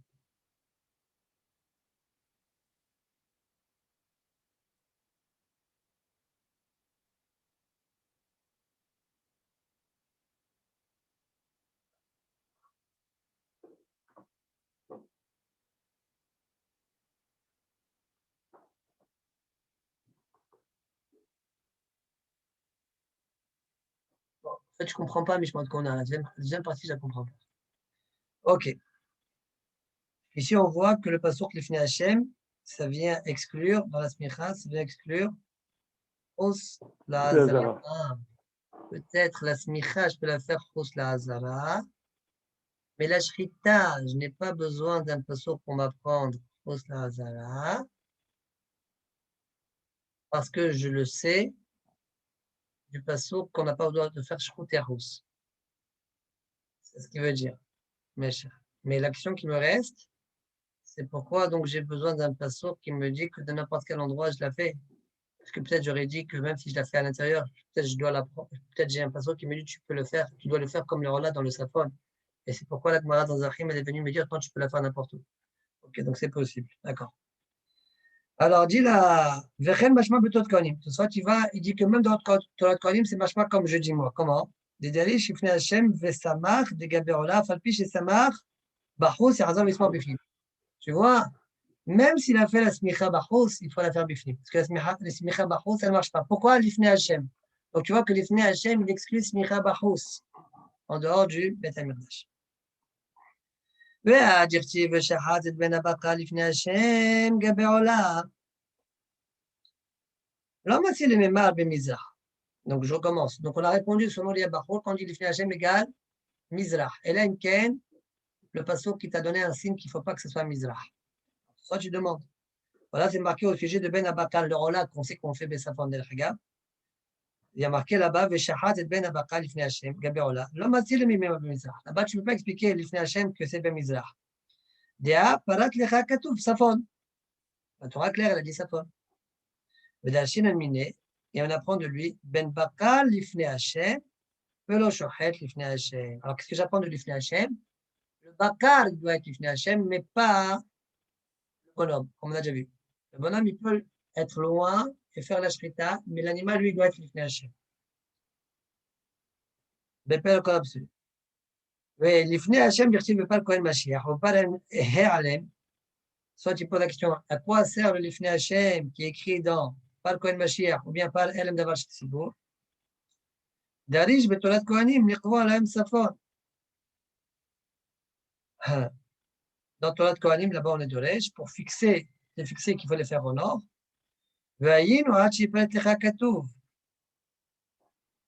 En fait, je ne comprends pas, mais je pense qu'on a la deuxième partie, je ne comprends pas. Ok. Ici, on voit que le passouk l'ifni Hashem, ça vient exclure, dans la smicha, ça vient exclure Chos la Hazara. Peut-être la smicha, je peux la faire Chos la Hazara. Mais la shrita, je n'ai pas besoin d'un passouk pour m'apprendre Chos la Hazara. Parce que je le sais, du passouk qu'on n'a pas besoin de faire Shkut Erous. C'est ce qu'il veut dire. Mais l'action qui me reste, c'est pourquoi donc j'ai besoin d'un passouk qui me dit que de n'importe quel endroit je la fais. Parce que peut-être j'aurais dit que même si je la fais à l'intérieur, peut-être je dois l'apprendre. Peut-être j'ai un passouk qui me dit tu peux le faire, tu dois le faire comme le rola dans le safon. Et c'est pourquoi la Gemara dans Zachim elle est venue me dire non, tu peux la faire n'importe où. Ok, donc c'est possible. D'accord. Alors, dit la Vechen Mashma Betot Konim. Soit il dit que même dans Torah Konim, c'est Mashma comme je dis moi. Comment? Dedali Shifne Hashem Vesamach de Gaberola, Falpi chez Samach, Bachos et Hazam Isma Bifnim. Tu vois, même s'il a fait la Smicha Bachos, il faut la faire Bifnim. Parce que la Smicha Bachos, elle ne marche pas. Pourquoi l'Ifne Hashem? Donc tu vois que l'Ifne Hashem, il exclut Smicha Bachos en dehors du Bet HaMikdash. והדכתיב ושחט את בן הבקר לפני השם גבי עולה. לא מציע לממר במזרח. Donc je recommence. Donc on a répondu selon les Bachor quand on dit לפני השם égale mizrach. Et là, Ken, le pasteur qui t'a donné un signe qu'il ne faut pas que ce soit mizrach. Soit tu demandes. Voilà, c'est marqué au sujet de Ben Abakal, le rola qu'on sait qu'on fait Bessafon del Hagab. Il y a marqué là-bas, Veshahat et Ben Abakal l'ifne Hashem, Gabi Ola. L'homme a dit le mimem b'mizrach. Là-bas, tu ne peux pas expliquer l'ifne Hashem que c'est Ben Mizrach. Dea parat lecha katouf, Safon. La Torah claire, elle a dit Safon. Vedashin al-miné, et on apprend de lui, Ben Bakal l'ifne Hashem, Velo shochet l'ifne Hashem. Alors, qu'est-ce que j'apprends de l'ifne Hashem? Le bakar il doit être Lifnei Hachem, mais pas le bonhomme, comme on a déjà vu. Le bonhomme, il peut être loin et faire la shrita, mais l'animal, lui, doit être Lifnei Hachem. Bepel Kol absolu. Oui, Lifnei Hachem, Birti Bepal Kohen Mashiach. On parle Alem. Soit tu poses la question, à quoi sert le Lifnei Hachem qui est écrit dans par Kohen Mashiach ou bien par Elem Davar Shetibour? Darish Betolat Kohanim, Lichvo Alaim Safon. Dans Torat Kohanim, là-bas, on est de Resh, pour fixer qu'il faut les faire au nord.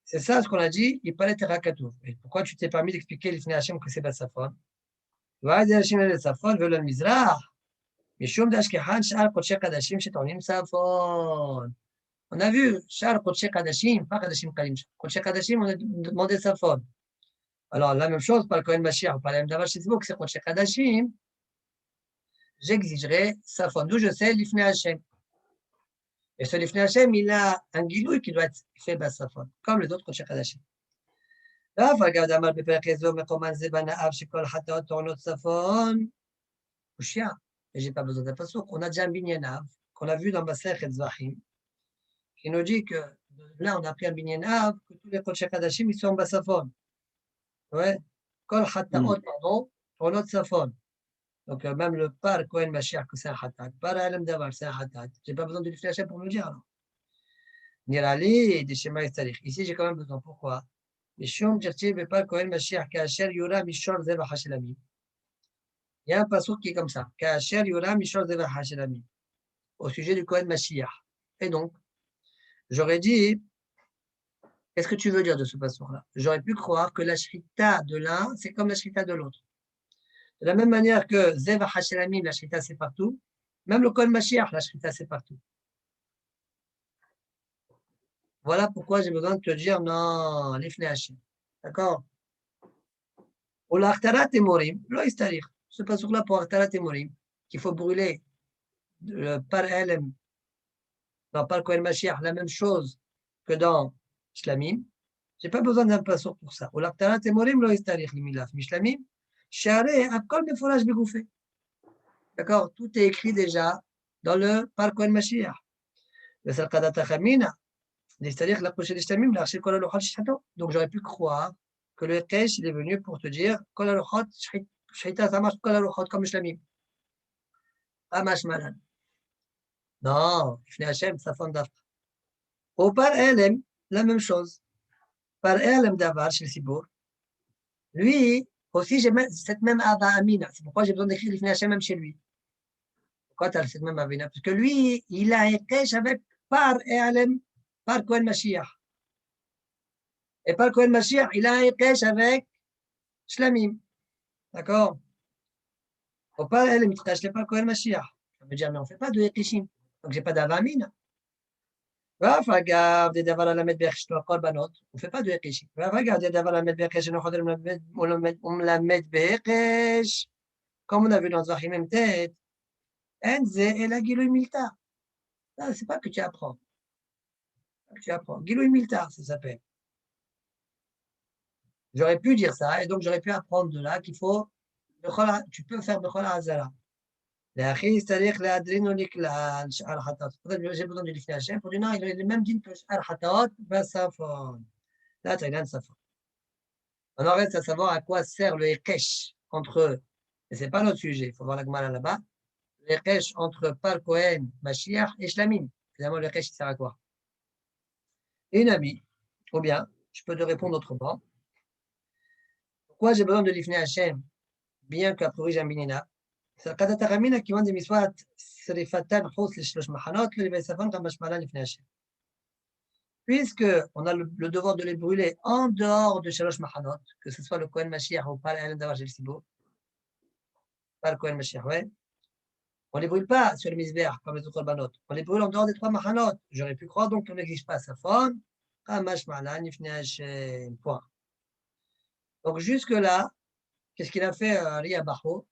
C'est ça ce qu'on a dit, il paraît Terakatouf. Et pourquoi tu t'es permis d'expliquer Lifnei Hachem que c'est Batsafon? On a vu, Shar Kodesh Kadashim, pas Kadashim Kalim. Kodesh Kadashim, on a demandé Safon. Alors, la même chose, par le Kohen Mashiach, par l'Em Davar Shetibour, que c'est Kodesh Kadashim, j'exigerai Safon. D'où je sais Lifnei Hachem. Et ce Lifnei Hachem, il a un guilouille qui doit être fait Batsafon, comme les autres Kodesh Kadashim. Là, regarde Amar Bepek Ezo, Mekoman Zebana Av, Shikol Hatot, Tornot Safon. Ushia. Et j'ai pas besoin d'un passouk. On a déjà un binyan qu'on a vu dans Basech et Zvachim, qui nous dit que là, on a pris un binyan que tous les Kodesh Kadashim, ils sont en Batsafon. Ouais. Kol Hataot, pardon, Tornot Safon. Donc, même le par Kohen Mashiach, que c'est un Hatat, par Alem Davar, c'est un Hatat. J'ai pas besoin de Lifnei Hachem pour me le dire. Nirali et des schémas historiques. Ici, j'ai quand même besoin. Pourquoi? Mishum Dirti Bepal Kohen Mashiach, Kaasher Yura Mishor Zeva Hashelami. Il y a un passouk qui est comme ça. Kaasher Yura Mishor Zeva Hashelami. Au sujet du Kohen Mashiach. Et donc, j'aurais dit, qu'est-ce que tu veux dire de ce passouk-là? J'aurais pu croire que la shrita de l'un, c'est comme la shrita de l'autre. De la même manière que Zeva Hashelami, la shrita c'est partout, même le Kohen Mashiach, la shrita c'est partout. Voilà pourquoi j'ai besoin de te dire non, Lifnei Hachem. D'accord? Ou l'Achtarat Emorim, lo istarir. Ce passouk-là pour Achtarat Emorim, qu'il faut brûler par Elem, par Kohen Mashiach, la même chose que dans Shlamim. Je n'ai pas besoin d'un passouk pour ça. Ou l'Achtarat Emorim, lo istarir, l'imilaf. Mishlamim, Share, Akol Meforash Begoufé. D'accord? Tout est écrit déjà dans le par Kohen Mashiach. Le Salkadat Achamina, c'est-à-dire l'approcher des Shlamim, l'archer Kol Aluchot Shchato. Donc j'aurais pu croire que le Kesh, il est venu pour te dire Kol Aluchot Shchita, ça marche Kol Aluchot comme Shlamim. Amash Malan. Non, Lifnei Hachem, ça fonde d'Afra. Ou par Elem, la même chose. Par Elem Davar, chez le Sibour. Lui, aussi, j'ai cette même Ava Amina. C'est pourquoi j'ai besoin d'écrire Lifnei Hachem même chez lui. Pourquoi tu as cette même Amina? Parce que lui, il a un Kesh avec par Elem, par Kohen Mashiach. Et par Kohen Mashiach, il a un Kesh avec Shlamim. D'accord? Au par Elem, il ne pas Kohen Mashiach. Ça veut dire, mais on ne fait pas de Ekeshim. Donc, je n'ai pas d'Ava Amina. On ne fait pas de Ekeshim. Comme on a vu dans Zahim Tet, Enze et la Gilouy Milta. C'est pas que tu apprends. Gilouy Milta, ça s'appelle. J'aurais pu dire ça, et donc j'aurais pu apprendre de là qu'il faut, tu peux faire Bechol Hazara. J'ai besoin de Lifnei Hachem pour dire non, il a le même din que Sh'ar Hatat, Basafon. Là, tu as un Safon. On en reste à savoir à quoi sert le Ekesh entre, et ce n'est pas notre sujet, il faut voir la Gemara là-bas, le Ekesh entre Par Kohen, Mashiach et Shlamim. Finalement, le Ekesh, il sert à quoi? Une amie, ou bien, je peux te répondre autrement. Pourquoi j'ai besoin de Lifnei Hachem, bien qu'a priori j'ai un binina? C'est le Kadat Aramina qui vend des miswat, Serifatan, Chos, les Shlosh Machanot, le Levaisafon, Kamashmalan, Lifnei Hachem. Puisque on a le devoir de les brûler en dehors de Shalosh Machanot, que ce soit le Kohen Mashiach ou pas l'Elem Davar Shel Sibour, pas le Kohen Mashiach, ouais. On ne les brûle pas sur le misbéach comme les autres banot. On les brûle en dehors des trois machanot. J'aurais pu croire donc qu'on n'exige pas Safon, Kamash Malan, Lifnei Hachem, point. Donc jusque-là, qu'est-ce qu'il a fait Ria Bacho?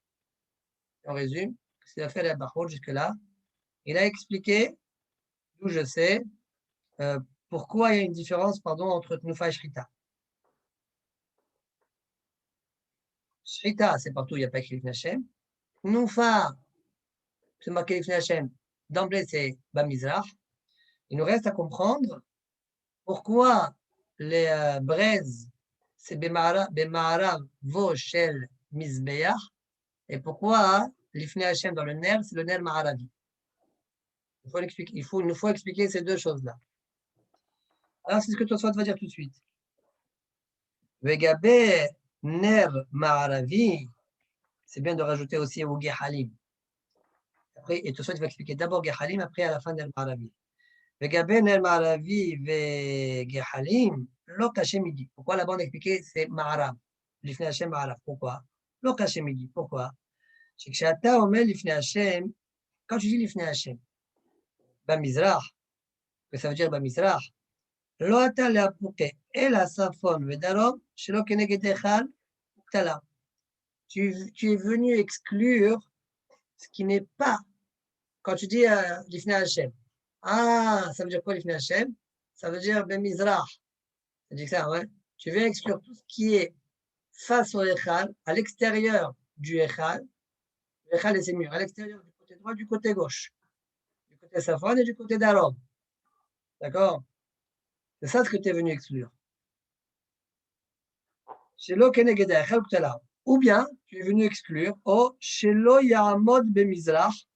On résume, qu'est-ce qu'il a fait Ria Bacho jusque-là? Il a expliqué, d'où je sais, pourquoi il y a une différence entre Tnufa et Shrita. Shrita, c'est partout, il n'y a pas écrit Lifnei Hashem. Noufa, c'est marqué Lifnei Hashem. D'emblée, c'est Bamizrach. Il nous reste à comprendre pourquoi les braises, c'est Bema'arav Voshel Mizbeach, et pourquoi Lifnei Hashem dans le Ner, c'est le Ner Ma'aravi. Il nous faut expliquer ces deux choses-là. Alors, c'est ce que Tosfot va dire tout de suite. Vegabe Ner Ma'aravi, c'est bien de rajouter aussi au Gehalim. Après, et Tosfot va expliquer d'abord Gehalim, après à la fin Ner Ma'aravi. Vegabe Ner Ma'aravi ve Gehalim, lo caché midi. Pourquoi là-bas on a expliqué c'est Ma'arav, Lifnei Hashem Ma'arav. Pourquoi? Lo caché midi. Pourquoi? C'est que Shata Omer Lifnei Hashem, quand tu dis Lifnei Hashem, Bamizrach, que ça veut dire Bamizrach, lo ata le'apuke el asafon vedarom shelo keneged echal uktala. Tu es venu exclure ce qui n'est pas, quand tu dis Lifnei Hashem. Ah, ça veut dire quoi Lifnei Hashem? Ça veut dire Bamizrach. Ça dit ça, ouais. Tu viens exclure tout ce qui est face au Echal, à l'extérieur du Echal. L'Echal et ses murs, à l'extérieur du côté droit, du côté gauche. Du côté Safran et du côté d'Arom. D'accord? C'est ça ce que tu es venu exclure. Shelo keneged echal uktala. Ou bien, tu es venu exclure au Shelo ya'amod bemizrach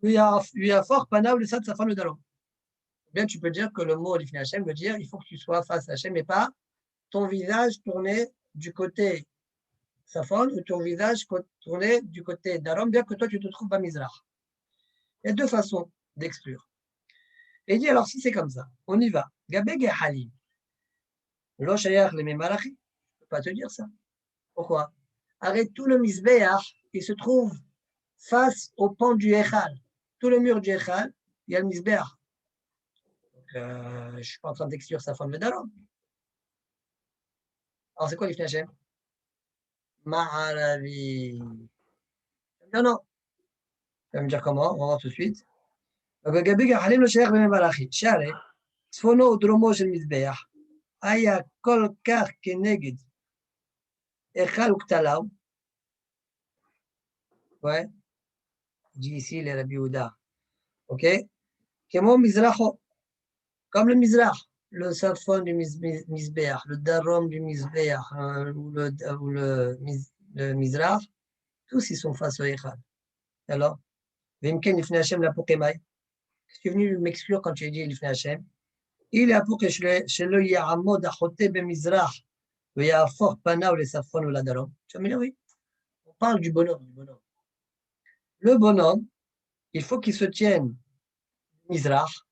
ya'afor panav l'esad Safran le d'Arom. Ou bien, tu peux dire que le mot Lifnei Hashem veut dire il faut que tu sois face à Hashem et pas ton visage tourné du côté Safran ou ton visage tourné du côté d'Arom, bien que toi tu te trouves à Mizrach. Il y a deux façons d'exclure. Et il dit alors si c'est comme ça, on y va. Gabé Gehalim. Lo shayach le memalachi. Je ne peux pas te dire ça. Pourquoi? Arrête, tout le Mizbeach, il se trouve face au pan du Echal. Tout le mur du Echal, il y a le Mizbeach. Je ne suis pas en train d'exclure Safran le d'Arom. Alors c'est quoi Lifnei Hashem? Ma'aravi. Non. Tu vas me dire comment? On va voir tout de suite. Gabi Gahalim le Sheikh Ben Malachi. Share, Sfono Dromo Shel Mizbeach. Aya Kol Kach Keneged. Echal Uktalaw. Ouais. Dit ici les Rabbi Yehuda. Ok? Kemo Mizracho. Comme le Mizrach. Le Safon du Mizbeach. Le Darom du Mizbeach. Ou le Mizrach. Tous ils sont face au Echal. Alors? Vimken Lifnei Hashem la Pokemai. Tu es venu m'exclure quand tu as dit Lifnei Hashem. Il est pour que Shelo Ya'amod Achote Bemizrach Ve'yafor Panav le Safran ou la Darom. Tu vas me dire oui. On parle du bonhomme. Le bonhomme, il faut qu'il se tienne Mizrach,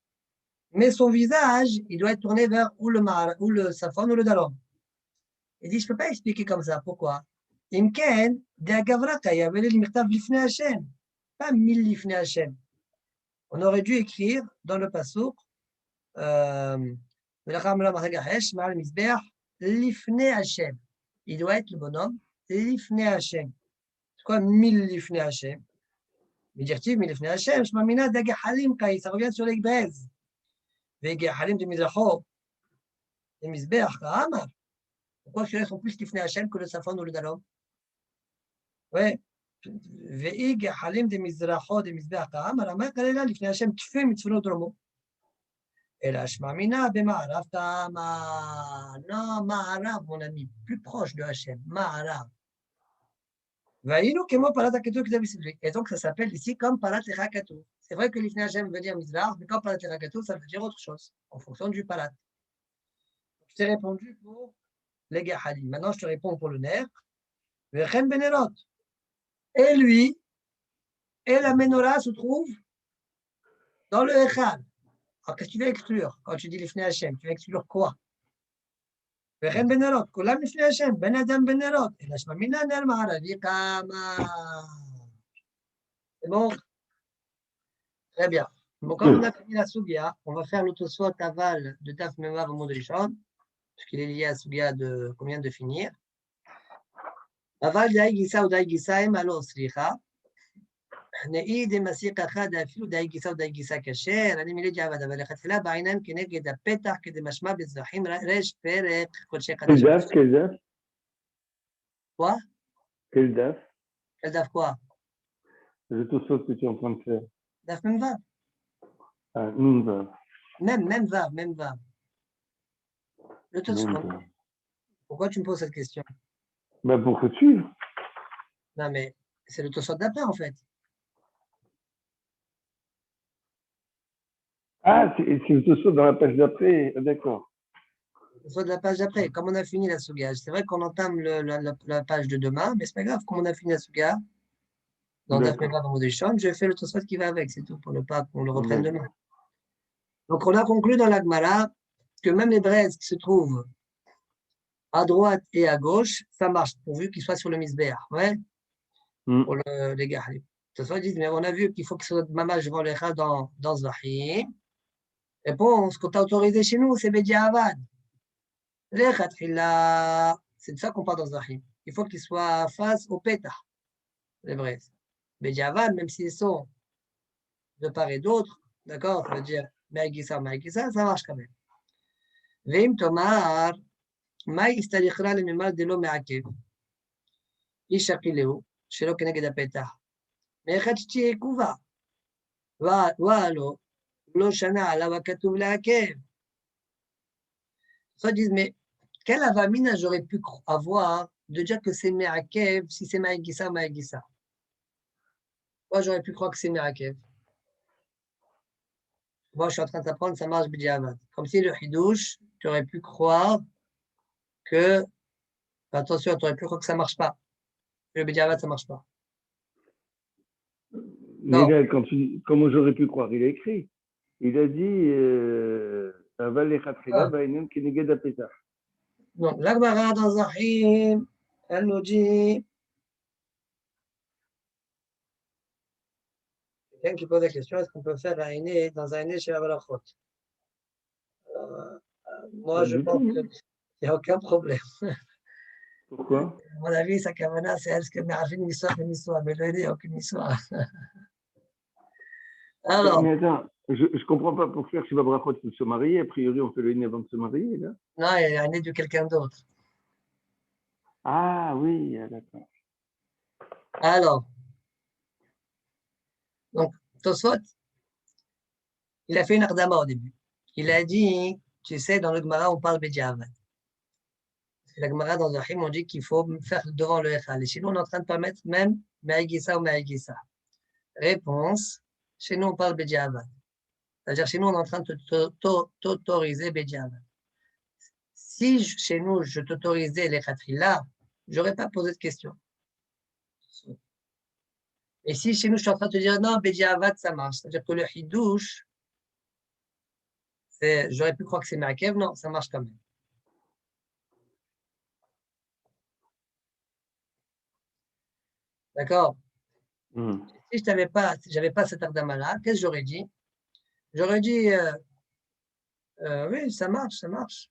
mais son visage, il doit être tourné vers ou le Safran ou le Darom. Il dit, je ne peux pas expliquer comme ça. Pourquoi? Imken, de Agavraka, il y avait le Mirtav Lifnei Hashem, pas mille Lifnei Hashem. On aurait dû écrire dans le Passouk, il doit être le bonhomme Lifnei Hashem. C'est quoi mille Lifnei Hashem? Mais dire-t-il, mille Lifnei Hashem, je m'amina de Gehalim, ça revient sur les braises. Les Gehalim de Mizracho, les Mizbeach, Kahamar. Pourquoi ceux-là sont plus Lifnei Hashem que le Safran ou le Darom? Ouais. Ve'i Gehalim de Mizracho, de Mizbeach, Kahamar, Amar Kalela, Lifnei Hashem, Tfé, Mitzvonot Romo. Et là, je m'amina de Ma'arav, Kahamar. Non, Ma'arav, mon ami, plus proche de Hashem, Ma'arav. Et donc, ça s'appelle ici comme Parat Lechakatou. C'est vrai que Lifnei Hashem veut dire Mizrach, mais comme Parat Lechakatou, ça veut dire autre chose, en fonction du Parat. Je t'ai répondu pour les Gehalim. Maintenant, je te réponds pour le Ner. Vechem Benerot. Et lui, et la Menorah se trouve dans le Echal. Alors, qu'est-ce que tu veux exclure quand tu dis Lifnei Hashem? Tu veux exclure quoi? Vechem Benerot. Kulam Lifnei Hashem. Ben Adam Benerot. Et là, je m'amina Ner Ma'aravi Kama. C'est bon? Très bien. Bon, quand on a fini la Sugia, on va faire l'autoswat aval de Daf Memav au monde Rishon, parce qu'il est lié à la Sugia qu'on vient de finir. Aval d'Aï Gissa ou d'Aï Gissaim, alors Sricha. Ne'i de Masir Kacha d'Afil ou d'Aï Gissa ou d'Aï Gissa Kacher, אני מילא ג'עבד, אבל לכתחילה בעיניים כנגד הפתח כדי משמע בזרחים רש פרק קודשי קדשים. כזף. Quoi? Quel DAF? Quel daf quoi? Le Tosfot que tu es en train de faire. Daf même va. Ah, Nunva. Même va, même va. Le Tosfot. Nunva. Pourquoi tu me poses cette question? Bah, pour te suivre. Non, mais c'est le Tosfot d'après, en fait. Ah, c'est le Tosfot dans la page d'après. Ah, d'accord. Le Tosfot de la page d'après. Comme on a fini la Souga, c'est vrai qu'on entame la page de demain, mais c'est pas grave. Comme on a fini la Souga, dans Daf D'accord. Meva dans Modéchon, je fais le Tosfot qui va avec, c'est tout, pour ne pas qu'on le reprenne D'accord. demain. Donc, on a conclu dans la Gemara que même les braises qui se trouvent à droite et à gauche, ça marche, pourvu qu'ils soient sur le misbéach. Ouais, Hmm. pour les gars. De toute façon, ils disent, mais on a vu qu'il faut qu'ils soient mamage devant les chats dans Zahim. Réponse, ce qu'on t'a autorisé chez nous, c'est Bediavad. Les Khatrilla, c'est de ça qu'on parle dans Zahim. Il faut qu'ils soient face au pétah, les vrais. Bediavad, même s'ils sont de part et d'autre, d'accord, ça veut dire Maïgissa, ça marche quand même. Veim Tomar, Maï Istalikhra le Mimal de l'eau Meakev. Ishakileu, Shelo Keneged Apetah. Mais Khatchi Kuva. Walo, Lo Shana, la Wakatouv la Akev. Soit disent, mais quelle avamina j'aurais pu avoir de dire que c'est Meakev si c'est Maïgissa ou Maïgissa? Moi, j'aurais pu croire que c'est Meakev. Moi, je suis en train d'apprendre, ça marche Bidjavad. Comme si le Hidouche, tu aurais pu croire que, attention, tu aurais pu croire que ça ne marche pas. Le Bidjavad, ça ne marche pas. Mais Non. là, comment j'aurais pu croire? Il a écrit. Il a dit Aval Echatchila, Bainem Keneged Apetah. Donc, l'Agmara dans Zahim, elle nous dit. Quelqu'un qui pose la question, est-ce qu'on peut faire un aîné dans un aîné chez Avalachot? Moi, Pas je du pense tout. qu'il n'y a aucun problème. Pourquoi? À mon avis, sa kavana, c'est est-ce que Me'arfin une histoire, mais l'aîné, il n'y a aucune histoire. Alors, Mais attends, je ne comprends pas pour faire Shiva Brachot pour se marier. A priori, on fait le Héné avant de se marier, là. non, il y a un aîné de quelqu'un d'autre. Ah oui, d'accord. Alors, donc, Tosfot, il a fait une ardama au début. Il a dit, tu sais, dans le Gemara, on parle Bediavad. La Gemara, dans le Him, on dit qu'il faut faire devant le Echal. Et chez nous, on est en train de permettre même Me'agissa ou Me'agissa. Réponse, chez nous, on parle Bediavad. C'est-à-dire, chez nous, on est en train de t'autoriser Bediavad. Si chez nous, je t'autorisais les Khatrilla, je n'aurais pas posé de question. Et si chez nous, je suis en train de te dire non, Bediavad, ça marche. C'est-à-dire que le Hidouche, j'aurais pu croire que c'est Ma'akev, non, ça marche quand même. D'accord? Si je n'avais pas cette ardama-là, qu'est-ce que j'aurais dit? J'aurais dit, oui, ça marche, ça marche.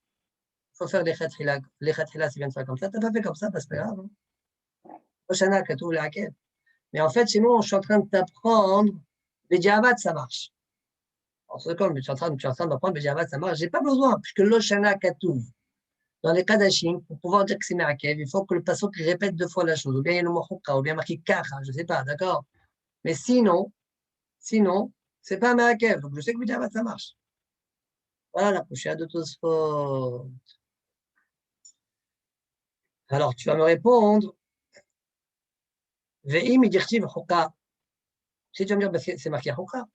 Il faut faire les khatrila. Les khatrila, c'est bien de faire comme ça. Tu n'as pas fait comme ça, c'est pas grave. Oshana, katou, la hakev. Mais en fait, chez nous, je suis en train de t'apprendre, les diabats, ça marche. En ce cas, je suis en train d'apprendre, les diabats, ça marche. Je n'ai pas besoin, puisque l'oshana, katou, dans les kadashim, pour pouvoir dire que c'est ma'akev, il faut que le passage répète 2 fois la chose. Ou bien il y a le mohouka, ou bien marqué kacha, je ne sais pas, d'accord? Mais sinon, c'est pas ma'akev. Donc, je sais que les diabats, ça marche. Voilà la prochaine de Tosfot. Alors, tu vas me répondre, Ve'im idirtiv houka. Si tu vas me dire, bah, c'est marqué houka.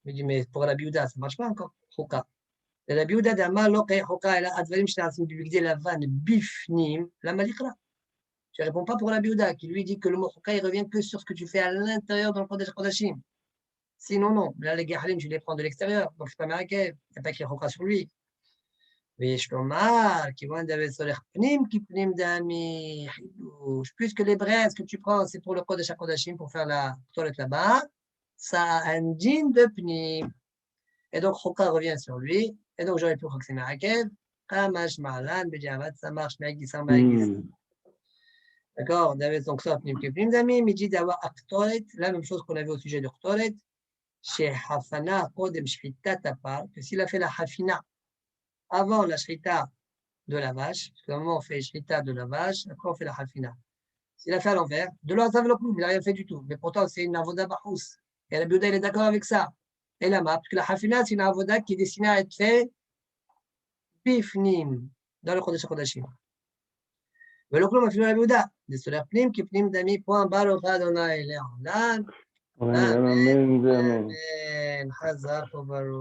Je me dis, mais pour la biouda, ça ne marche pas encore. houka. La biouda d'Ama, loqe houka, elle a advarim shna'asim bibigde la vanne bifnim, la malikra. Tu ne réponds pas pour la biouda, qui lui dit que le mot houka, il revient que sur ce que tu fais à l'intérieur dans le Kodesh Kodashim. Sinon, non. Là, les gahalim, tu les prends de l'extérieur. Donc, c'est pas marqué. Il n'y a pas écrit houka sur lui. ויש לומר, כיוון דאבל סולח פנים כפנים דמי חידוש. Puisque les braises que tu prends, c'est pour le Kodesh HaKodashim, pour faire la toilette là-bas, ça a un djinn de pnim. Et donc, Choka revient sur lui. Et donc, j'aurais pu croire que c'est Merakev. Kamash Malan, Bediavad, ça marche, Me'agissa, Me'agissa. D'accord? Donc, ça, pnim kepnim dami, Midi d'avoir Aktoret, la même chose qu'on avait au sujet de Ktoret, chez Hafana, Kodem Shchita Tapar, que s'il a fait la Hafina, avant la shrita de la vache, parce qu'à un moment on fait shrita de la vache, après on fait la hafina. s'il a fait à l'envers, de l'Azav le il n'a rien fait du tout. Mais pourtant, c'est une avoda bahous. Et Rabbi Yehuda, il est d'accord avec ça. Et la parce que la hafina, c'est une avoda qui est destinée à être faite bifnim, dans le Kodesh HaKodashim. Mais le Klum a fait Rabbi Yehuda. Des solaires pnim, qui pnim d'ami, point, baruch Adonai, Le'olam. Amen, amen, amen. Amen. Chazak, Baruch.